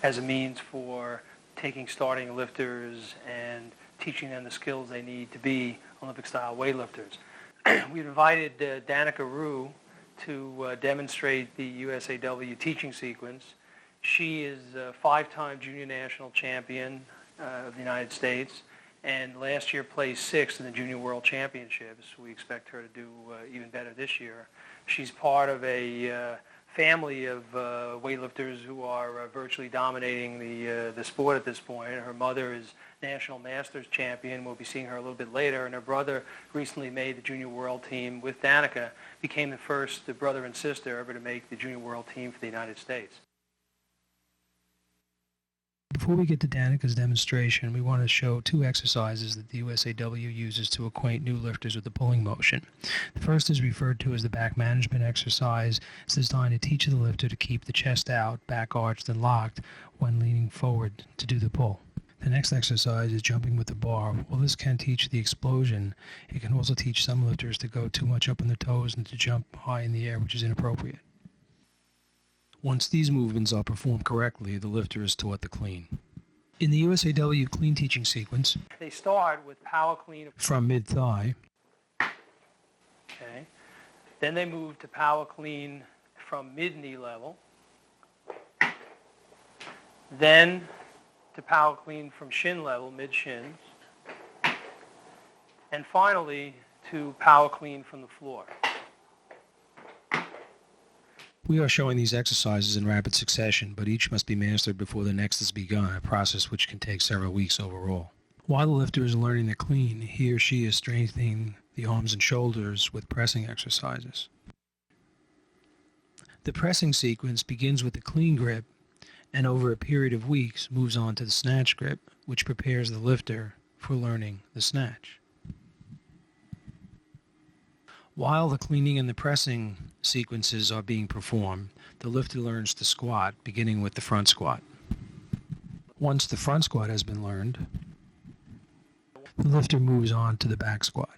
as a means for taking starting lifters and teaching them the skills they need to be Olympic-style weightlifters. We invited Danica Rue to demonstrate the USAW teaching sequence. She is a 5-time junior national champion of the United States, and last year placed 6th in the Junior World Championships. We expect her to do even better this year. She's part of a family of weightlifters who are virtually dominating the sport at this point. Her mother is National Masters champion. We'll be seeing her a little bit later. And her brother recently made the Junior World team with Danica, became the first brother and sister ever to make the Junior World team for the United States. Before we get to Danica's demonstration, we want to show 2 exercises that the USAW uses to acquaint new lifters with the pulling motion. The first is referred to as the back management exercise. It's designed to teach the lifter to keep the chest out, back arched, and locked when leaning forward to do the pull. The next exercise is jumping with the bar. While this can teach the explosion, it can also teach some lifters to go too much up on their toes and to jump high in the air, which is inappropriate. Once these movements are performed correctly, the lifter is taught the clean. In the USAW clean teaching sequence, they start with power clean from mid-thigh. Okay. Then they move to power clean from mid-knee level. Then to power clean from shin level, mid-shins. And finally to power clean from the floor. We are showing these exercises in rapid succession, but each must be mastered before the next is begun, a process which can take several weeks overall. While the lifter is learning the clean, he or she is strengthening the arms and shoulders with pressing exercises. The pressing sequence begins with the clean grip and over a period of weeks moves on to the snatch grip, which prepares the lifter for learning the snatch. While the cleaning and the pressing sequences are being performed, the lifter learns to squat, beginning with the front squat. Once the front squat has been learned, the lifter moves on to the back squat.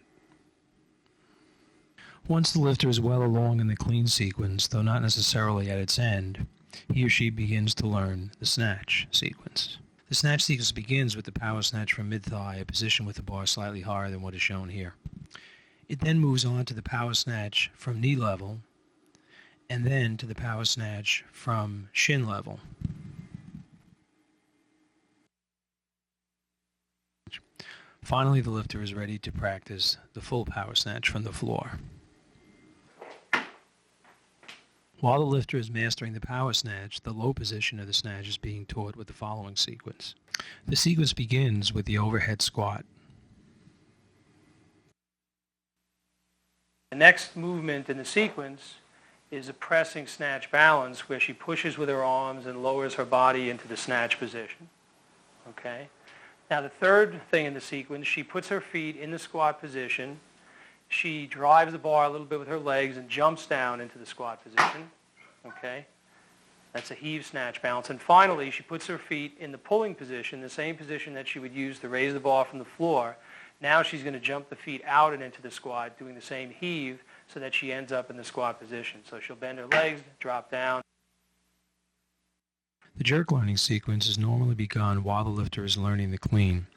Once the lifter is well along in the clean sequence, though not necessarily at its end, he or she begins to learn the snatch sequence. The snatch sequence begins with the power snatch from mid-thigh, a position with the bar slightly higher than what is shown here. It then moves on to the power snatch from knee level, and then to the power snatch from shin level. Finally, the lifter is ready to practice the full power snatch from the floor. While the lifter is mastering the power snatch, the low position of the snatch is being taught with the following sequence. The sequence begins with the overhead squat. The next movement in the sequence is a pressing snatch balance where she pushes with her arms and lowers her body into the snatch position. Okay? Now the third thing in the sequence, she puts her feet in the squat position. She drives the bar a little bit with her legs and jumps down into the squat position. Okay? That's a heave snatch balance. And finally, she puts her feet in the pulling position, the same position that she would use to raise the bar from the floor. Now she's going to jump the feet out and into the squat, doing the same heave so that she ends up in the squat position. So she'll bend her legs, drop down. The jerk learning sequence is normally begun while the lifter is learning the clean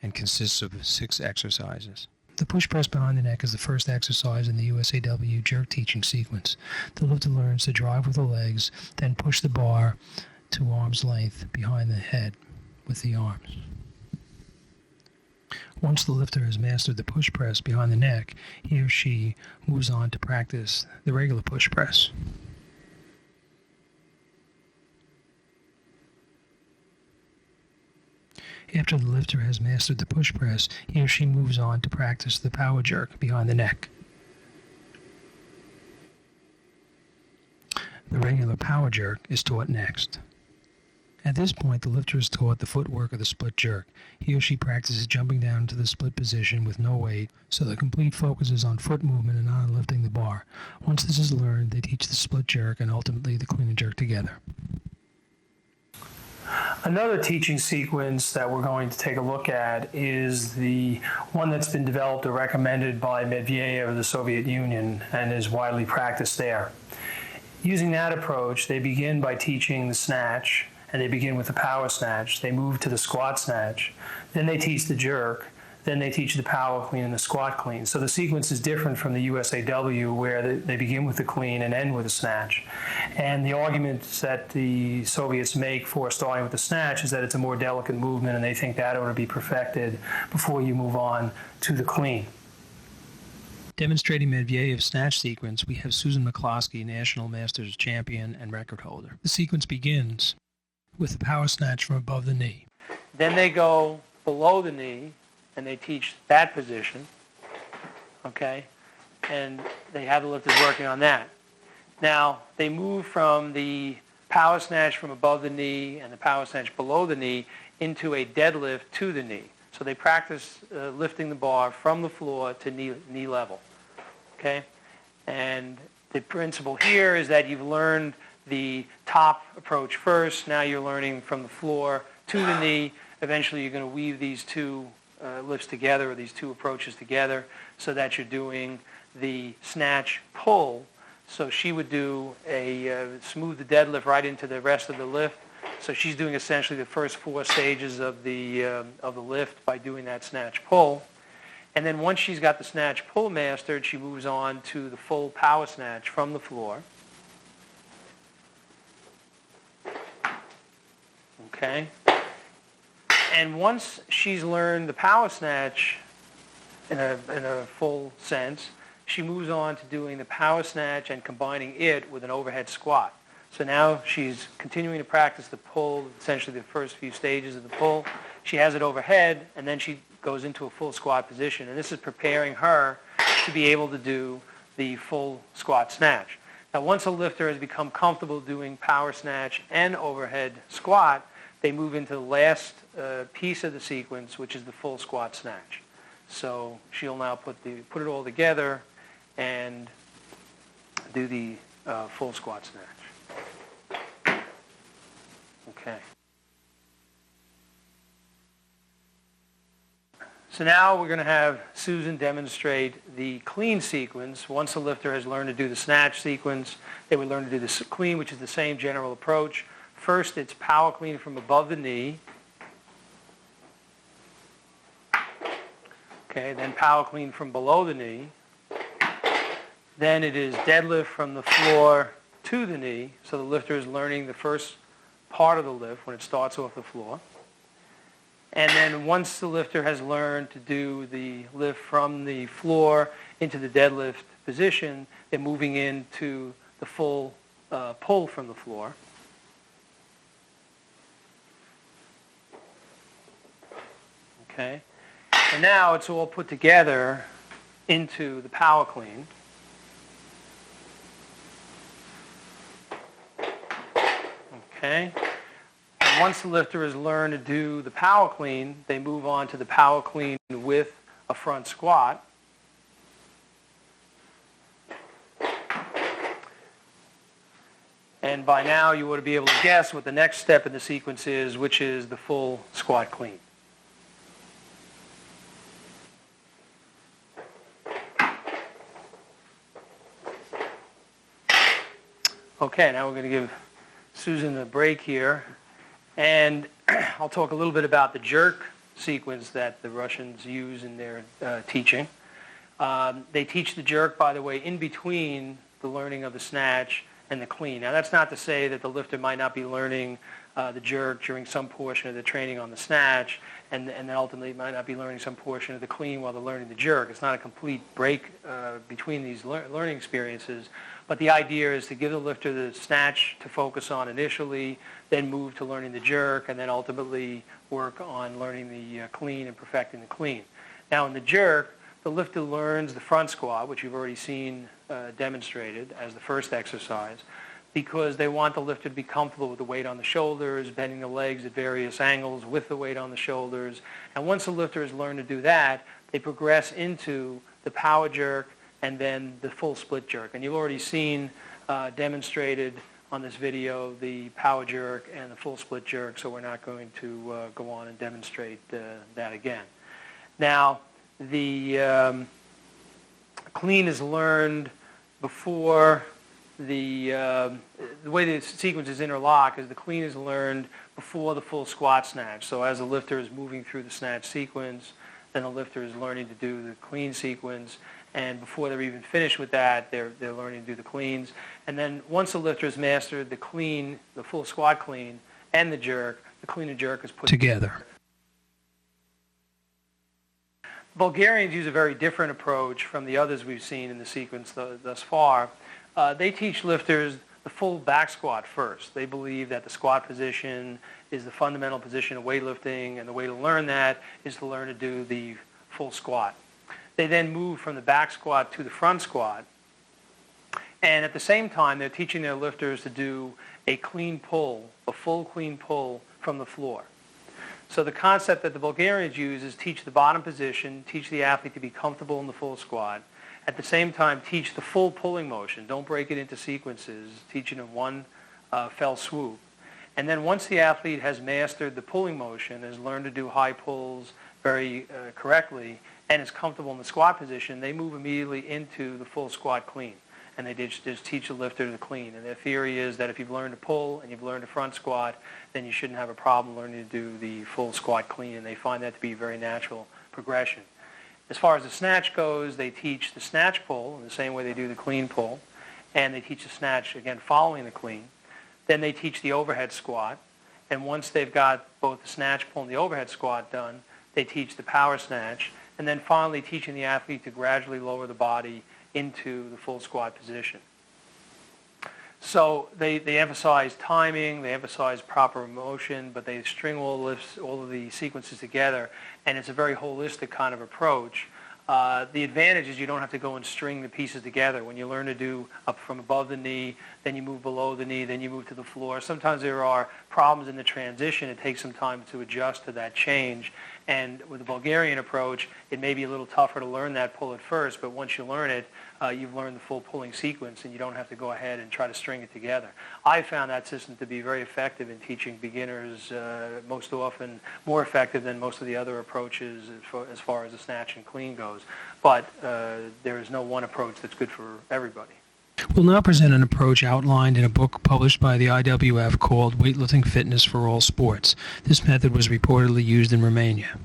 and consists of 6 exercises. The push press behind the neck is the first exercise in the USAW jerk teaching sequence. The lifter learns to drive with the legs, then push the bar to arm's length behind the head with the arms. Once the lifter has mastered the push press behind the neck, he or she moves on to practice the regular push press. After the lifter has mastered the push press, he or she moves on to practice the power jerk behind the neck. The regular power jerk is taught next. At this point, the lifter is taught the footwork of the split jerk. He or she practices jumping down into the split position with no weight, so the complete focus is on foot movement and not on lifting the bar. Once this is learned, they teach the split jerk and ultimately the clean and jerk together. Another teaching sequence that we're going to take a look at is the one that's been developed or recommended by Medvedev of the Soviet Union and is widely practiced there. Using that approach, they begin by teaching the snatch, and they begin with the power snatch. They move to the squat snatch. Then they teach the jerk. Then they teach the power clean and the squat clean. So the sequence is different from the USAW, where they begin with the clean and end with a snatch. And the arguments that the Soviets make for starting with the snatch is that it's a more delicate movement, and they think that ought to be perfected before you move on to the clean. Demonstrating Medvedev's snatch sequence, we have Susan McCloskey, National Masters champion and record holder. The sequence begins with the power snatch from above the knee. Then they go below the knee, and they teach that position, okay? And they have the lifters working on that. Now, they move from the power snatch from above the knee and the power snatch below the knee into a deadlift to the knee. So they practice lifting the bar from the floor to knee level, okay? And the principle here is that you've learned the top approach first. Now you're learning from the floor to the knee. Eventually you're going to weave these two lifts together, or these two approaches together, so that you're doing the snatch pull. So she would do a smooth the deadlift right into the rest of the lift. So she's doing essentially the first 4 stages of the lift by doing that snatch pull. And then once she's got the snatch pull mastered, she moves on to the full power snatch from the floor. Okay? And once she's learned the power snatch in a full sense, she moves on to doing the power snatch and combining it with an overhead squat. So now she's continuing to practice the pull, essentially the first few stages of the pull. She has it overhead, and then she goes into a full squat position. And this is preparing her to be able to do the full squat snatch. Now, once a lifter has become comfortable doing power snatch and overhead squat, they move into the last piece of the sequence, which is the full squat snatch. So she'll now put it all together and do the full squat snatch. Okay. So now we're going to have Susan demonstrate the clean sequence. Once the lifter has learned to do the snatch sequence, they would learn to do the clean, which is the same general approach. First, it's power clean from above the knee. Okay, then power clean from below the knee. Then it is deadlift from the floor to the knee. So the lifter is learning the first part of the lift when it starts off the floor. And then once the lifter has learned to do the lift from the floor into the deadlift position, they're moving into the full pull from the floor. Okay. And now it's all put together into the power clean. Okay. And once the lifter has learned to do the power clean, they move on to the power clean with a front squat. And by now you ought to be able to guess what the next step in the sequence is, which is the full squat clean. Okay, now we're going to give Susan a break here, and I'll talk a little bit about the jerk sequence that the Russians use in their teaching. They teach the jerk, by the way, in between the learning of the snatch and the clean. Now, that's not to say that the lifter might not be learning the jerk during some portion of the training on the snatch, and then ultimately might not be learning some portion of the clean while they're learning the jerk. It's not a complete break between these learning experiences. But the idea is to give the lifter the snatch to focus on initially, then move to learning the jerk, and then ultimately work on learning the clean and perfecting the clean. Now in the jerk, the lifter learns the front squat, which you've already seen demonstrated as the first exercise, because they want the lifter to be comfortable with the weight on the shoulders, bending the legs at various angles with the weight on the shoulders. And once the lifter has learned to do that, they progress into the power jerk and then the full split jerk. And you've already seen demonstrated on this video the power jerk and the full split jerk, so we're not going to go on and demonstrate that again. Now, the clean is learned before the way the sequences interlock is the clean is learned before the full squat snatch. So as the lifter is moving through the snatch sequence, then the lifter is learning to do the clean sequence, and before they're even finished with that, they're learning to do the cleans. And then once the lifter has mastered the clean, the full squat clean, and the jerk, the clean and jerk is put together. Bulgarians use a very different approach from the others we've seen in the sequence thus far. They teach lifters the full back squat first. They believe that the squat position is the fundamental position of weightlifting, and the way to learn that is to learn to do the full squat. They then move from the back squat to the front squat, and at the same time they're teaching their lifters to do a clean pull, a full clean pull from the floor. So the concept that the Bulgarians use is teach the bottom position, teach the athlete to be comfortable in the full squat. At the same time, teach the full pulling motion. Don't break it into sequences. Teach it in one fell swoop. And then once the athlete has mastered the pulling motion, has learned to do high pulls very correctly, and is comfortable in the squat position, they move immediately into the full squat clean. And they just teach the lifter to clean. And their theory is that if you've learned to pull and you've learned to front squat, then you shouldn't have a problem learning to do the full squat clean. And they find that to be a very natural progression. As far as the snatch goes, they teach the snatch pull in the same way they do the clean pull. And they teach the snatch, again, following the clean. Then they teach the overhead squat. And once they've got both the snatch pull and the overhead squat done, they teach the power snatch. And then finally teaching the athlete to gradually lower the body into the full squat position. So they emphasize timing, they emphasize proper motion, but they string all of the sequences together, and it's a very holistic kind of approach. The advantage is you don't have to go and string the pieces together. When you learn to do up from above the knee, then you move below the knee, then you move to the floor. Sometimes there are problems in the transition. It takes some time to adjust to that change. And with the Bulgarian approach, it may be a little tougher to learn that pull at first, but once you learn it, you've learned the full pulling sequence, and you don't have to go ahead and try to string it together. I found that system to be very effective in teaching beginners, most often more effective than most of the other approaches as far as the snatch and clean goes. But there is no one approach that's good for everybody. We'll now present an approach outlined in a book published by the IWF called Weightlifting Fitness for All Sports. This method was reportedly used in Romania.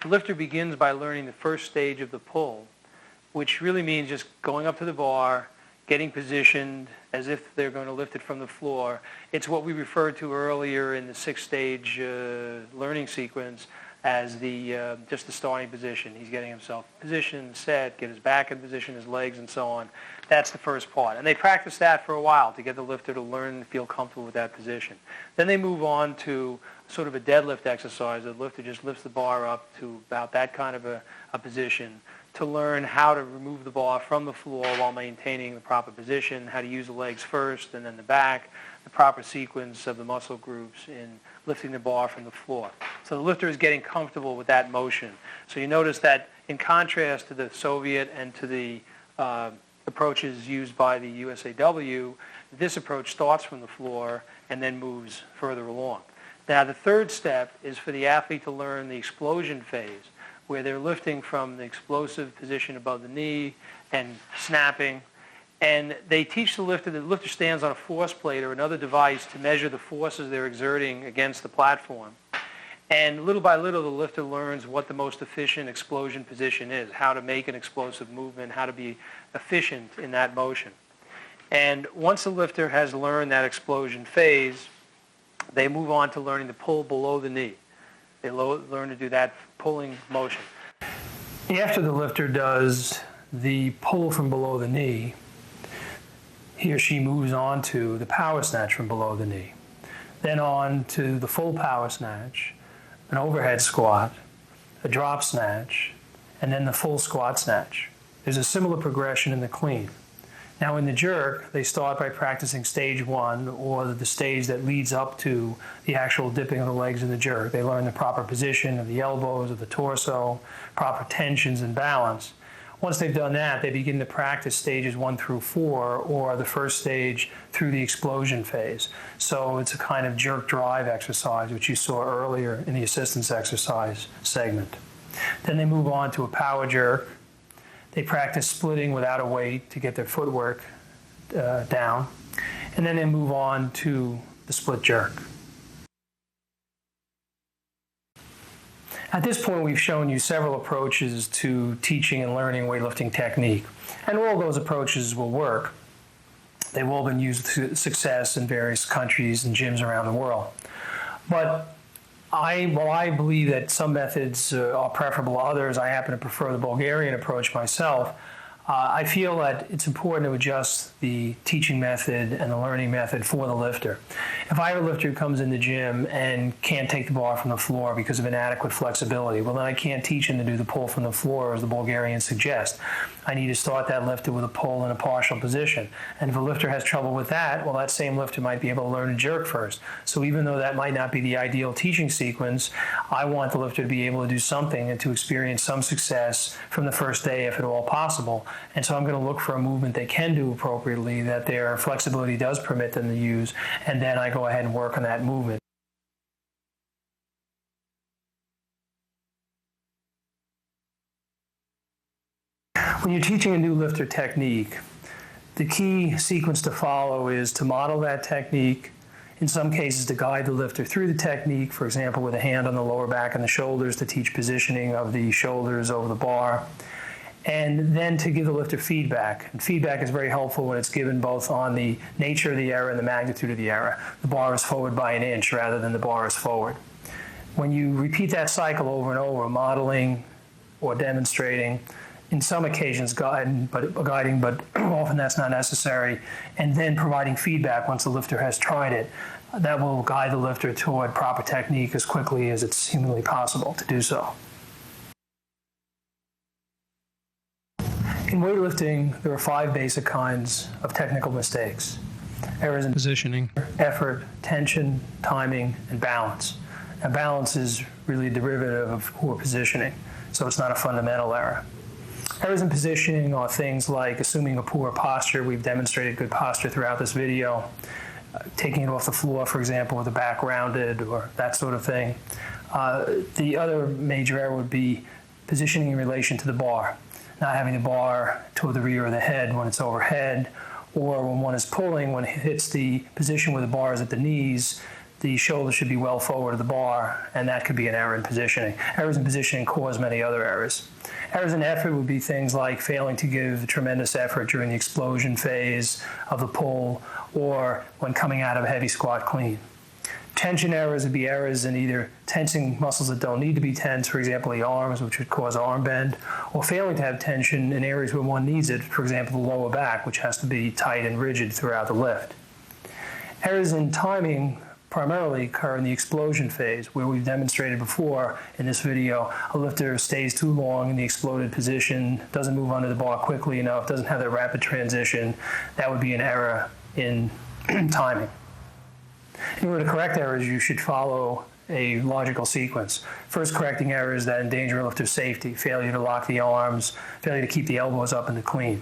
The lifter begins by learning the first stage of the pull, which really means just going up to the bar, getting positioned as if they're going to lift it from the floor. It's what we referred to earlier in the six-stage learning sequence as just the starting position. He's getting himself positioned, set, get his back in position, his legs, and so on. That's the first part. And they practice that for a while to get the lifter to learn and feel comfortable with that position. Then they move on to sort of a deadlift exercise. The lifter just lifts the bar up to about that kind of a position to learn how to remove the bar from the floor while maintaining the proper position, how to use the legs first and then the back, the proper sequence of the muscle groups in lifting the bar from the floor. So the lifter is getting comfortable with that motion. So you notice that in contrast to the Soviet and to the approaches used by the USAW, this approach starts from the floor and then moves further along. Now the third step is for the athlete to learn the explosion phase, where they're lifting from the explosive position above the knee and snapping. And they teach the lifter stands on a force plate or another device to measure the forces they're exerting against the platform. And little by little, the lifter learns what the most efficient explosion position is, how to make an explosive movement, how to be efficient in that motion. And once the lifter has learned that explosion phase, they move on to learning to pull below the knee. They learn to do that pulling motion. After the lifter does the pull from below the knee, he or she moves on to the power snatch from below the knee, then on to the full power snatch, an overhead squat, a drop snatch, and then the full squat snatch. There's a similar progression in the clean. Now in the jerk, they start by practicing stage one, or the stage that leads up to the actual dipping of the legs in the jerk. They learn the proper position of the elbows, of the torso, proper tensions and balance. Once they've done that, they begin to practice stages 1 through 4, or the first stage through the explosion phase. So it's a kind of jerk drive exercise, which you saw earlier in the assistance exercise segment. Then they move on to a power jerk. They practice splitting without a weight to get their footwork down. And then they move on to the split jerk. At this point, we've shown you several approaches to teaching and learning weightlifting technique, and all those approaches will work. They've all been used to success in various countries and gyms around the world. But while I believe that some methods are preferable to others, I happen to prefer the Bulgarian approach myself. I feel that it's important to adjust the teaching method and the learning method for the lifter. If I have a lifter who comes in the gym and can't take the bar from the floor because of inadequate flexibility, well, then I can't teach him to do the pull from the floor as the Bulgarians suggest. I need to start that lifter with a pull in a partial position. And if a lifter has trouble with that, well, that same lifter might be able to learn a jerk first. So even though that might not be the ideal teaching sequence, I want the lifter to be able to do something and to experience some success from the first day if at all possible. And so I'm going to look for a movement they can do appropriately, that their flexibility does permit them to use, and then I go ahead and work on that movement. When you're teaching a new lifter technique, the key sequence to follow is to model that technique, in some cases to guide the lifter through the technique, for example, with a hand on the lower back and the shoulders to teach positioning of the shoulders over the bar, and then to give the lifter feedback. And feedback is very helpful when it's given both on the nature of the error and the magnitude of the error. The bar is forward by an inch rather than the bar is forward. When you repeat that cycle over and over, modeling or demonstrating, in some occasions guiding, but often that's not necessary, and then providing feedback once the lifter has tried it, that will guide the lifter toward proper technique as quickly as it's humanly possible to do so. In weightlifting, there are 5 basic kinds of technical mistakes: errors in Positioning. effort, tension, timing, and balance. Now, balance is really a derivative of poor positioning, so it's not a fundamental error. Errors in positioning are things like assuming a poor posture. We've demonstrated good posture throughout this video. Taking it off the floor, for example, with the back rounded or that sort of thing. The other major error would be positioning in relation to the bar. Not having the bar toward the rear of the head when it's overhead, or when one is pulling, when it hits the position where the bar is at the knees, the shoulder should be well forward of the bar, and that could be an error in positioning. Errors in positioning cause many other errors. Errors in effort would be things like failing to give tremendous effort during the explosion phase of the pull, or when coming out of a heavy squat clean. Tension errors would be errors in either tensing muscles that don't need to be tense, for example, the arms, which would cause arm bend, or failing to have tension in areas where one needs it, for example, the lower back, which has to be tight and rigid throughout the lift. Errors in timing primarily occur in the explosion phase, where we've demonstrated before in this video, a lifter stays too long in the exploded position, doesn't move under the bar quickly enough, doesn't have that rapid transition. That would be an error in timing. In order to correct errors, you should follow a logical sequence. First, correcting errors that endanger a lifter's safety: failure to lock the arms, failure to keep the elbows up in the clean.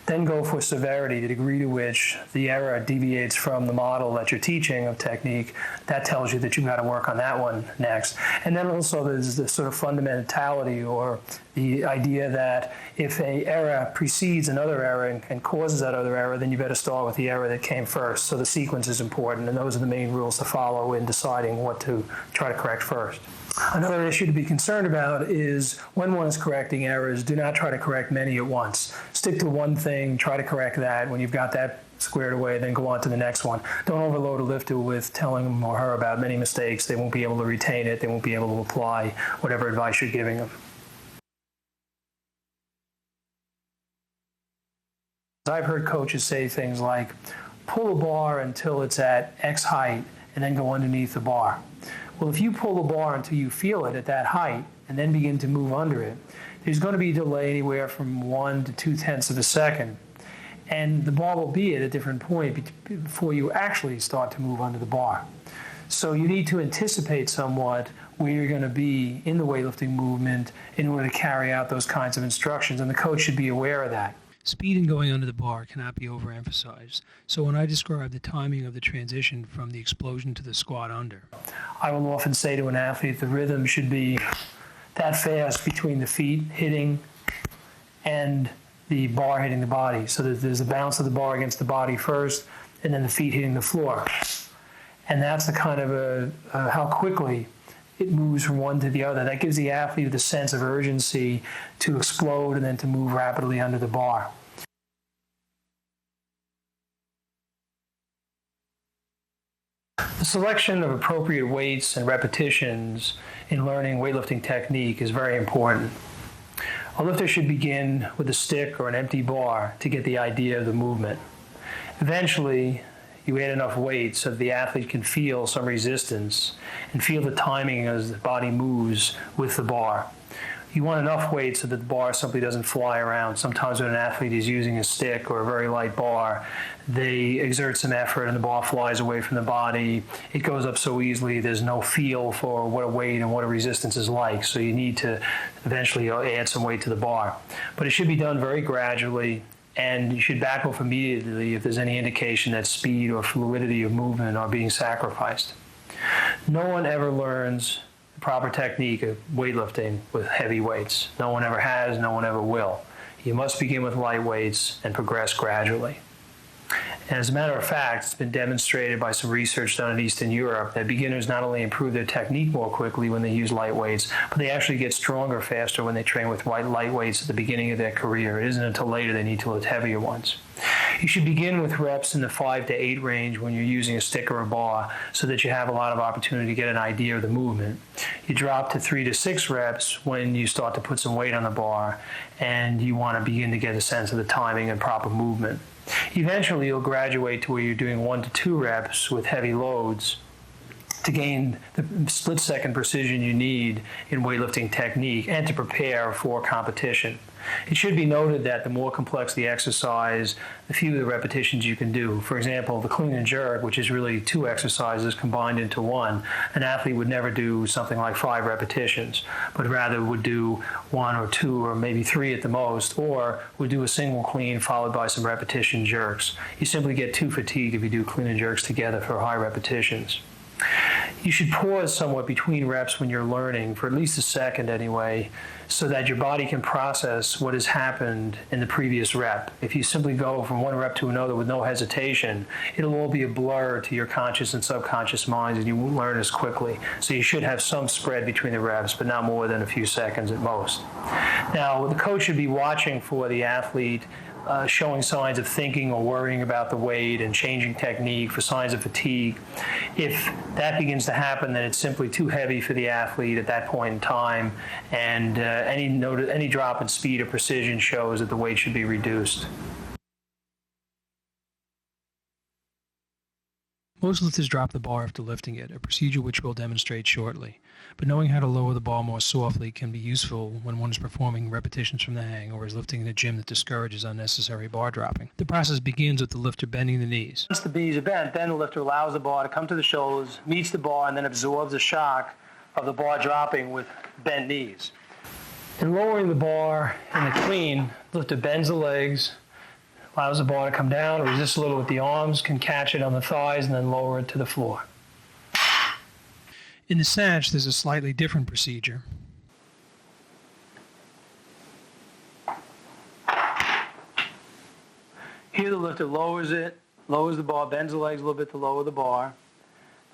Then go for severity, the degree to which the error deviates from the model that you're teaching of technique. That tells you that you've got to work on that one next. And then also there's the sort of fundamentality, or the idea that if an error precedes another error and causes that other error, then you better start with the error that came first. So the sequence is important, and those are the main rules to follow in deciding what to try to correct first. Another issue to be concerned about is when one is correcting errors, do not try to correct many at once. Stick to one thing, try to correct that. When you've got that squared away, then go on to the next one. Don't overload a lifter with telling him or her about many mistakes. They won't be able to retain it. They won't be able to apply whatever advice you're giving them. I've heard coaches say things like, pull a bar until it's at X height and then go underneath the bar. Well, if you pull the bar until you feel it at that height and then begin to move under it, there's going to be a delay anywhere from 1 to 2/10 of a second. And the bar will be at a different point before you actually start to move under the bar. So you need to anticipate somewhat where you're going to be in the weightlifting movement in order to carry out those kinds of instructions, and the coach should be aware of that. Speed in going under the bar cannot be overemphasized. So when I describe the timing of the transition from the explosion to the squat under, I will often say to an athlete, the rhythm should be that fast between the feet hitting and the bar hitting the body, so that there's a bounce of the bar against the body first, and then the feet hitting the floor. And that's the kind of how quickly it moves from one to the other. That gives the athlete the sense of urgency to explode and then to move rapidly under the bar. The selection of appropriate weights and repetitions in learning weightlifting technique is very important. A lifter should begin with a stick or an empty bar to get the idea of the movement. Eventually, you add enough weight so that the athlete can feel some resistance and feel the timing as the body moves with the bar. You want enough weight so that the bar simply doesn't fly around. Sometimes when an athlete is using a stick or a very light bar, they exert some effort and the bar flies away from the body. It goes up so easily, there's no feel for what a weight and what a resistance is like. So you need to eventually add some weight to the bar. But it should be done very gradually, and you should back off immediately if there's any indication that speed or fluidity of movement are being sacrificed. No one ever learns the proper technique of weightlifting with heavy weights. No one ever has, no one ever will. You must begin with light weights and progress gradually. And as a matter of fact, it's been demonstrated by some research done in Eastern Europe that beginners not only improve their technique more quickly when they use light weights, but they actually get stronger faster when they train with light weights at the beginning of their career. It isn't until later they need to lift heavier ones. You should begin with reps in the 5 to 8 range when you're using a stick or a bar so that you have a lot of opportunity to get an idea of the movement. You drop to 3 to 6 reps when you start to put some weight on the bar and you want to begin to get a sense of the timing and proper movement. Eventually, you'll graduate to where you're doing 1 to 2 reps with heavy loads to gain the split-second precision you need in weightlifting technique and to prepare for competition. It should be noted that the more complex the exercise, the fewer the repetitions you can do. For example, the clean and jerk, which is really 2 exercises combined into one, an athlete would never do something like 5 repetitions, but rather would do 1 or 2 or maybe 3 at the most, or would do a single clean followed by some repetition jerks. You simply get too fatigued if you do clean and jerks together for high repetitions. You should pause somewhat between reps when you're learning, for at least a second anyway, so that your body can process what has happened in the previous rep. If you simply go from one rep to another with no hesitation, it'll all be a blur to your conscious and subconscious minds and you won't learn as quickly. So you should have some spread between the reps, but not more than a few seconds at most. Now, the coach should be watching for the athlete showing signs of thinking or worrying about the weight and changing technique, for signs of fatigue. If that begins to happen, then it's simply too heavy for the athlete at that point in time, and any drop in speed or precision shows that the weight should be reduced. Most lifters drop the bar after lifting it, a procedure which we'll demonstrate shortly. But knowing how to lower the bar more softly can be useful when one is performing repetitions from the hang or is lifting in a gym that discourages unnecessary bar dropping. The process begins with the lifter bending the knees. Once the knees are bent, then the lifter allows the bar to come to the shoulders, meets the bar, and then absorbs the shock of the bar dropping with bent knees. In lowering the bar in the clean, the lifter bends the legs, allows the bar to come down, resists a little with the arms, can catch it on the thighs, and then lower it to the floor. In the snatch, there's a slightly different procedure. Here the lifter lowers the bar, bends the legs a little bit to lower the bar,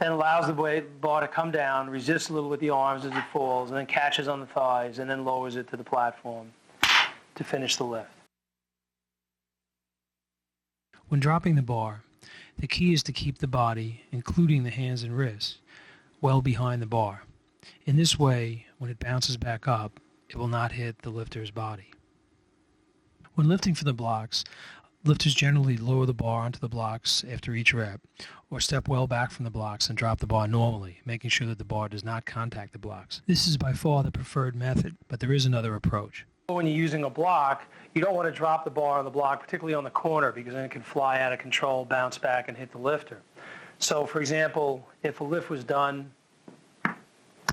then allows the bar to come down, resists a little with the arms as it falls, and then catches on the thighs, and then lowers it to the platform to finish the lift. When dropping the bar, the key is to keep the body, including the hands and wrists, well behind the bar. In this way, when it bounces back up, it will not hit the lifter's body. When lifting for the blocks, lifters generally lower the bar onto the blocks after each rep, or step well back from the blocks and drop the bar normally, making sure that the bar does not contact the blocks. This is by far the preferred method, but there is another approach. When you're using a block, you don't want to drop the bar on the block, particularly on the corner, because then it can fly out of control, bounce back, and hit the lifter. So, for example, if a lift was done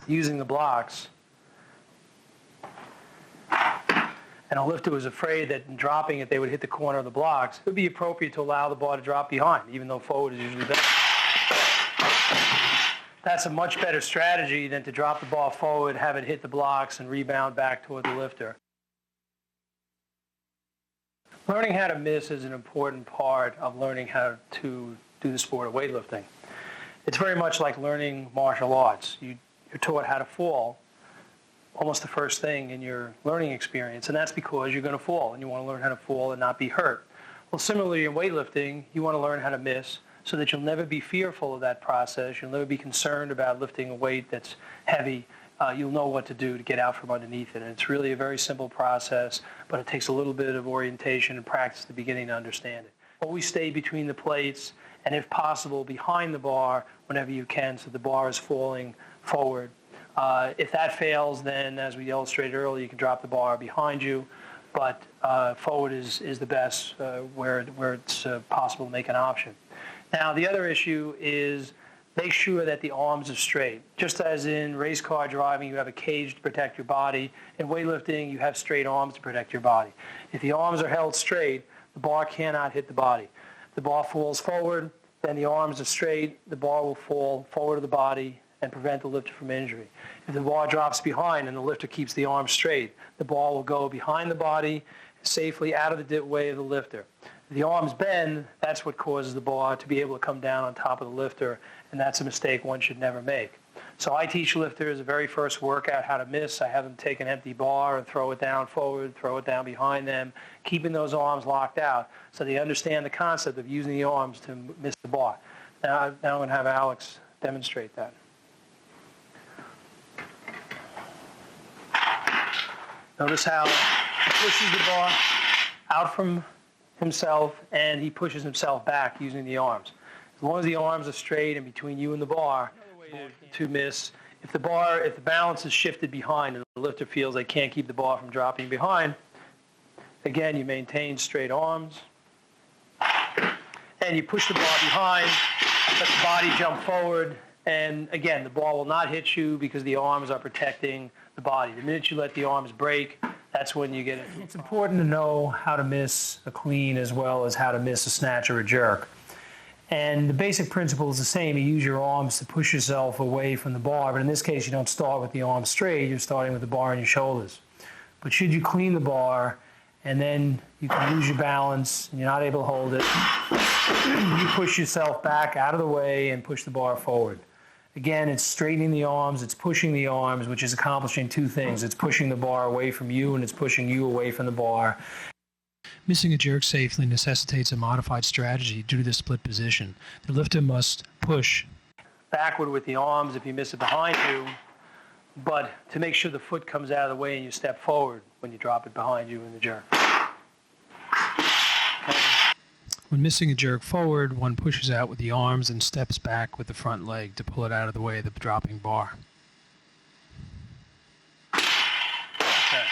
using the blocks, and a lifter was afraid that in dropping it they would hit the corner of the blocks, it would be appropriate to allow the bar to drop behind, even though forward is usually better. That's a much better strategy than to drop the bar forward, have it hit the blocks, and rebound back toward the lifter. Learning how to miss is an important part of learning how to do the sport of weightlifting. It's very much like learning martial arts. you're taught how to fall almost the first thing in your learning experience, and that's because you're going to fall, and you want to learn how to fall and not be hurt. Well, similarly in weightlifting, you want to learn how to miss so that you'll never be fearful of that process. You'll never be concerned about lifting a weight that's heavy. You'll know what to do to get out from underneath it. And it's really a very simple process, but it takes a little bit of orientation and practice at the beginning to understand it. Always stay between the plates, and if possible, behind the bar whenever you can, so the bar is falling forward. If that fails, then as we illustrated earlier, you can drop the bar behind you, but forward is the best where it's possible to make an option. Now, the other issue is make sure that the arms are straight. Just as in race car driving, you have a cage to protect your body. In weightlifting, you have straight arms to protect your body. If the arms are held straight, the bar cannot hit the body. The bar falls forward, then the arms are straight, the bar will fall forward of the body and prevent the lifter from injury. If the bar drops behind and the lifter keeps the arms straight, the bar will go behind the body, safely out of the way of the lifter. If the arms bend, that's what causes the bar to be able to come down on top of the lifter, and that's a mistake one should never make. So I teach lifters the very first workout how to miss. I have them take an empty bar and throw it down forward, throw it down behind them, keeping those arms locked out so they understand the concept of using the arms to miss the bar. Now I'm going to have Alex demonstrate that. Notice how he pushes the bar out from himself, and he pushes himself back using the arms. As long as the arms are straight and between you and the bar to miss. If the balance is shifted behind and the lifter feels they can't keep the bar from dropping behind, again, you maintain straight arms, and you push the bar behind, let the body jump forward, and again, the bar will not hit you because the arms are protecting the body. The minute you let the arms break, that's when you get it. It's important to know how to miss a clean as well as how to miss a snatch or a jerk. And the basic principle is the same. You use your arms to push yourself away from the bar, but in this case, you don't start with the arms straight. You're starting with the bar on your shoulders. But should you clean the bar, and then you can lose your balance, and you're not able to hold it, you push yourself back out of the way and push the bar forward. Again, it's straightening the arms, it's pushing the arms, which is accomplishing two things. It's pushing the bar away from you, and it's pushing you away from the bar. Missing a jerk safely necessitates a modified strategy due to the split position. The lifter must push backward with the arms if you miss it behind you, but to make sure the foot comes out of the way and you step forward when you drop it behind you in the jerk. Okay. When missing a jerk forward, one pushes out with the arms and steps back with the front leg to pull it out of the way of the dropping bar. Okay.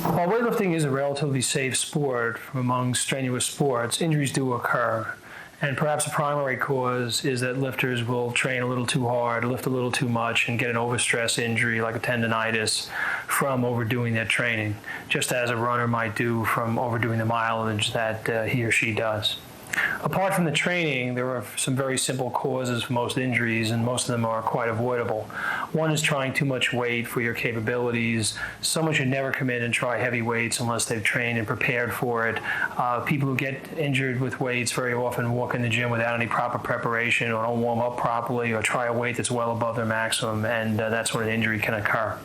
While weightlifting is a relatively safe sport from among strenuous sports, injuries do occur. And perhaps a primary cause is that lifters will train a little too hard, lift a little too much, and get an overstress injury like a tendonitis from overdoing their training, just as a runner might do from overdoing the mileage that he or she does. Apart from the training, there are some very simple causes for most injuries, and most of them are quite avoidable. One is trying too much weight for your capabilities. Someone should never come in and try heavy weights unless they've trained and prepared for it. People who get injured with weights very often walk in the gym without any proper preparation, or don't warm up properly, or try a weight that's well above their maximum, and that's when an injury can occur.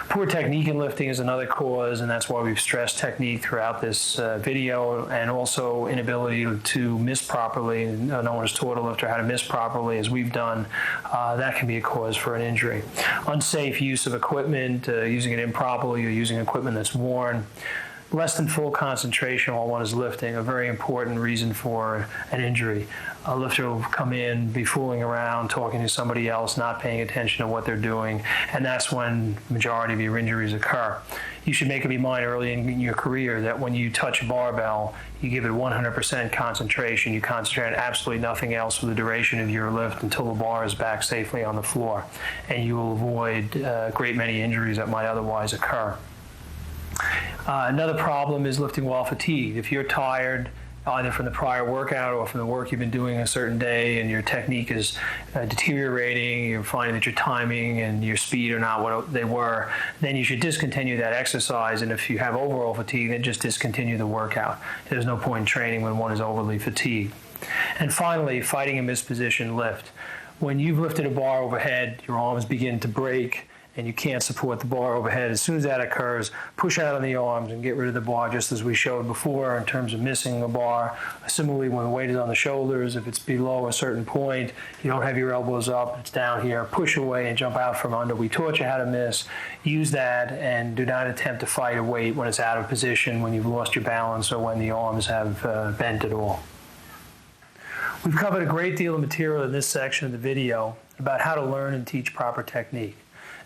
Poor technique in lifting is another cause, and that's why we've stressed technique throughout this video, and also inability to miss properly. No one has taught a lifter how to miss properly, as we've done. That can be a cause for an injury. Unsafe use of equipment, using it improperly, or using equipment that's worn. Less than full concentration while one is lifting, a very important reason for an injury. A lifter will come in, be fooling around, talking to somebody else, not paying attention to what they're doing, and that's when the majority of your injuries occur. You should make up your mind early in your career that when you touch a barbell, you give it 100% concentration. You concentrate on absolutely nothing else for the duration of your lift until the bar is back safely on the floor, and you will avoid a great many injuries that might otherwise occur. Another problem is lifting while fatigued. If you're tired, either from the prior workout or from the work you've been doing a certain day, and your technique is deteriorating, you're finding that your timing and your speed are not what they were, then you should discontinue that exercise. And if you have overall fatigue, then just discontinue the workout. There's no point in training when one is overly fatigued. And finally, fighting a mispositioned lift. When you've lifted a bar overhead, your arms begin to break and you can't support the bar overhead. As soon as that occurs, push out on the arms and get rid of the bar, just as we showed before in terms of missing a bar. Similarly, when the weight is on the shoulders, if it's below a certain point, you don't have your elbows up, it's down here, push away and jump out from under. We taught you how to miss. Use that and do not attempt to fight a weight when it's out of position, when you've lost your balance, or when the arms have bent at all. We've covered a great deal of material in this section of the video about how to learn and teach proper technique.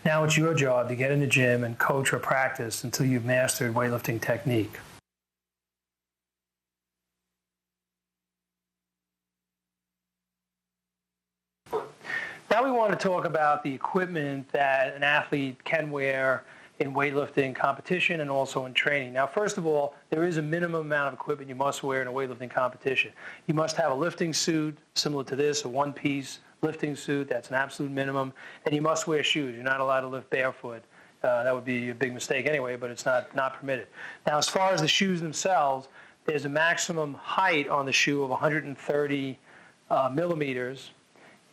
Now it's your job to get in the gym and coach or practice until you've mastered weightlifting technique. Now we want to talk about the equipment that an athlete can wear in weightlifting competition and also in training. Now, first of all, there is a minimum amount of equipment you must wear in a weightlifting competition. You must have a lifting suit similar to this, a one-piece lifting suit, that's an absolute minimum, and you must wear shoes. You're not allowed to lift barefoot. That would be a big mistake anyway, but it's not permitted. Now, as far as the shoes themselves, there's a maximum height on the shoe of 130 millimeters,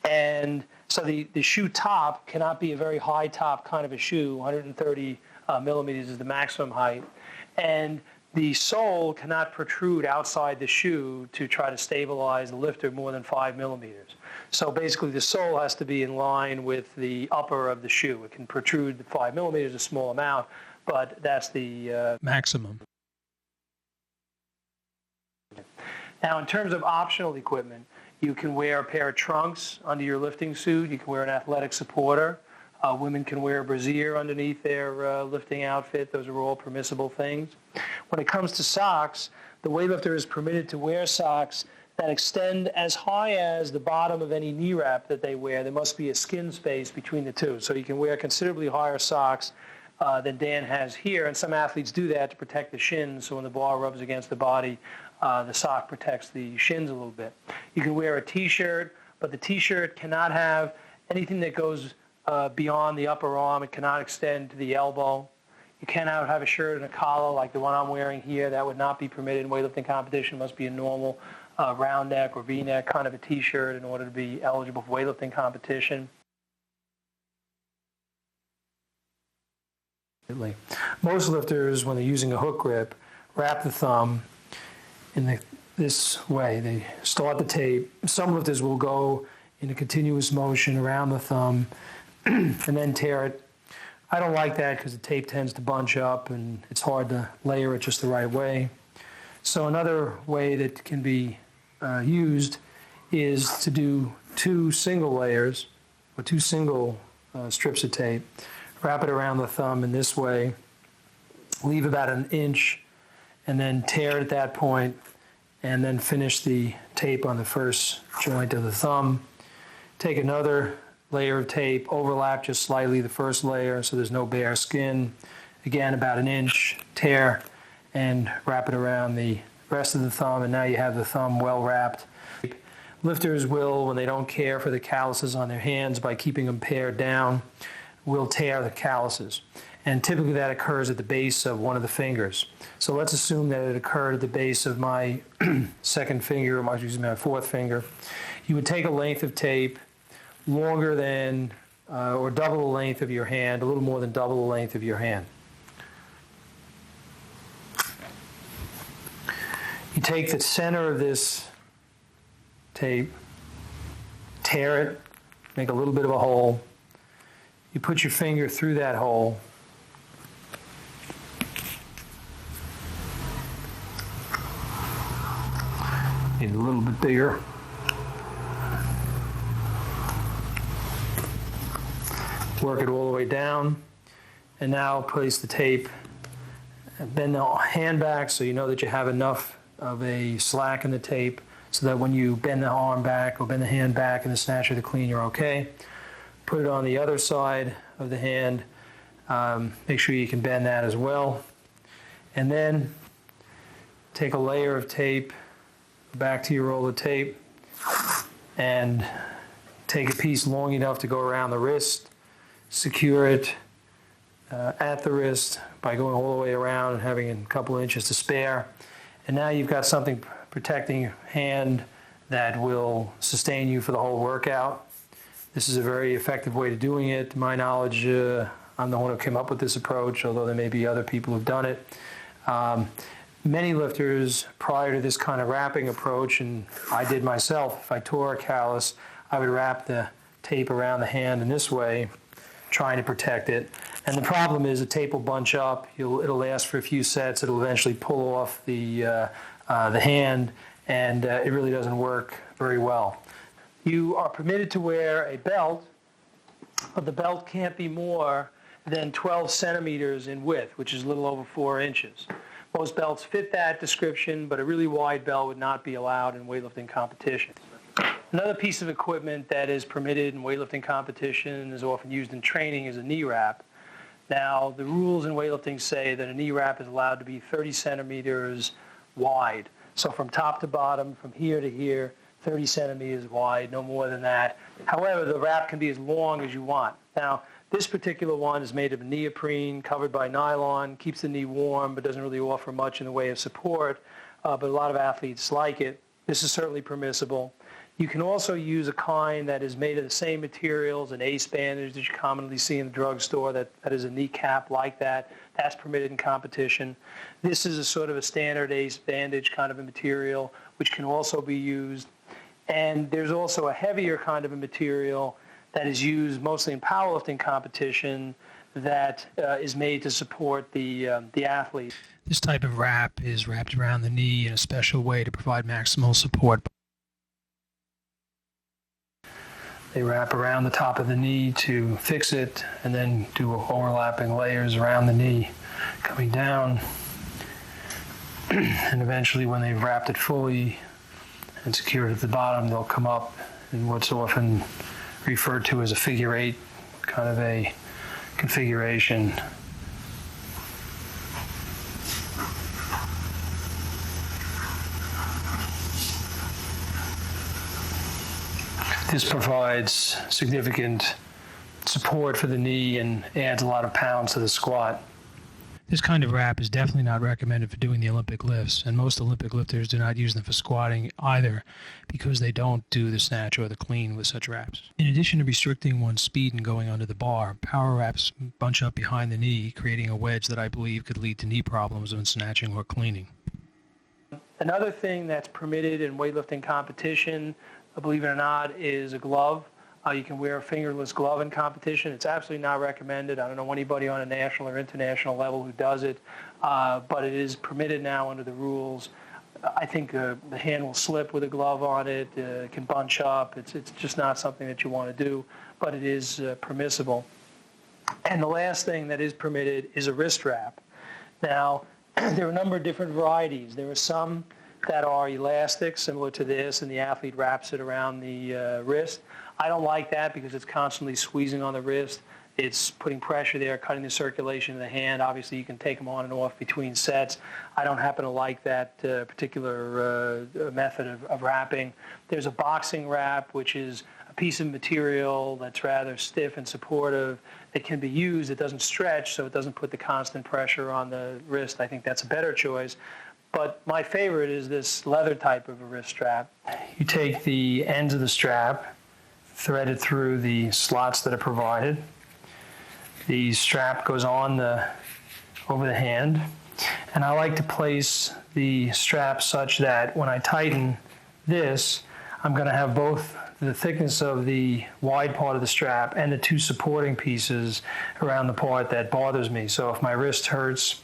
and so the shoe top cannot be a very high top kind of a shoe. 130 millimeters is the maximum height, and the sole cannot protrude outside the shoe to try to stabilize the lifter more than 5 millimeters. So basically the sole has to be in line with the upper of the shoe. It can protrude 5 millimeters, a small amount, but that's the maximum. Now, in terms of optional equipment, you can wear a pair of trunks under your lifting suit. You can wear an athletic supporter. Women can wear a brassiere underneath their lifting outfit. Those are all permissible things. When it comes to socks, the weightlifter is permitted to wear socks that extend as high as the bottom of any knee wrap that they wear. There must be a skin space between the two. So you can wear considerably higher socks than Dan has here. And some athletes do that to protect the shins. So when the bar rubs against the body, the sock protects the shins a little bit. You can wear a t-shirt, but the t-shirt cannot have anything that goes beyond the upper arm. It cannot extend to the elbow. You cannot have a shirt and a collar like the one I'm wearing here. That would not be permitted in weightlifting competition. It must be a normal round neck or V-neck kind of a t-shirt in order to be eligible for weightlifting competition. Most lifters, when they're using a hook grip, wrap the thumb in this way. They start the tape. Some lifters will go in a continuous motion around the thumb and then tear it. I don't like that because the tape tends to bunch up and it's hard to layer it just the right way. So another way that can be used is to do two single layers or two single strips of tape. Wrap it around the thumb in this way, leave about an inch, and then tear it at that point, and then finish the tape on the first joint of the thumb. Take another layer of tape, overlap just slightly the first layer so there's no bare skin. Again, about an inch, tear, and wrap it around the rest of the thumb, and now you have the thumb well wrapped. Lifters will, when they don't care for the calluses on their hands by keeping them pared down, will tear the calluses. And typically that occurs at the base of one of the fingers. So let's assume that it occurred at the base of my second finger, or my fourth finger. You would take a length of tape longer than, or double the length of your hand, a little more than double the length of your hand. You take the center of this tape, tear it, make a little bit of a hole. You put your finger through that hole. Need a little bit bigger. Work it all the way down. And now place the tape, bend the hand back so you know that you have enough of a slack in the tape so that when you bend the arm back or bend the hand back and the snatch or the clean, you're okay. Put it on the other side of the hand. Make sure you can bend that as well. And then take a layer of tape, back to your roll of tape, and take a piece long enough to go around the wrist, secure it at the wrist by going all the way around and having a couple of inches to spare. And now you've got something protecting your hand that will sustain you for the whole workout. This is a very effective way of doing it. To my knowledge, I'm the one who came up with this approach, although there may be other people who've done it. Many lifters, prior to this kind of wrapping approach, and I did myself, if I tore a callus, I would wrap the tape around the hand in this way, trying to protect it. And the problem is the tape will bunch up. It'll last for a few sets. It'll eventually pull off the hand, and it really doesn't work very well. You are permitted to wear a belt, but the belt can't be more than 12 centimeters in width, which is a little over 4 inches. Most belts fit that description, but a really wide belt would not be allowed in weightlifting competition. Another piece of equipment that is permitted in weightlifting competition and is often used in training is a knee wrap. Now, the rules in weightlifting say that a knee wrap is allowed to be 30 centimeters wide. So from top to bottom, from here to here, 30 centimeters wide, no more than that. However, the wrap can be as long as you want. Now, this particular one is made of neoprene, covered by nylon, keeps the knee warm, but doesn't really offer much in the way of support. But a lot of athletes like it. This is certainly permissible. You can also use a kind that is made of the same materials, an ACE bandage that you commonly see in the drugstore, that is a kneecap like that. That's permitted in competition. This is a sort of a standard ACE bandage kind of a material, which can also be used. And there's also a heavier kind of a material that is used mostly in powerlifting competition that is made to support the athlete. This type of wrap is wrapped around the knee in a special way to provide maximal support. They wrap around the top of the knee to fix it, and then do overlapping layers around the knee, coming down. And eventually, when they've wrapped it fully and secured at the bottom, they'll come up in what's often referred to as a figure 8 kind of a configuration. This provides significant support for the knee and adds a lot of pounds to the squat. This kind of wrap is definitely not recommended for doing the Olympic lifts, and most Olympic lifters do not use them for squatting either because they don't do the snatch or the clean with such wraps. In addition to restricting one's speed and going under the bar, power wraps bunch up behind the knee, creating a wedge that I believe could lead to knee problems when snatching or cleaning. Another thing that's permitted in weightlifting competition, believe it or not, is a glove. You can wear a fingerless glove in competition. It's absolutely not recommended. I don't know anybody on a national or international level who does it, but it is permitted now under the rules. I think the hand will slip with a glove on it. It can bunch up. It's just not something that you want to do, but it is permissible. And the last thing that is permitted is a wrist wrap. Now, there are a number of different varieties. There are some that are elastic, similar to this, and the athlete wraps it around the wrist. I don't like that because it's constantly squeezing on the wrist. It's putting pressure there, cutting the circulation of the hand. Obviously, you can take them on and off between sets. I don't happen to like that particular method of wrapping. There's a boxing wrap, which is a piece of material that's rather stiff and supportive. It can be used. It doesn't stretch, so it doesn't put the constant pressure on the wrist. I think that's a better choice. But my favorite is this leather type of a wrist strap. You take the ends of the strap, thread it through the slots that are provided. The strap goes on over the hand, and I like to place the strap such that when I tighten this, I'm going to have both the thickness of the wide part of the strap and the two supporting pieces around the part that bothers me. So if my wrist hurts,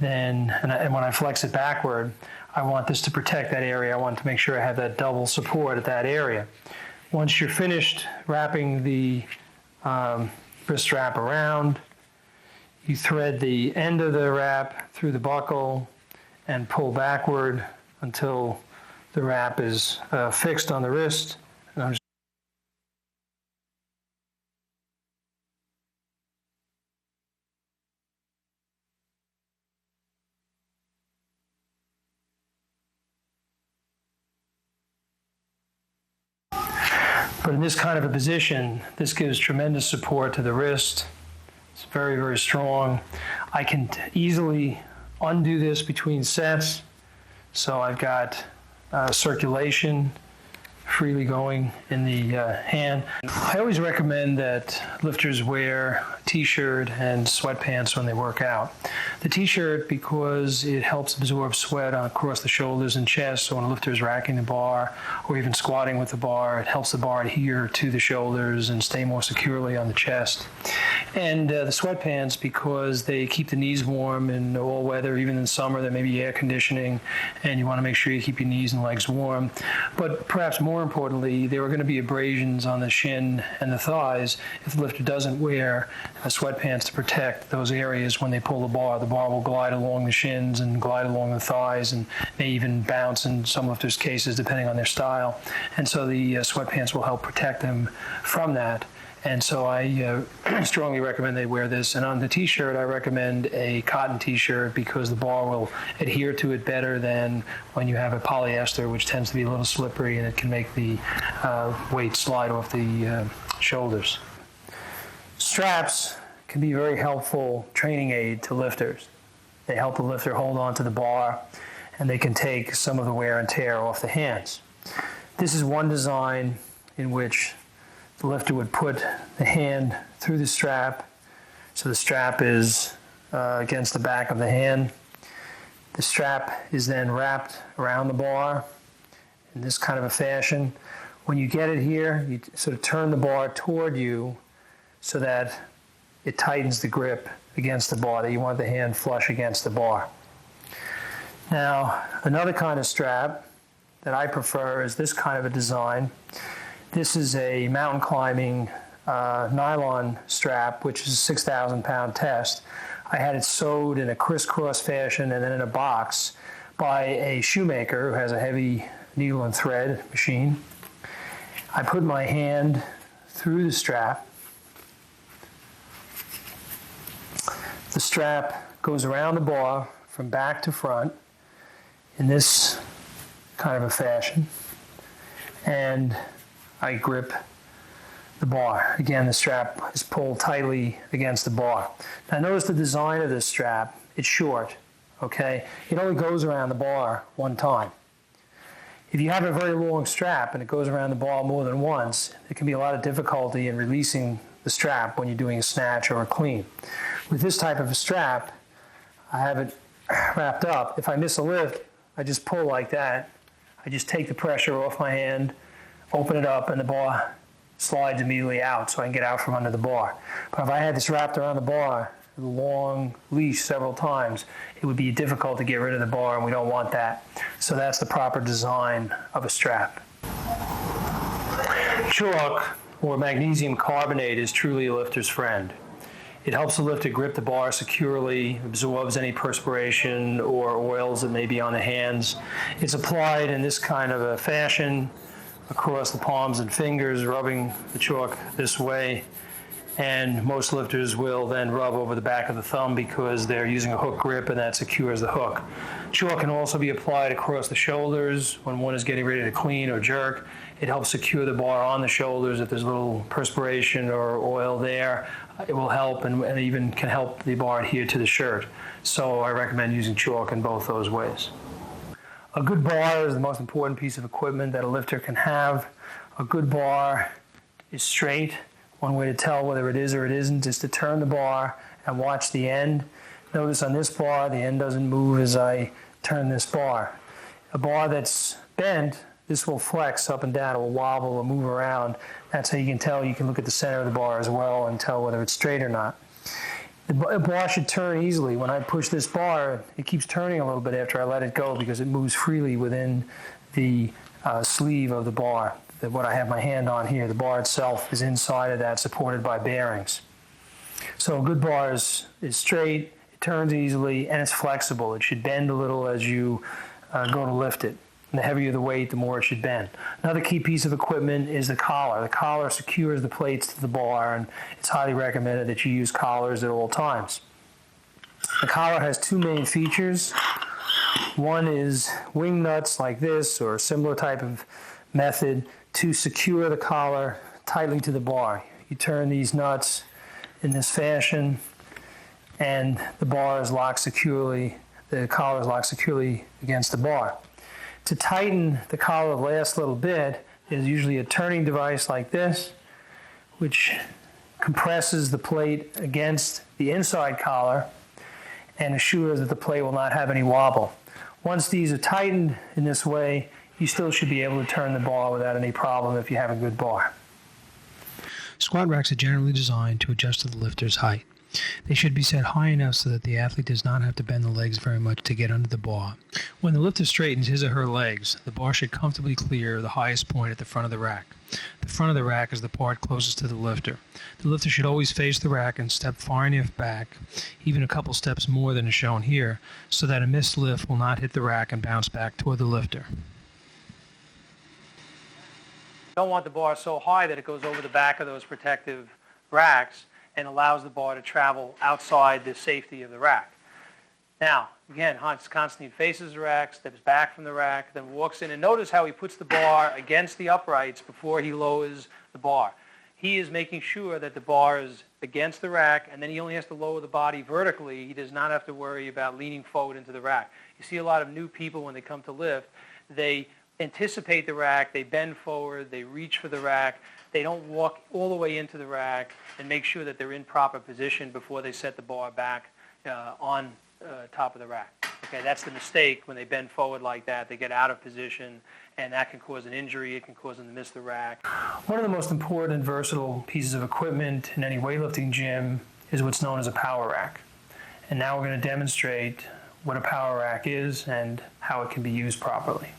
and when I flex it backward, I want this to protect that area. I want to make sure I have that double support at that area. Once you're finished wrapping the wrist wrap around, you thread the end of the wrap through the buckle and pull backward until the wrap is fixed on the wrist. And I'm just But in this kind of a position, this gives tremendous support to the wrist. It's very, very strong. I can easily undo this between sets. So I've got circulation freely going in the hand. I always recommend that lifters wear a t-shirt and sweatpants when they work out. The t-shirt because it helps absorb sweat across the shoulders and chest, so when a lifter is racking the bar or even squatting with the bar, it helps the bar adhere to the shoulders and stay more securely on the chest. And the sweatpants because they keep the knees warm in all weather, even in summer there may be air conditioning and you want to make sure you keep your knees and legs warm. But perhaps more importantly, there are going to be abrasions on the shin and the thighs if the lifter doesn't wear sweatpants to protect those areas when they pull the bar. The bar will glide along the shins and glide along the thighs and may even bounce in some lifters' cases depending on their style. And so the sweatpants will help protect them from that. And so I strongly recommend they wear this. And on the t-shirt, I recommend a cotton t-shirt because the bar will adhere to it better than when you have a polyester, which tends to be a little slippery and it can make the weight slide off the shoulders. Straps can be a very helpful training aid to lifters. They help the lifter hold on to the bar and they can take some of the wear and tear off the hands. This is one design in which the lifter would put the hand through the strap. So the strap is against the back of the hand. The strap is then wrapped around the bar in this kind of a fashion. When you get it here, you sort of turn the bar toward you so that it tightens the grip against the bar, that you want the hand flush against the bar. Now, another kind of strap that I prefer is this kind of a design. This is a mountain climbing nylon strap, which is a 6,000-pound test. I had it sewed in a crisscross fashion and then in a box by a shoemaker who has a heavy needle and thread machine. I put my hand through the strap. The strap goes around the bar from back to front in this kind of a fashion, and I grip the bar. Again, the strap is pulled tightly against the bar. Now notice the design of this strap. It's short, okay? It only goes around the bar one time. If you have a very long strap and it goes around the bar more than once, there can be a lot of difficulty in releasing the strap when you're doing a snatch or a clean. With this type of a strap, I have it wrapped up. If I miss a lift, I just pull like that. I just take the pressure off my hand, open it up, and the bar slides immediately out so I can get out from under the bar. But if I had this wrapped around the bar, with a long leash several times, it would be difficult to get rid of the bar, and we don't want that. So that's the proper design of a strap. Chalk, or magnesium carbonate, is truly a lifter's friend. It helps the lifter grip the bar securely, absorbs any perspiration or oils that may be on the hands. It's applied in this kind of a fashion across the palms and fingers, rubbing the chalk this way. And most lifters will then rub over the back of the thumb because they're using a hook grip and that secures the hook. Chalk can also be applied across the shoulders when one is getting ready to clean or jerk. It helps secure the bar on the shoulders if there's a little perspiration or oil there. It will help and even can help the bar adhere to the shirt. So I recommend using chalk in both those ways. A good bar is the most important piece of equipment that a lifter can have. A good bar is straight. One way to tell whether it is or it isn't is to turn the bar and watch the end. Notice on this bar, the end doesn't move as I turn this bar. A bar that's bent, this will flex up and down, it will wobble or move around. That's how you can tell. You can look at the center of the bar as well and tell whether it's straight or not. The bar should turn easily. When I push this bar, it keeps turning a little bit after I let it go because it moves freely within the sleeve of the bar. What I have my hand on here, the bar itself is inside of that, supported by bearings. So a good bar is straight, it turns easily, and it's flexible. It should bend a little as you go to lift it. And the heavier the weight, the more it should bend. Another key piece of equipment is the collar. The collar secures the plates to the bar, and it's highly recommended that you use collars at all times. The collar has two main features. One is wing nuts like this, or a similar type of method to secure the collar tightly to the bar. You turn these nuts in this fashion, and the bar is locked securely, the collar is locked securely against the bar. To tighten the collar the last little bit, is usually a turning device like this, which compresses the plate against the inside collar and assures that the plate will not have any wobble. Once these are tightened in this way, you still should be able to turn the bar without any problem if you have a good bar. Squat racks are generally designed to adjust to the lifter's height. They should be set high enough so that the athlete does not have to bend the legs very much to get under the bar. When the lifter straightens his or her legs, the bar should comfortably clear the highest point at the front of the rack. The front of the rack is the part closest to the lifter. The lifter should always face the rack and step far enough back, even a couple steps more than is shown here, so that a missed lift will not hit the rack and bounce back toward the lifter. You don't want the bar so high that it goes over the back of those protective racks and allows the bar to travel outside the safety of the rack. Now, again, Hans constantly faces the rack, steps back from the rack, then walks in, and notice how he puts the bar against the uprights before he lowers the bar. He is making sure that the bar is against the rack, and then he only has to lower the body vertically. He does not have to worry about leaning forward into the rack. You see a lot of new people when they come to lift, they anticipate the rack, they bend forward, they reach for the rack, they don't walk all the way into the rack and make sure that they're in proper position before they set the bar back on top of the rack. Okay, that's the mistake when they bend forward like that. They get out of position, and that can cause an injury. It can cause them to miss the rack. One of the most important and versatile pieces of equipment in any weightlifting gym is what's known as a power rack. And now we're going to demonstrate what a power rack is and how it can be used properly.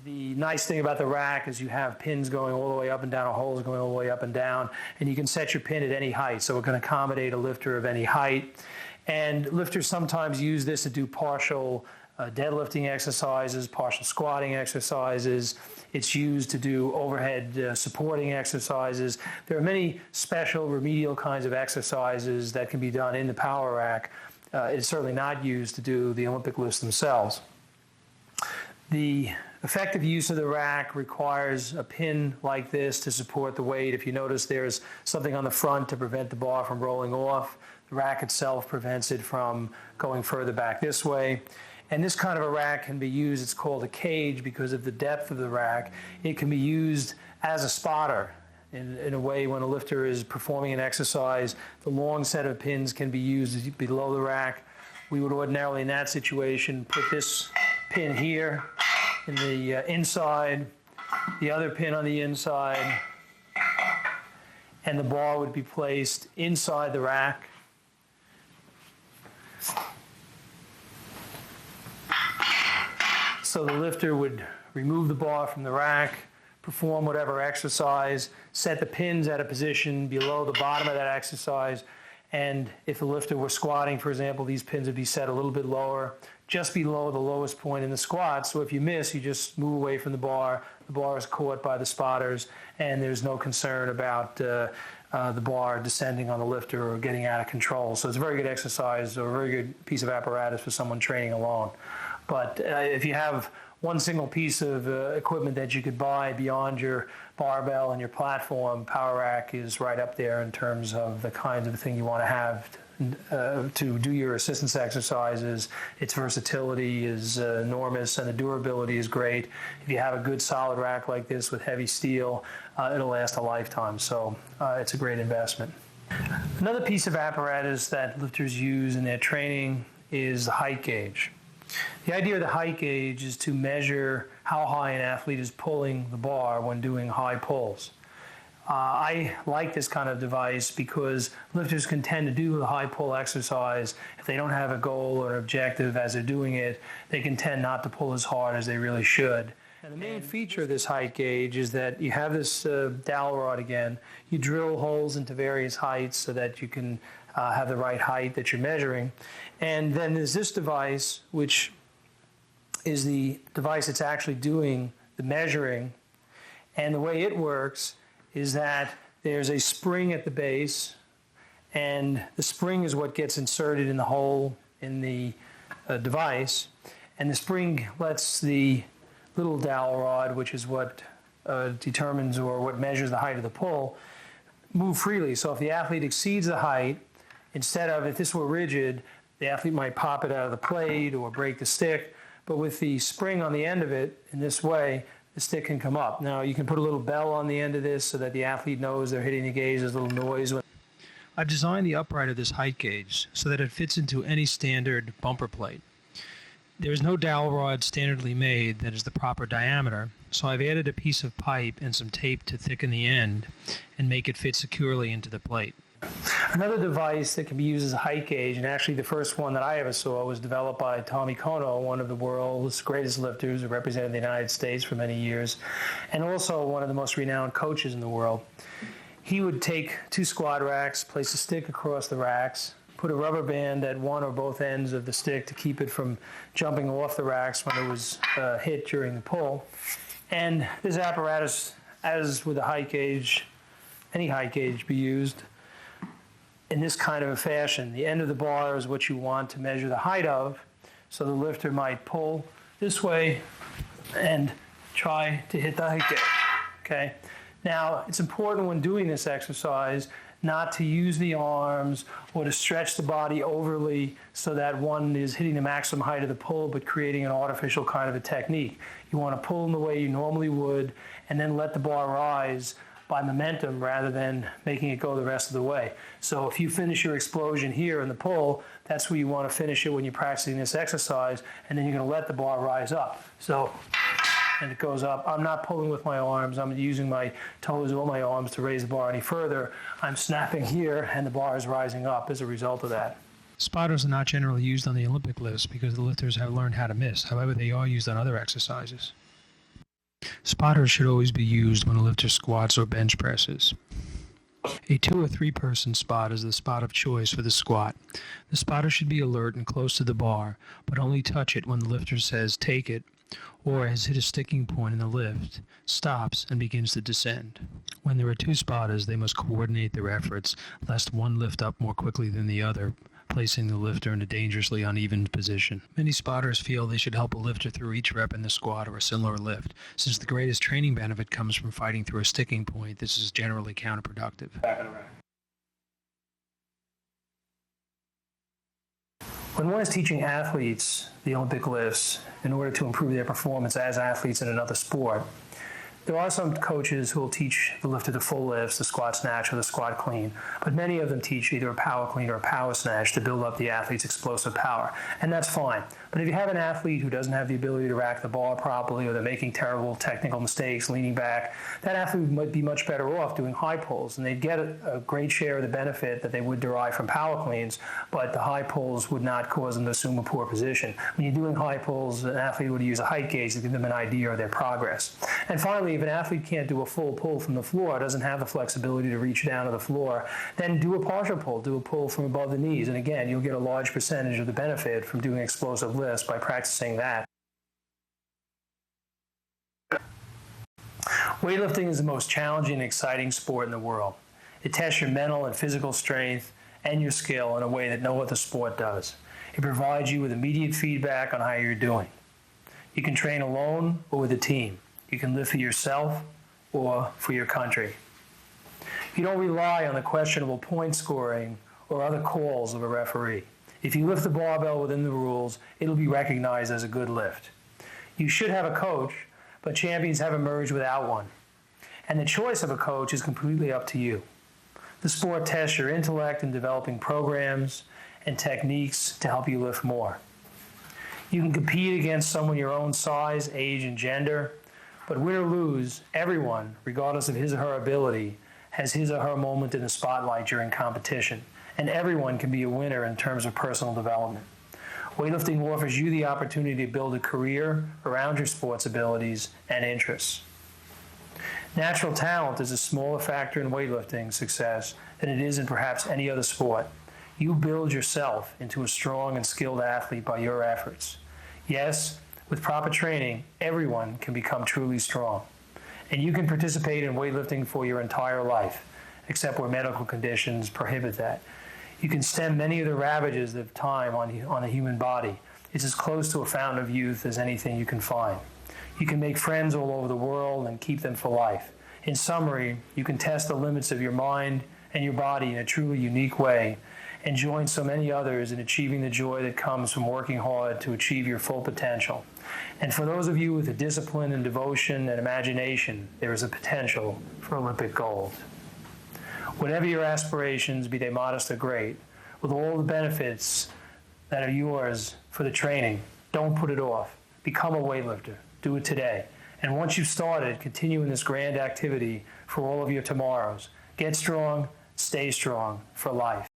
The nice thing about the rack is you have pins going all the way up and down, or holes going all the way up and down, and you can set your pin at any height, so it can accommodate a lifter of any height. And lifters sometimes use this to do partial deadlifting exercises, partial squatting exercises. It's used to do overhead supporting exercises. There are many special remedial kinds of exercises that can be done in the power rack. It's certainly not used to do the Olympic lifts themselves. The effective use of the rack requires a pin like this to support the weight. If you notice, there's something on the front to prevent the bar from rolling off. The rack itself prevents it from going further back this way. And this kind of a rack can be used, it's called a cage because of the depth of the rack. It can be used as a spotter. In a way, when a lifter is performing an exercise, the long set of pins can be used below the rack. We would ordinarily, in that situation, put this pin here in the inside, the other pin on the inside, and the bar would be placed inside the rack. So the lifter would remove the bar from the rack, perform whatever exercise, set the pins at a position below the bottom of that exercise, and if the lifter were squatting, for example, these pins would be set a little bit lower, just below the lowest point in the squat. So if you miss, you just move away from the bar is caught by the spotters, and there's no concern about the bar descending on the lifter or getting out of control. So it's a very good exercise or a very good piece of apparatus for someone training alone. But if you have one single piece of equipment that you could buy beyond your barbell and your platform, power rack is right up there in terms of the kind of thing you want to have to do your assistance exercises. Its versatility is enormous, and the durability is great. If you have a good solid rack like this with heavy steel, it'll last a lifetime. So it's a great investment. Another piece of apparatus that lifters use in their training is the height gauge. The idea of the height gauge is to measure how high an athlete is pulling the bar when doing high pulls. I like this kind of device because lifters can tend to do the high pull exercise. If they don't have a goal or objective as they're doing it, they can tend not to pull as hard as they really should. And the main feature of this height gauge is that you have this dowel rod again. You drill holes into various heights so that you can have the right height that you're measuring. And then there's this device, which is the device that's actually doing the measuring. And the way it works is that there's a spring at the base, and the spring is what gets inserted in the hole in the device. And the spring lets the little dowel rod, which is what determines or what measures the height of the pull, move freely. So if the athlete exceeds the height, instead of, if this were rigid, the athlete might pop it out of the plate or break the stick. But with the spring on the end of it, in this way, the stick can come up. Now, you can put a little bell on the end of this so that the athlete knows they're hitting the gauge. There's a little noise. I've designed the upright of this height gauge so that it fits into any standard bumper plate. There is no dowel rod standardly made that is the proper diameter, so I've added a piece of pipe and some tape to thicken the end and make it fit securely into the plate. Another device that can be used as a height gauge, and actually the first one that I ever saw, was developed by Tommy Kono, one of the world's greatest lifters who represented the United States for many years, and also one of the most renowned coaches in the world. He would take 2 squat racks, place a stick across the racks, put a rubber band at one or both ends of the stick to keep it from jumping off the racks when it was hit during the pull. And this apparatus, as with a height gauge, any height gauge, be used in this kind of a fashion. The end of the bar is what you want to measure the height of, so the lifter might pull this way and try to hit the height gauge, okay? Now, it's important when doing this exercise not to use the arms or to stretch the body overly so that one is hitting the maximum height of the pull but creating an artificial kind of a technique. You want to pull in the way you normally would and then let the bar rise by momentum rather than making it go the rest of the way. So if you finish your explosion here in the pull, that's where you want to finish it when you're practicing this exercise, and then you're going to let the bar rise up. So, and it goes up. I'm not pulling with my arms. I'm using my toes or my arms to raise the bar any further. I'm snapping here, and the bar is rising up as a result of that. Spotters are not generally used on the Olympic lifts because the lifters have learned how to miss. However, they are used on other exercises. Spotters should always be used when a lifter squats or bench presses. A 2 or 3 person spot is the spot of choice for the squat. The spotter should be alert and close to the bar, but only touch it when the lifter says take it, or has hit a sticking point in the lift, stops, and begins to descend. When there are 2 spotters, they must coordinate their efforts, lest one lift up more quickly than the other, placing the lifter in a dangerously uneven position. Many spotters feel they should help a lifter through each rep in the squat or a similar lift. Since the greatest training benefit comes from fighting through a sticking point, this is generally counterproductive. When one is teaching athletes the Olympic lifts in order to improve their performance as athletes in another sport, there are some coaches who will teach the lifter the full lifts, the squat snatch or the squat clean, but many of them teach either a power clean or a power snatch to build up the athlete's explosive power, and that's fine. But if you have an athlete who doesn't have the ability to rack the bar properly, or they're making terrible technical mistakes, leaning back, that athlete might be much better off doing high pulls, and they'd get a great share of the benefit that they would derive from power cleans, but the high pulls would not cause them to assume a poor position. When you're doing high pulls, an athlete would use a height gauge to give them an idea of their progress. And finally, if an athlete can't do a full pull from the floor, doesn't have the flexibility to reach down to the floor, then do a partial pull, do a pull from above the knees, and again, you'll get a large percentage of the benefit from doing explosive lifts by practicing that. Weightlifting is the most challenging and exciting sport in the world. It tests your mental and physical strength and your skill in a way that no other sport does. It provides you with immediate feedback on how you're doing. You can train alone or with a team. You can live for yourself or for your country. You don't rely on the questionable point scoring or other calls of a referee. If you lift the barbell within the rules, it'll be recognized as a good lift. You should have a coach, but champions have emerged without one. And the choice of a coach is completely up to you. The sport tests your intellect in developing programs and techniques to help you lift more. You can compete against someone your own size, age, and gender, but win or lose, everyone, regardless of his or her ability, has his or her moment in the spotlight during competition, and everyone can be a winner in terms of personal development. Weightlifting offers you the opportunity to build a career around your sports abilities and interests. Natural talent is a smaller factor in weightlifting success than it is in perhaps any other sport. You build yourself into a strong and skilled athlete by your efforts. Yes, with proper training, everyone can become truly strong. And you can participate in weightlifting for your entire life, except where medical conditions prohibit that. You can stem many of the ravages of time on a human body. It's as close to a fountain of youth as anything you can find. You can make friends all over the world and keep them for life. In summary, you can test the limits of your mind and your body in a truly unique way and join so many others in achieving the joy that comes from working hard to achieve your full potential. And for those of you with the discipline and devotion and imagination, there is a potential for Olympic gold. Whatever your aspirations, be they modest or great, with all the benefits that are yours for the training, don't put it off. Become a weightlifter. Do it today. And once you've started, continue in this grand activity for all of your tomorrows. Get strong, stay strong for life.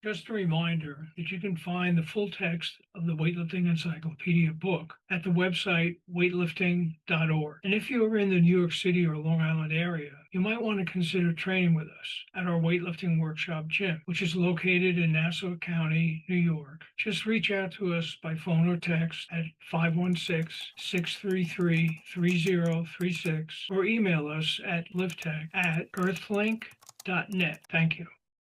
Just a reminder that you can find the full text of the Weightlifting Encyclopedia book at the website weightlifting.org. And if you are in the New York City or Long Island area, you might want to consider training with us at our weightlifting workshop gym, which is located in Nassau County, New York. Just reach out to us by phone or text at 516-633-3036 or email us at lifttech@earthlink.net. Thank you.